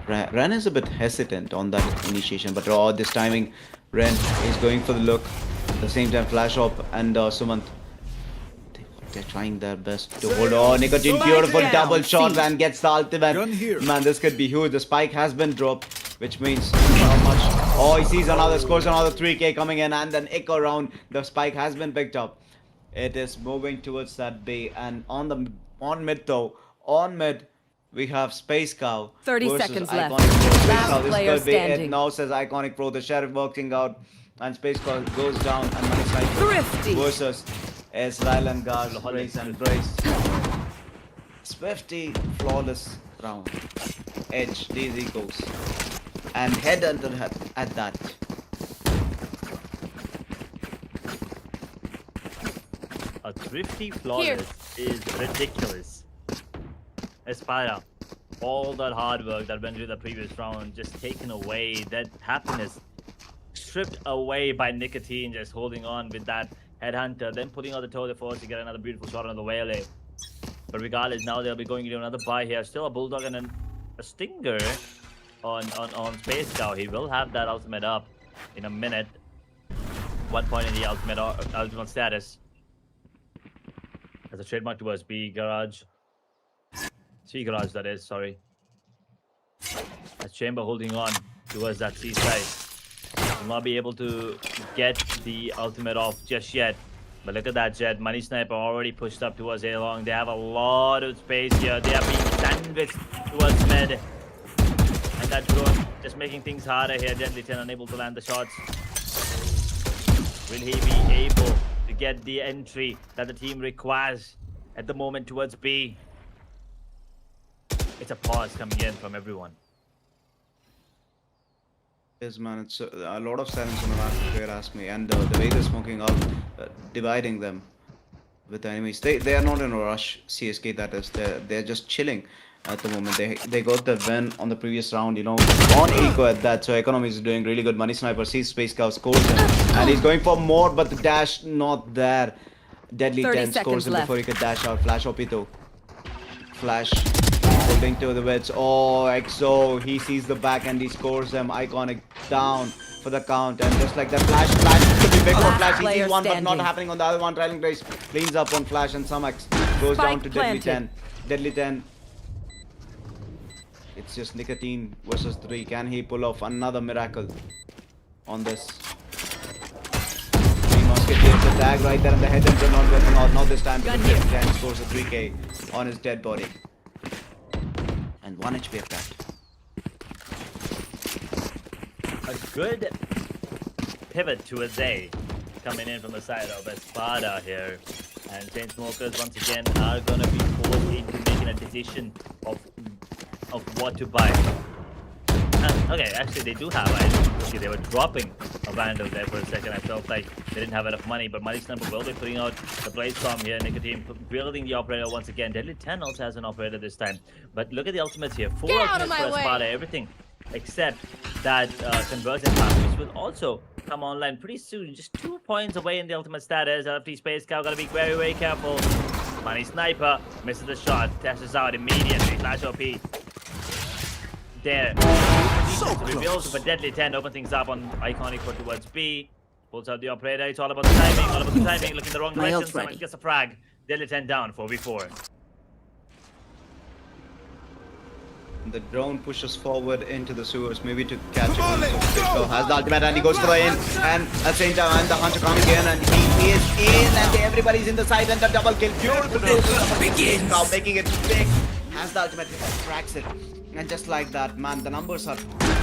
B: Ren is a bit hesitant on that initiation, but this timing, Ren is going for the look. At the same time, flash up, and Sumant, they're trying their best to hold on. Nicotine, beautiful double shot, and gets the ultimate. Man, this could be huge. The spike has been dropped, which means how much. Oh, he sees another, scores another 3k coming in, and then echo round. The spike has been picked up. It is moving towards that bay, and on mid though, on mid, we have Space Cow
G: 30
B: versus
G: seconds
B: Iconic
G: left.
B: Pro. Space
G: Last
B: Cow, this
G: player
B: could be it.
G: standing.
B: Now says Iconic Pro. The Sheriff working out, and Space Cow goes down, and Money Sniper
G: Thrifty.
B: versus Israel and Guard. Brace and brace. Swifty, flawless round. Edge, DZ goes. And head under at that.
C: A thrifty flawless is ridiculous. Espada, all that hard work that went into the previous round just taken away. That happiness stripped away by Nicotine just holding on with that headhunter, then putting out the toe of the force to get another beautiful shot on the Whaley. But regardless, now they'll be going into another buy here. Still a Bulldog and a Stinger on Space Cow. He will have that ultimate up in a minute. 1 point in the ultimate status. As a trademark towards B garage. C garage, that is, sorry. As Chamber holding on towards that C side. Will not be able to get the ultimate off just yet. But look at that Jet. Money Sniper already pushed up towards A long. They have a lot of space here. They are being sandwiched towards mid. And that drone just making things harder here. Deadly 10 unable to land the shots. Will he be able to get the entry that the team requires at the moment towards B? It's a pause coming in from everyone.
B: Yes, man, it's a lot of silence on the map if you ask me, and the way they're smoking out, dividing them with the enemies. They are not in a rush. CSK, that is, they're just chilling at the moment. They got the win on the previous round, you know, on Eco at that. So Economy is doing really good. Money Sniper sees Space Cow, scores him, and he's going for more, but the dash not there. Deadly 10 scores him
G: left.
B: before he could dash out. Flash Opito. Flash. Holding to the wedge. Oh, EXE, he sees the back and he scores them. Iconic down for the count. And just like that, Flash could be big for Flash. He sees one, but not happening on the other one. Trailing Grace cleans up on Flash, and Samax goes down to Deadly 10. Deadly 10. It's just Nicotine versus 3. Can he pull off another miracle on this? Three Musketeers, the tag right there, and the head are not working out. Not this time, because Deadly 10 scores a 3k on his dead body. And 1 HP of that.
C: A good pivot to a day coming in from the side of Espada here. And Chainsmokers once again are going to be forced into making a decision of what to buy. Okay, actually they do have items. Okay, they were dropping a vandal there for a second. I felt like they didn't have enough money, but Money Sniper will be putting out the Blaze Storm here. Nicotine building the operator once again. Deadly 10 also has an operator this time. But look at the ultimates here. 4 ultimates for Espada, everything except that conversion pass, which will also come online pretty soon. Just 2 points away in the ultimate status. LFT Space Cow gotta be very, very careful. Money Sniper misses the shot, tests out immediately. Flash OP. There. So reveals, but Deadly 10 opens things up on Iconic for towards B. Pulls out the operator. It's all about the timing. All about the timing. Looking the wrong direction. Someone gets a frag. Deadly 10 down. 4v4.
B: The drone pushes forward into the sewers, maybe to catch him. So has the ultimate, and he goes for the in, and at the same time, and the hunter coming in, and he is in, and everybody's in the side, and the double kill. Beautiful begins. Now making it big. Has the ultimate, cracks it. And just like that, man, the numbers are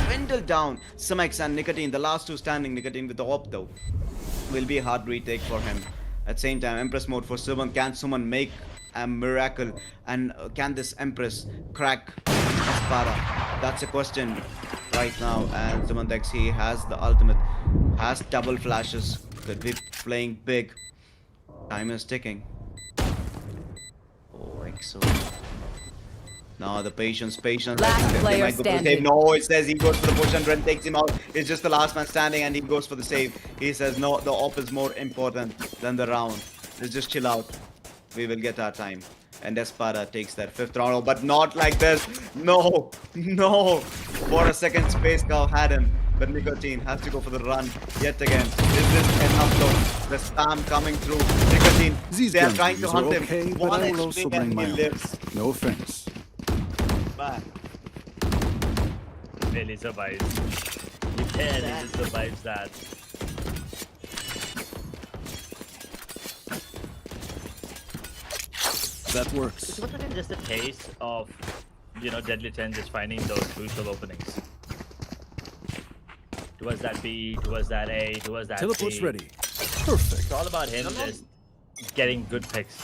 B: dwindled down. Simex and Nicotine, the last two standing. Nicotine with the op though, will be a hard retake for him. At the same time, Empress mode for Suman. Can Suman make a miracle? And can this Empress crack Espada? That's a question right now. And Suman he has the ultimate, has double flashes, could be playing big. Time is ticking. Oh, EXE. No, the patience.
G: Last player standing.
B: No, it says he goes for the push and Ren takes him out. It's just the last man standing and he goes for the save. He says, no, the op is more important than the round. Let's just chill out. We will get our time. And Espada takes that 5th round, but not like this. No. For a second, Space Cow had him. But Nicotine has to go for the run yet again. Is this enough though? The spam coming through. Nicotine, they are trying to hunt him. One HP and he lives.
H: No offense.
B: Bye.
C: Barely survives. He barely just survives that.
H: That works.
C: It's once again just a taste of, Deadly 10 just finding those crucial openings. Towards that B, towards that A, towards that
H: Teleport's
C: C.
H: ready. Perfect.
C: It's all about him just getting good picks.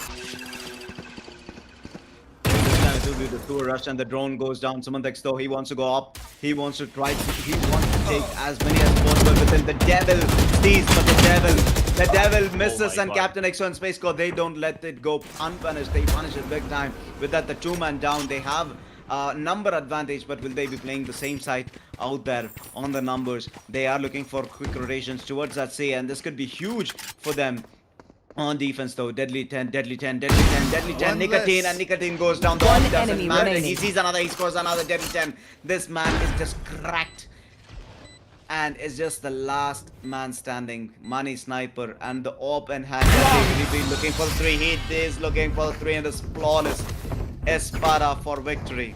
B: This time it will be the tour rush and the drone goes down. Sumantix though, he wants to go up. He wants to take as many as possible within the devil sees, but the devil misses,
C: my
B: and
C: God.
B: Captain EXE and Space God, they don't let it go unpunished. They punish it big time. With that, the 2-man down, they have number advantage, but will they be playing the same side out there on the numbers? They are looking for quick rotations towards that C, and this could be huge for them. On defense though, Deadly 10, Deadly 10, Deadly 10, Deadly 10, Nicotine, and Nicotine goes down. The
G: One
B: arm doesn't
G: enemy
B: matter. He
G: remaining.
B: sees another, he scores another Deadly 10. This man is just cracked. And it's just the last man standing. Money Sniper and the AWP in hand. He's been looking for the 3. He is looking for the 3 and it's flawless. Espada for victory.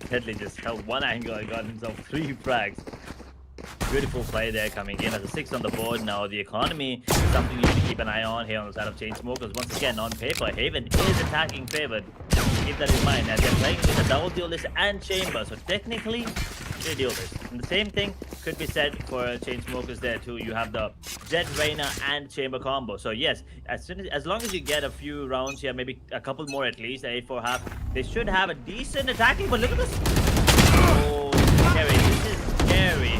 C: Deadly just held one angle and got himself 3 frags. Beautiful play there coming in as a 6 on the board. Now the economy is something you need to keep an eye on here on the side of Chainsmokers. Once again, on paper, Haven is attacking favored. Keep that in mind as they're playing with a double duelist and chamber. So technically, they duelist. And the same thing could be said for Chainsmokers there too. You have the Jet Reyna and chamber combo. So yes, as long as you get a few rounds here, maybe a couple more at least, 8-4 half, they should have a decent attacking. But look at this. Oh, scary. This is scary.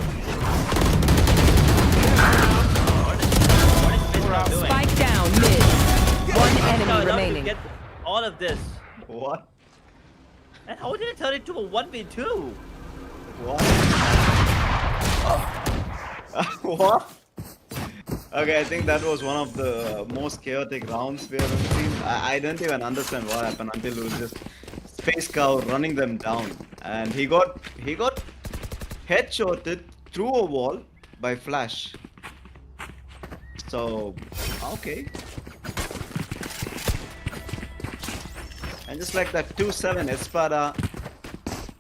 C: What is doing?
G: Spike down mid. One
C: No,
G: enemy
C: now you
G: remaining.
C: get all of this.
B: What?
C: And how did it turn into a 1v2?
B: What? What? Okay, I think that was one of the most chaotic rounds we have ever seen. I didn't even understand what happened until it was just Space Cow running them down, and he got headshotted through a wall by Flash. So okay. And just like that 2-7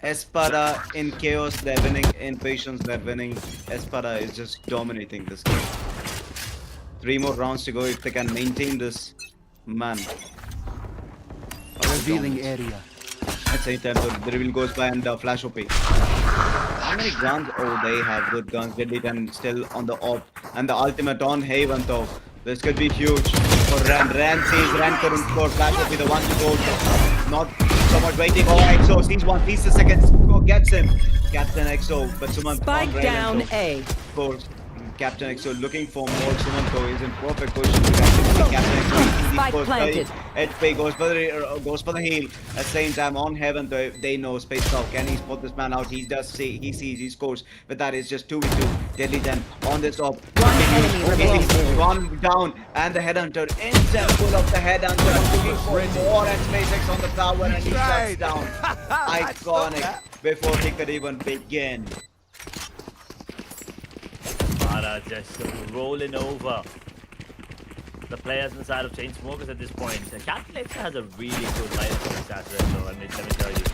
B: Espada in chaos, they're winning. In patience, they're winning. Espada is just dominating this game. 3 more rounds to go if they can maintain this. Man.
H: Revealing area.
B: At the same time, the reveal goes by and Flash OP. How many guns? Oh, they have good guns. Deadly 10 still on the op. And the ultimate on Haven though. This could be huge for Ran. Ran couldn't score. Flash will be the one to go. Not so much waiting. Oh, EXO sees one, sees the second. Gets him. Captain EXO. But Suman
G: Spike down A.
B: scores. Captain EXO looking for more. Sumanto is in perfect position to captain EXO.
G: Spike planted.
B: HP goes for the heal. At the same time, on Heaven, they know Space Cow. Can he spot this man out? He does see. He sees. He scores. But that is just 2v2. Deadly 10 on this top.
G: One enemy remaining.
B: One down, and the headhunter instant pull of the headhunter. Looking for more and SpaceX on the tower, and he shuts down. Iconic before he could even begin.
C: Espada just rolling over the players inside of Chainsmokers at this point. Captain EXE has a really good life for this asset, so let me tell you.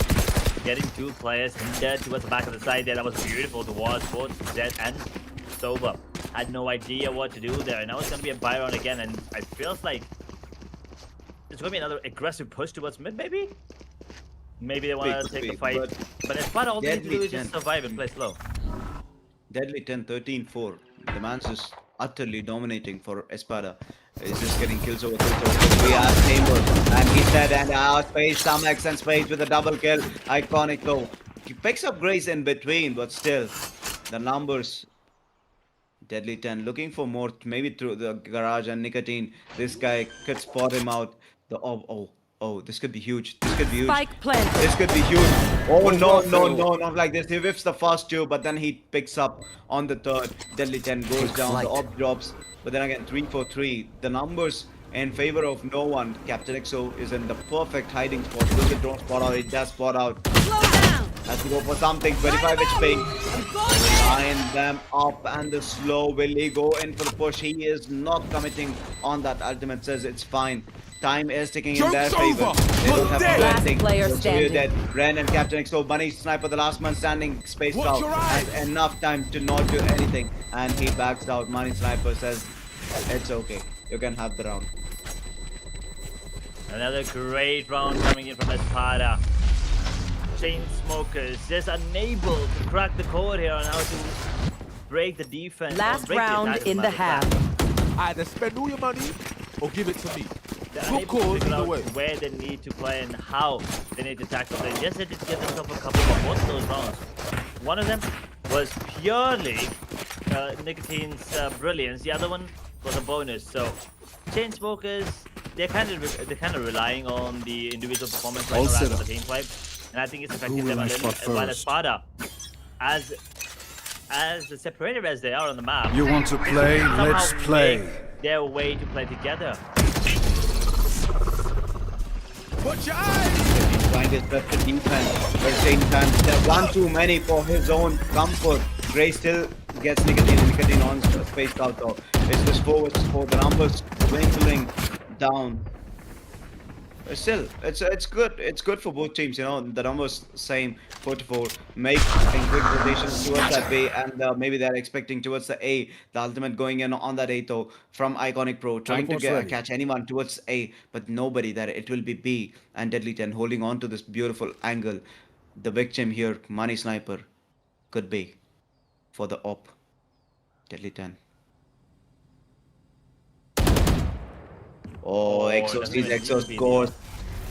C: Getting 2 players hindered towards the back of the side there, that was beautiful to watch. Both Zed and Sober had no idea what to do there, and now it's going to be a buy round again, and it feels like it's going to be another aggressive push towards mid, maybe? Maybe they want to take the fight, but Espada all they need to do is just survive and play slow.
B: Deadly 10, 13-4. The man's just utterly dominating for Espada. He's just getting kills over kills. We are Chamber, and he said, and Space, some X and Space with a double kill. Iconic though. He picks up Grace in between, but still, the numbers. Deadly 10 looking for more, maybe through the garage and Nicotine. This guy could spot him out. The oh, this could be huge. This could be huge.
G: Spike planted.
B: This could be huge. Oh no, not like this. He whiffs the first 2, but then he picks up on the third. Deadly 10 goes down. The op drops, but then again 3-4-3. The numbers in favor of no one. Captain EXO is in the perfect hiding spot. Will the drone spot out? It does spot out.
F: Slow down.
B: Has to go for something. 25 HP. Line them up, and the slow. Will he go in for the push? He is not committing on that. Ultimate says it's fine. Time is ticking in their favor. They don't have to do
G: Last
B: anything.
G: player
B: Looks
G: standing.
B: dead. Ren and Captain EXO, Money Sniper, the last man standing. Space Cow has enough time to not do anything, and he backs out. Money Sniper says, "It's okay. You can have the round."
C: Another great round coming in from Espada. Chainsmokers just unable to crack the code here on how to break the defense.
G: Last
C: break the
G: round
C: attack, as a
G: in the
C: matter of fact.
G: half.
H: Either spend all your money or give it to me.
C: They're
H: Good
C: unable to
H: call
C: figure
H: either
C: out
H: way.
C: where they need to play and how they need to tackle it. Yes, they did get themselves a couple of both of those rounds. One of them was purely Nicotine's brilliance. The other one was a bonus. So Chainsmokers, they're kind of relying on the individual performance right
H: All
C: now
H: set
C: rather than
H: up.
C: the team play, and I think it's affecting
H: will
C: them a
H: I
C: little.
H: spot
C: While
H: first?
C: Espada, as separated as they are on the map,
I: You want to play?
C: somehow
I: Let's play.
C: make their way to play together.
H: Put your eyes!
B: He's trying his best to defend. But at the same time, there's one too many for his own comfort. Gray still gets Nicotine on spaced out though. It's this 4-4. The numbers dwindling down. But still, it's good. It's good for both teams. You know, the numbers same 4-4. Making quick rotations towards that B, and maybe they're expecting towards the A. The ultimate going in on that A though from Iconic Pro, trying to
H: Teleport's ready.
B: catch anyone towards A, but nobody there. It will be B and Deadly 10 holding on to this beautiful angle. The victim here, Money Sniper, could be for the op. Deadly 10. Oh, Exos, these Exos scores.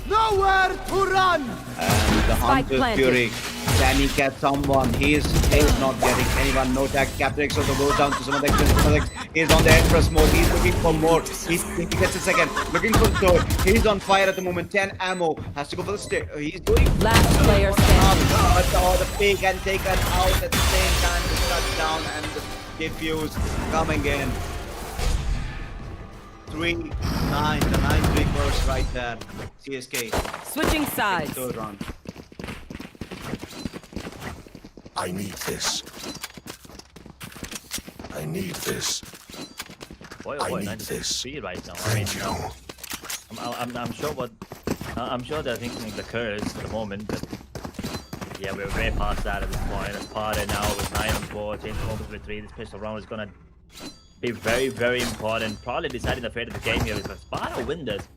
H: Nowhere to run!
B: And the
G: Spike
B: Hunter's
G: planted.
B: Fury. Can he catch someone? He is not getting anyone. No tag. Captain Exos goes down to some of the X. He's on the Empress mode. He's looking for more. He gets a second. Looking for third. He's on fire at the moment. 10 ammo. Has to go for the stick. He's doing
G: Last player standing.
B: but the pig and taken out at the same time. The touchdown and the defuse coming in. 3-9. The 9-3 burst right there. CSK.
G: Switching sides.
B: Third round.
D: I need this. I need this.
C: Boy,
D: I
C: oh boy,
D: need
C: 96
D: this.
C: speed right now. I mean,
D: Thank you.
C: I'm sure what I'm sure they're thinking the curse at the moment, but yeah, we're way past that at this point. Espada now with 9 on 4, Chainsmokers with 3. This pistol round is gonna be very, very important. Probably deciding the fate of the game here. If Espada win this,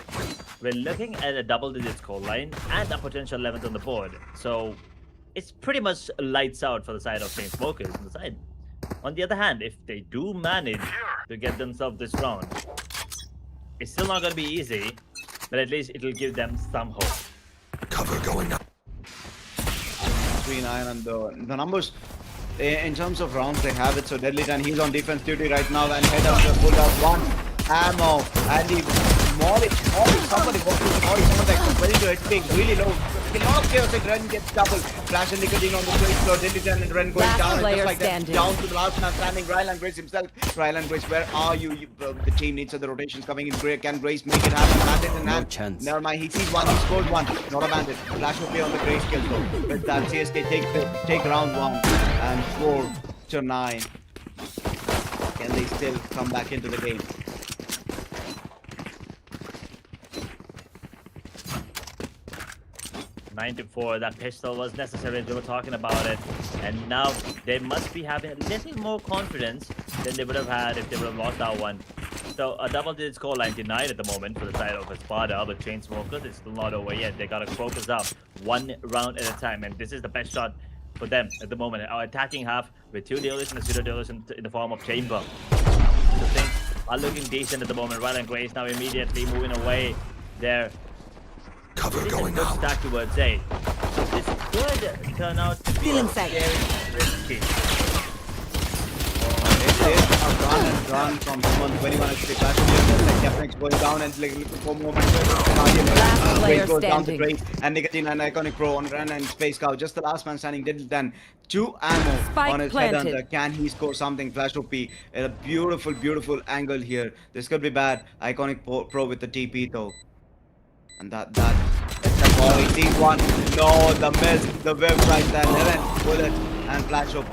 C: we're looking at a double-digit score line and a potential 11th on the board. So it's pretty much lights out for the side of Chainsmokers on the side. On the other hand, if they do manage to get themselves this round, it's still not going to be easy, but at least it'll give them some hope.
D: Cover going up.
B: 3-9 and the numbers in terms of rounds they have it. So Deadly 10, he's on defense duty right now and head up to pull out 1 ammo and he Molly, somebody walking Molly, someone that ready to hit big, really low. A lot of chaos and Ren gets double. Flash and Nicotine on the plate floor. Deadly 10 and Ren going
G: Last
B: down and
G: player
B: just like
G: standing.
B: that. Down to the last man standing. Rylan Grace himself. Rylan Grace, where are you? The team needs the rotations coming in. Can Grace make it happen? Bandit in hand.
H: chance.
B: Never mind. He sees one. He scores one. Not a bandit. Flash will play on the Grace kill though. With that, CSK take round 1 and 4-9. Can they still come back into the game?
C: That pistol was necessary. They were talking about it, and now they must be having a little more confidence than they would have had if they would have lost that one. So a double-digit score line denied at the moment for the side of Espada, but Chainsmokers is still not over yet. They gotta focus up 1 round at a time, and this is the best shot for them at the moment. Our attacking half with 2 dealers and a pseudo dealers in the form of Chamber. So things are looking decent at the moment. Rylan Grace now immediately moving away there.
D: Cover
C: This is a
D: going
C: good
D: out.
C: stack towards A. This could turn out to be
G: Feeling safe.
C: very risky.
B: It is a run from someone 21 HP flash. Captain going down and looking for more.
G: Last player
B: goes down to
G: standing.
B: Drake and Nicotine and Iconic Pro on Ren and Space Cow. Just the last man standing did then 2 ammo
G: Spike
B: on his
G: planted.
B: head. And can he score something? Flash OP. A beautiful, beautiful angle here. This could be bad. Iconic Pro with the TP though. And that's the ball. He sees one. No, the miss. The whip right there. 11 bullets and Flash OP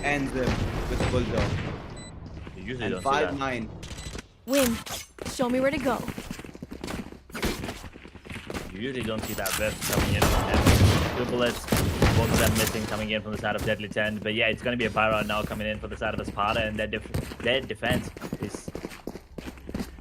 B: ends it with the bulldog.
C: You usually
B: And
C: don't see that.
B: 5-9.
F: Win. Show me where to go.
C: You usually don't see that whip coming in from them. 2 bullets, both of them missing coming in from the side of Deadly 10. But yeah, it's going to be a Byron now coming in for the side of Espada, and their defense is...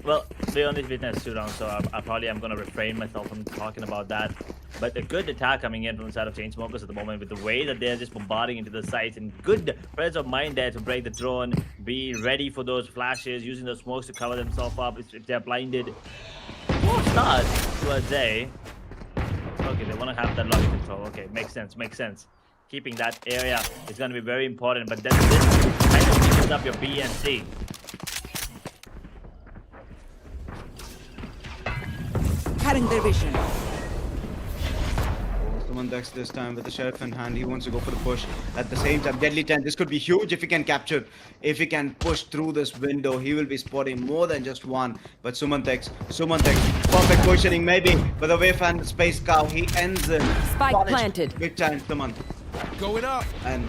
C: Well, we only witnessed 2 rounds, so I probably am going to refrain myself from talking about that. But a good attack coming in from the side of Chainsmokers at the moment with the way that they're just bombarding into the sites, and good presence of mind there to break the drone, be ready for those flashes, using those smokes to cover themselves up if they're blinded. Poor start towards A. Okay, they want to have that lobby control. Okay, makes sense, makes sense. Keeping that area is going to be very important, but then this kind of messes up your B and C.
G: Cutting their vision.
B: Someone decks this time with the sheriff in hand. He wants to go for the push. At the same time, Deadly 10. This could be huge if he can capture. If he can push through this window, he will be spotting more than just one. But Sumantex, perfect positioning maybe. But the wave and Space Cow, he ends in.
G: Spike
B: Punished
G: planted.
B: Big time, Suman.
H: Going up.
B: And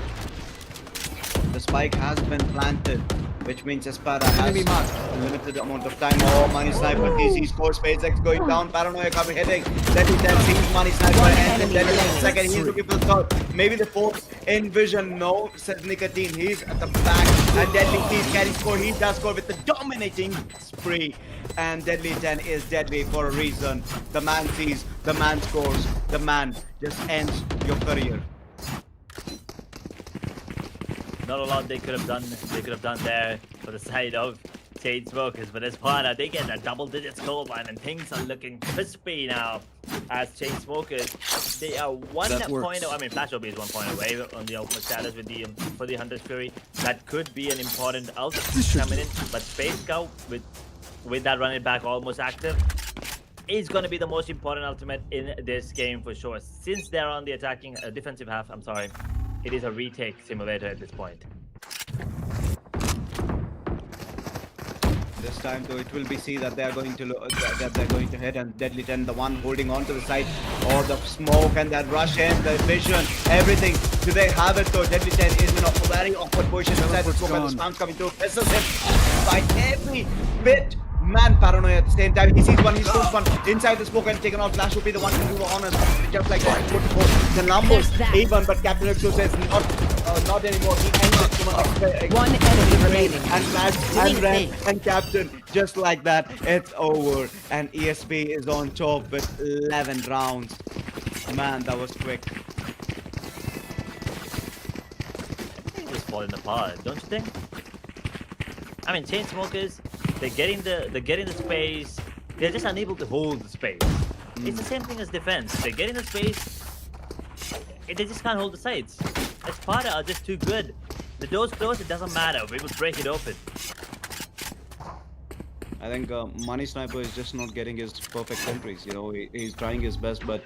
B: the spike has been planted, which means Espada has
H: Enemy marked.
B: a limited amount of time. Oh, Money Sniper, DC scores, SpaceX going down, Paranoia coming, hitting. Deadly 10 sees Money Sniper, and Deadly 10 second, he's looking for the third. Maybe the fourth in vision, no, says Nicotine, he's at the back, and Deadly sees carry score, he does score with the dominating spree. And Deadly 10 is deadly for a reason. The man sees, the man scores, the man just ends your career.
C: Not a lot they could have done. They could have done there for the side of Chainsmokers, but Espada, they get a double-digit scoreline, and things are looking crispy now. As Chainsmokers, they are 1 point. I mean, Flash OB is 1 point away on the ultimate status with the for the Hunter's Fury. That could be an important ultimate coming in, but Space Scout with that running back almost active is going to be the most important ultimate in this game for sure. Since they're on the attacking defensive half, I'm sorry. It is a retake simulator at this point.
B: This time, though, it will be see that they are going to hit, and Deadly 10, the one holding on to the side, or the smoke and that rush in, the vision, everything. Do they have it though? Deadly 10 is in a very awkward position inside the smoke, and the spams coming through. Presses him by every bit. Man, Paranoia at the same time. He sees one, he scores one inside the smoke and taken off. Flash will be the one to do honors. Just like that. The numbers even, but Captain EXE says not anymore. He ends it.
G: One enemy remaining.
B: And Matt and Ren and Captain, just like that, it's over. And ESP is on top with 11 rounds. Man, that was quick.
C: It's just falling apart, don't you think? I mean, Chainsmokers, they're getting the space. They're just unable to hold the space. It's the same thing as defense. They're getting the space. They just can't hold the sides. Espada are just too good. The door's closed, it doesn't matter. We will break it open.
B: I think Money Sniper is just not getting his perfect entries. You know, he's trying his best, but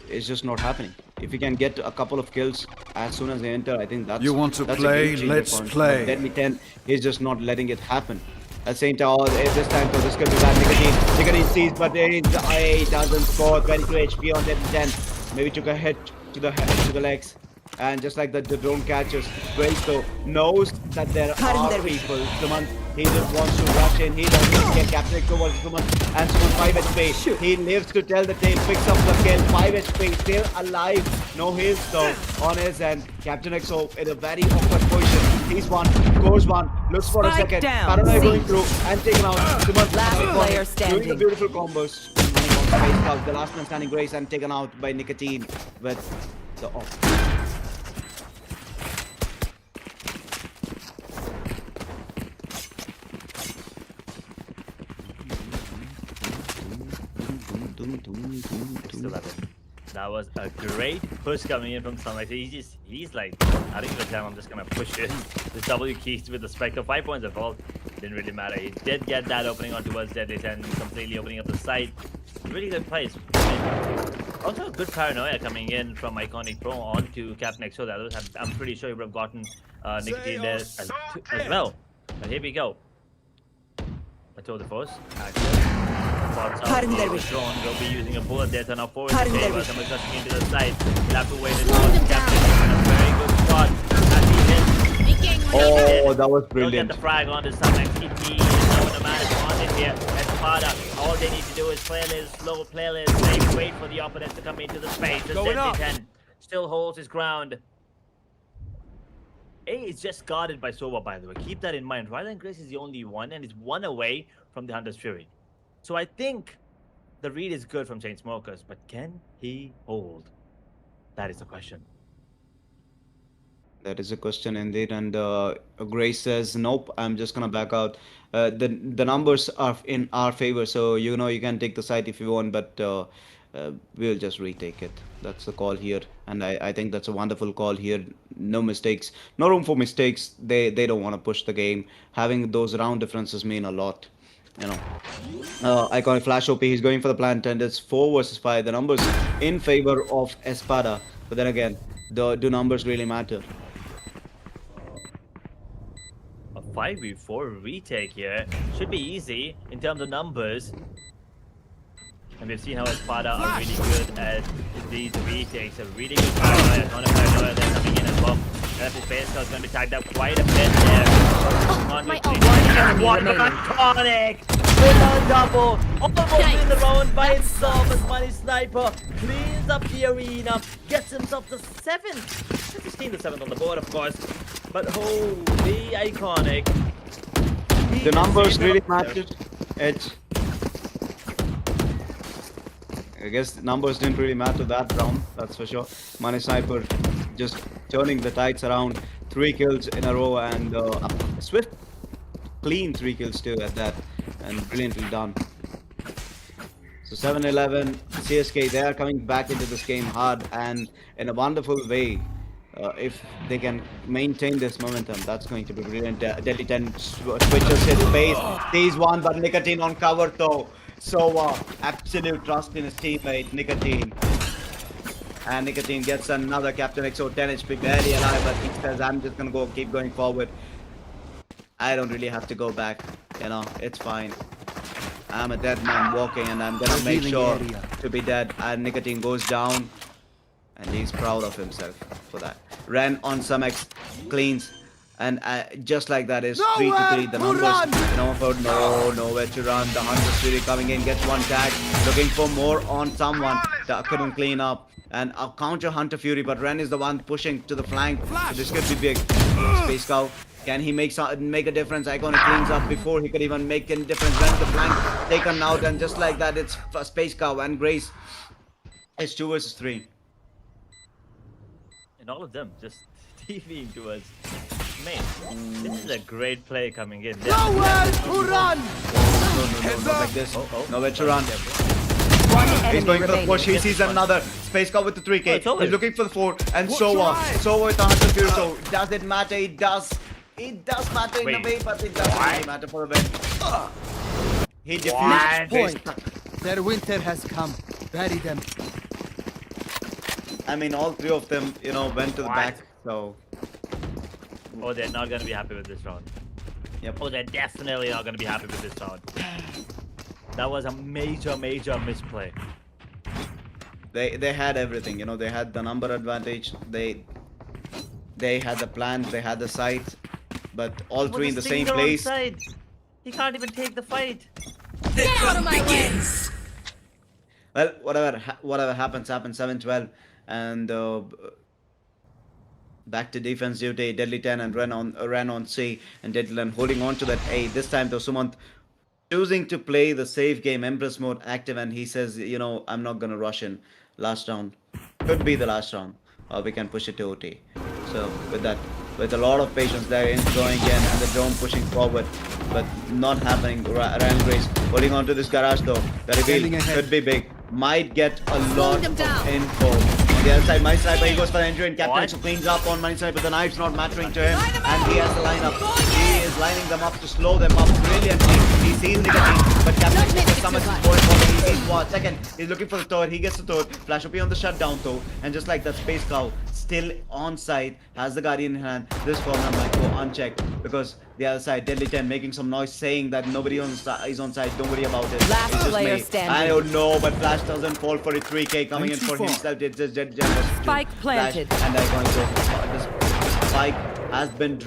B: it's just not happening. If he can get a couple of kills as soon as they enter, I think that's.
I: You want to
B: that's
I: play?
B: a game changer
I: Let's
B: for him.
I: play.
B: But Deadly 10 is just not letting it happen. At the same time, this time, so this could be bad. Nicotine sees, but he doesn't score. 22 HP on Deadly 10. Maybe took a hit to the legs. And just like the drone catches, Grace knows that there are people. Suman, he just wants to rush in. He doesn't get Captain EXE towards Suman. And Suman 5 HP. He lives to tell the tale, picks up the kill. 5 HP, still alive. No heals though on his end. Captain EXE in a very awkward position. He's one, scores one, looks for a
G: Spike
B: second.
G: down.
B: Paranoia going through and taken out. Suman
G: Last player standing.
B: doing the beautiful combos. The last man standing, Grace, and taken out by Nicotine with the off.
C: Still have it. That was a great push coming in from Sunlight. He's like, I think the time I'm just gonna push it. The W keys with the Spectre. 5 points of all. Didn't really matter. He did get that opening on towards Deadly 10, completely opening up the site. Really good plays. Also good paranoia coming in from Iconic Pro onto Captain EXE. I'm pretty sure he would have gotten Nicotine there as well. But here we go. I told the force.
G: Cutting their vision.
C: Drone will be using a bullet there to now forward
G: Cutting
C: the
G: their
C: table.
G: vision.
C: Someone's rushing into the side. He'll have to wait until Captain in a very good spot. As he hits.
B: Oh, that was
C: Don't get
B: brilliant.
C: the frag onto Sunlight. He is now in a man on it here. Espada, all they need to do is play a little slow, play a little safe, wait for the opponent to come into the space. The
H: Going
C: Deadly
H: up.
C: 10 still holds his ground. A is just guarded by Sova, by the way. Keep that in mind. Ryland Grace is the only one, and is one away from the Hunter's Fury. So I think the read is good from Chainsmokers, but can he hold? That is the question.
B: That is a question indeed, and Grace says, "Nope, I'm just gonna back out." The numbers are in our favor, so you can take the site if you want, but we'll just retake it. That's the call here, and I think that's a wonderful call here. No mistakes, no room for mistakes. They don't want to push the game. Having those round differences mean a lot. You know, iconic flash OP. He's going for the plant, and it's 4 versus 5. The numbers in favor of Espada, but then again, do numbers really matter?
C: A 5v4 retake here should be easy in terms of numbers. And we've seen how Espada are really good at these retakes. A really good paranoia, not a paranoia. They're coming in as well. Left his base is going to be tagged up quite a bit there.
F: my
C: What an iconic! With a double! Almost in the round by himself as Money Sniper cleans up the arena, gets himself the 7th. 16 to 7th on the board, of course. But holy iconic.
B: The numbers really mattered. Edge. I guess the numbers didn't really matter that round, that's for sure. Money Sniper just turning the tides around. 3 kills in a row, and a swift, clean 3 kills too at that, and brilliantly done. So 7-11, CSK, they are coming back into this game hard and in a wonderful way. If they can maintain this momentum, that's going to be brilliant. Delhi 10 switches his base, sees one, but Nicotine on cover though. So absolute trust in his teammate, Nicotine. And Nicotine gets another Captain XO 10 HP, barely alive, but he says, I'm just gonna keep going forward. I don't really have to go back, it's fine. I'm a dead man walking, and I'm gonna make sure to be dead. And Nicotine goes down, and he's proud of himself for that. Ren on some X cleans, and just like that is 3 to 3. The numbers, nowhere to run. The Hunter's Fury coming in, gets one tag, looking for more on someone that couldn't clean up. And a counter Hunter Fury, but Ren is the one pushing to the flank. So this could be big. Space Cow, can he make a difference? Iconic cleans up before he could even make a difference. Ren the flank taken out, and just like that, it's Space Cow and Grace. It's 2 versus 3.
C: And all of them just TVing towards main. This is a great play coming in.
H: Nowhere to run!
B: No, not like this. Nowhere to run.
G: One
B: He's
G: enemy
B: going for the
G: remaining.
B: push. He sees another Space Cow with the 3K.
C: it's over.
B: He's looking for the 4, and Sova with the Hunter Fury. So does it matter? It does. It does matter in a
C: Wait.
B: way, but it doesn't really matter for the win. He defused
H: Match
B: Space
H: point.
B: Cow.
H: Their winter has come. Bury them.
B: I mean, all 3 of them, went to the back. So
C: Oh, they're not going to be happy with this round.
B: yep.
C: Oh, they're definitely not going to be happy with this round. That was a major misplay.
B: They had everything. They had the number advantage. They had the plans. They had the sight. But all 3 in the same place.
C: Side. He can't even take the fight.
F: Get out of my way!
B: Well, whatever happens, 7-12, and back to defense duty. Deadly 10 and ran on C, and Deadly 10 holding on to that A. This time, though, Sumant choosing to play the safe game, Empress mode active, and he says, I'm not gonna rush in last round. Could be the last round, or we can push it to OT. So with that, with a lot of patience, they're going in, and the drone pushing forward, but not happening. Ryan Grace holding on to this garage though. The reveal could be big. Might get a lot
F: them
B: of
F: down.
B: info. On the other side, Money Sniper, he goes for the injury, and Captain
C: What?
B: Exo cleans up on Money Sniper. The knife's not mattering to him, and he has the lineup. He is lining them up to slow them up brilliantly. He sees Nicotine, but Captain Exo summons his point for him. He sees what? Second, he's looking for the third. He gets the third. Flash OP on the shutdown though, and just like that, Space Cow still on side, has the Guardian in hand. This corner might go unchecked because the other side, Deadly 10 making some noise saying that nobody is on side, don't worry about it.
G: Last
B: It's just
G: player
B: me.
G: standing.
B: I don't know, but Flash doesn't fall for it. 3K coming in for
H: 94.
B: himself. It's just
G: Spike planted.
B: Flash, and they're going to this spike has been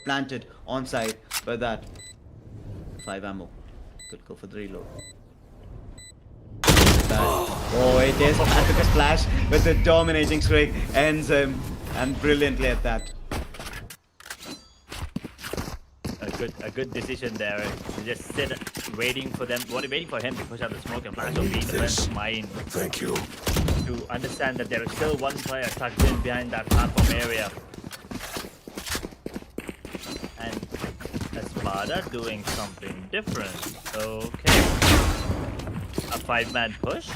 B: planted on side, but that 5 ammo could go for the reload. Oh, it is Attica Splash with the dominating streak, ends him, and brilliantly at that.
C: good decision there to just sit waiting for them, waiting for him to push out the smoke and flash over the defense mine
D: Thank you.
C: to understand that there is still one player tucked in behind that platform area. And Espada doing something different. Okay. A 5-man push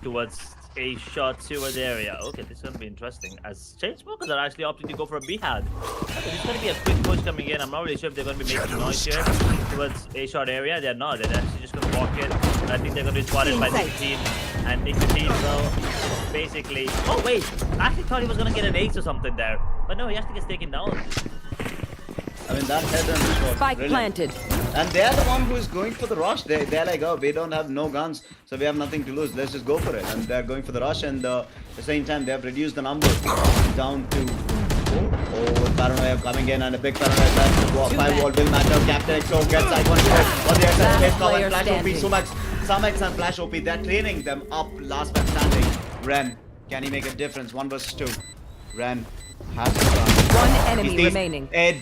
C: towards a shot towards area. Okay, this is going to be interesting. As Chainsmokers are actually opting to go for a B-had. It's going to be a quick push coming in. I'm not really sure if they're going to be making noise here towards a shot area. They're not. They're actually just going to walk in. And I think they're going to be spotted by Nicotine. And Nicotine will basically... Oh, wait. I actually thought he was going to get an ace or something there. But no, he actually gets taken down.
B: I mean, that head and was
G: Spike
B: brilliant.
G: planted.
B: And they're the one who is going for the rush. They're like, oh, we don't have no guns, so we have nothing to lose. Let's just go for it. And they're going for the rush. And at the same time, they have reduced the number down to... Oh, paranoia coming in and a big paranoia left. 5 wall will matter. Captain XO gets icon shot on the other side. Cover and Flash OP. Sumax and Flash OP. They're training them up. Last man standing. Ren, can he make a difference? 1 versus 2. Ren has to run.
G: One enemy remaining.
B: Ed,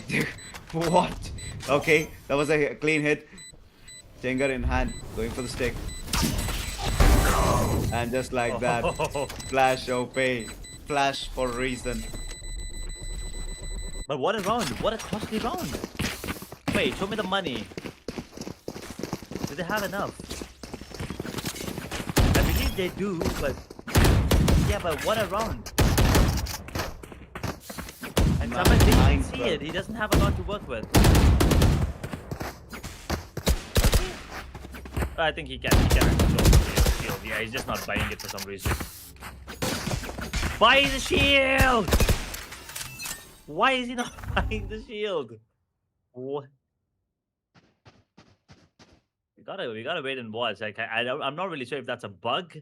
B: what? Okay, that was a clean hit. Finger in hand, going for the stick. And just like that, Flash OP. Flash for a reason.
C: But what a round. What a costly round. Wait, show me the money. Do they have enough? I believe they do, but... Yeah, but what a round. And someone didn't see it. He doesn't have a lot to work with. I think he can actually go for the shield. Yeah, he's just not buying it for some reason. Buy the shield! Why is he not buying the shield? What? We gotta wait and watch. Like I'm not really sure if that's a bug,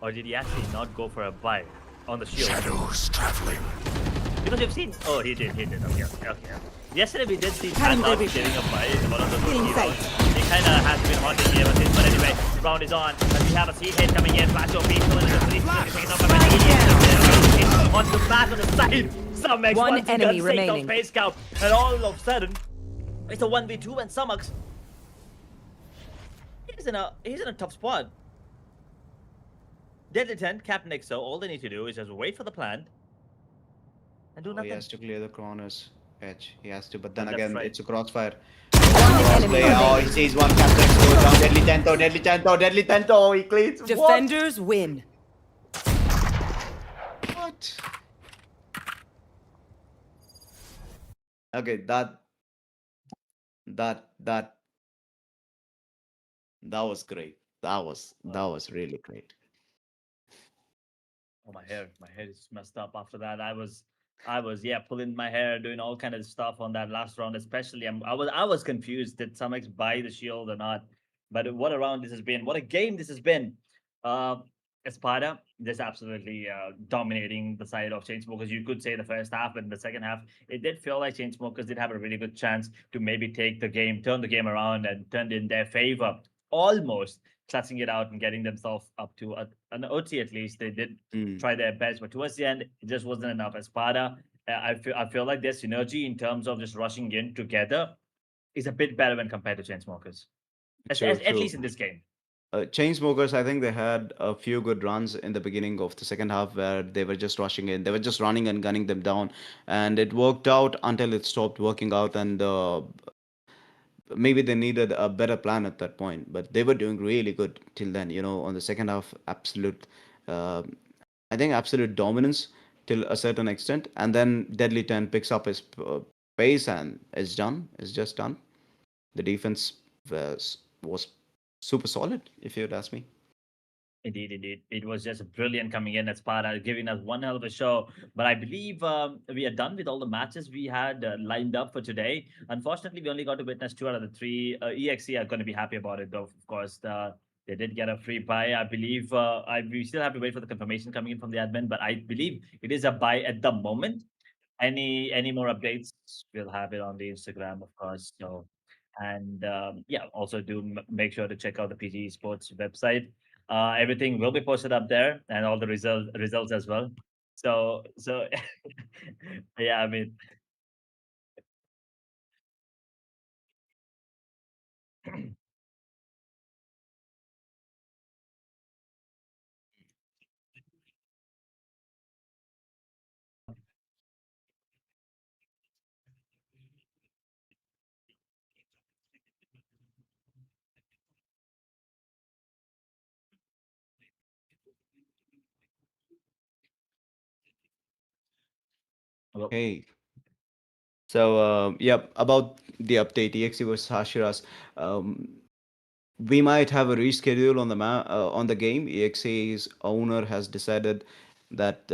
C: or did he actually not go for a buy on the shield?
D: Shadows traveling.
C: Because we've seen. Oh, he did. Okay. Yesterday we did see Pat not getting a buy in one of the heroes. He kind of has been haunting me ever since. But anyway, round is on. And we have a seed hit coming in. Flash OP. On the back of the side. Sumax
G: One
C: once
G: enemy
C: again
G: remaining.
C: Face count, and all of a sudden, it's a 1v2 and Sumax. He's in a tough spot. Deadly 10, Captain XO, all they need to do is just wait for the plant and do
B: Oh,
C: nothing.
B: he has to clear the corners edge. He has to, but then
C: That's
B: again,
C: right.
B: it's a crossfire.
G: enemy
B: Crossplay. Oh, he
G: remaining.
B: sees one Captain X down. Deadly Tento. He cleans.
G: Defenders win.
B: What? Okay, that was great. That was really great.
C: Oh, my hair is messed up after that. I was yeah, pulling my hair, doing all kind of stuff on that last round, especially. I was confused, did Sumax buy the shield or not? But what a round this has been. What a game this has been. Espada just absolutely dominating the side of Chainsmokers. You could say the first half, but in the second half, it did feel like Chainsmokers did have a really good chance to maybe take the game, turn the game around, and turn it in their favor. Almost clutching it out and getting themselves up to an OT at least. They did try their best, but towards the end, it just wasn't enough. Espada, I feel like their synergy in terms of just rushing in together is a bit better when compared to Chainsmokers. At least in this game.
B: Chainsmokers, I think they had a few good runs in the beginning of the second half where they were just rushing in. They were just running and gunning them down. And it worked out until it stopped working out. And maybe they needed a better plan at that point. But they were doing really good till then. On the second half, I think absolute dominance till a certain extent. And then Deadly 10 picks up his pace and is done. It's just done. The defense was super solid, if you'd ask me.
C: Indeed. It was just brilliant coming in at Spada, giving us one hell of a show. But I believe we are done with all the matches we had lined up for today. Unfortunately, we only got to witness 2 out of the 3. EXE are going to be happy about it, though. Of course, they did get a free buy. I believe we still have to wait for the confirmation coming in from the admin, but I believe it is a buy at the moment. Any more updates, we'll have it on the Instagram, of course. So, and yeah, also do make sure to check out the PG Sports website. Everything will be posted up there, and all the results as well. So yeah, I mean, Well,
B: Hey, so yep, about the update EXE versus Hashiras. Um, we might have a reschedule on the on the game. EXE's owner has decided that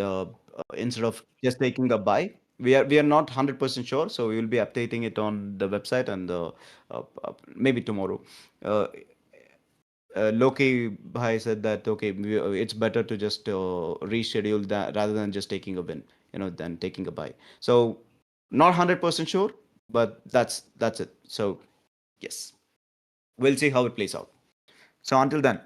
B: instead of just taking a buy, we are not 100% sure, so we will be updating it on the website and maybe tomorrow. Uh, Loki Bhai said that okay, it's better to just reschedule that rather than just taking a win, than taking a buy. So not 100% sure, but that's it. So yes, we'll see how it plays out. So until then,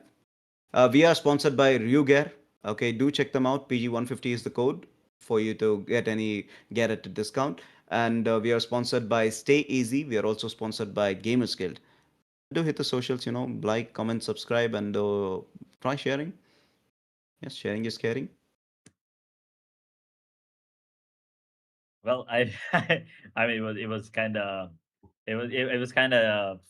B: we are sponsored by RYU Gear. Okay, do check them out. PG150 is the code for you to get at a discount. And we are sponsored by StayEzy. We are also sponsored by Gamers Guild. Do hit the socials, like, comment, subscribe, and try sharing. Yes, sharing is caring.
C: well, I mean, it was kind of, it was kind of,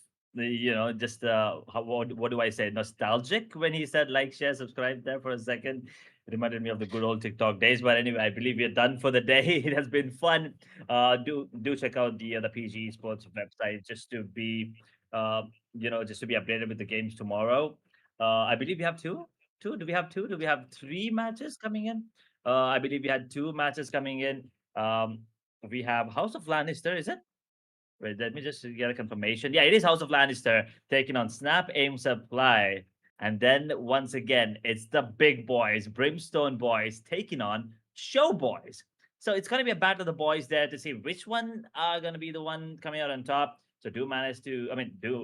C: just what do I say, nostalgic when he said like, share, subscribe there for a second. It reminded me of the good old TikTok days. But anyway, I believe we're done for the day. It has been fun. Do check out the PG Sports website just to be, just to be updated with the games tomorrow. I believe we have two. Two? Do we have two? Do we have three matches coming in? I believe we had two matches coming in. Um, we have House of Lannister, is it? Wait, let me just get a confirmation. Yeah, it is House of Lannister taking on Snap Aim Supply. And then once again, it's the big boys, Brimstone boys, taking on Show Boys. So it's going to be a battle of the boys there to see which one are going to be the one coming out on top. So do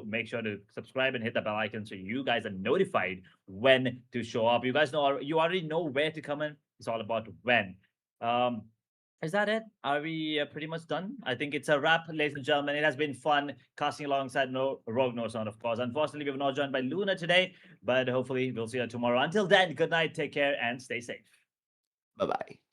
C: make sure to subscribe and hit the bell icon so you guys are notified when to show up. You guys know, you already know where to come in. It's all about when. Um, is that it? Are we pretty much done? I think it's a wrap, ladies and gentlemen. It has been fun casting alongside Rogue No Sound, of course. Unfortunately, we were not joined by Luna today, but hopefully we'll see you tomorrow. Until then, good night, take care, and stay safe.
B: Bye bye.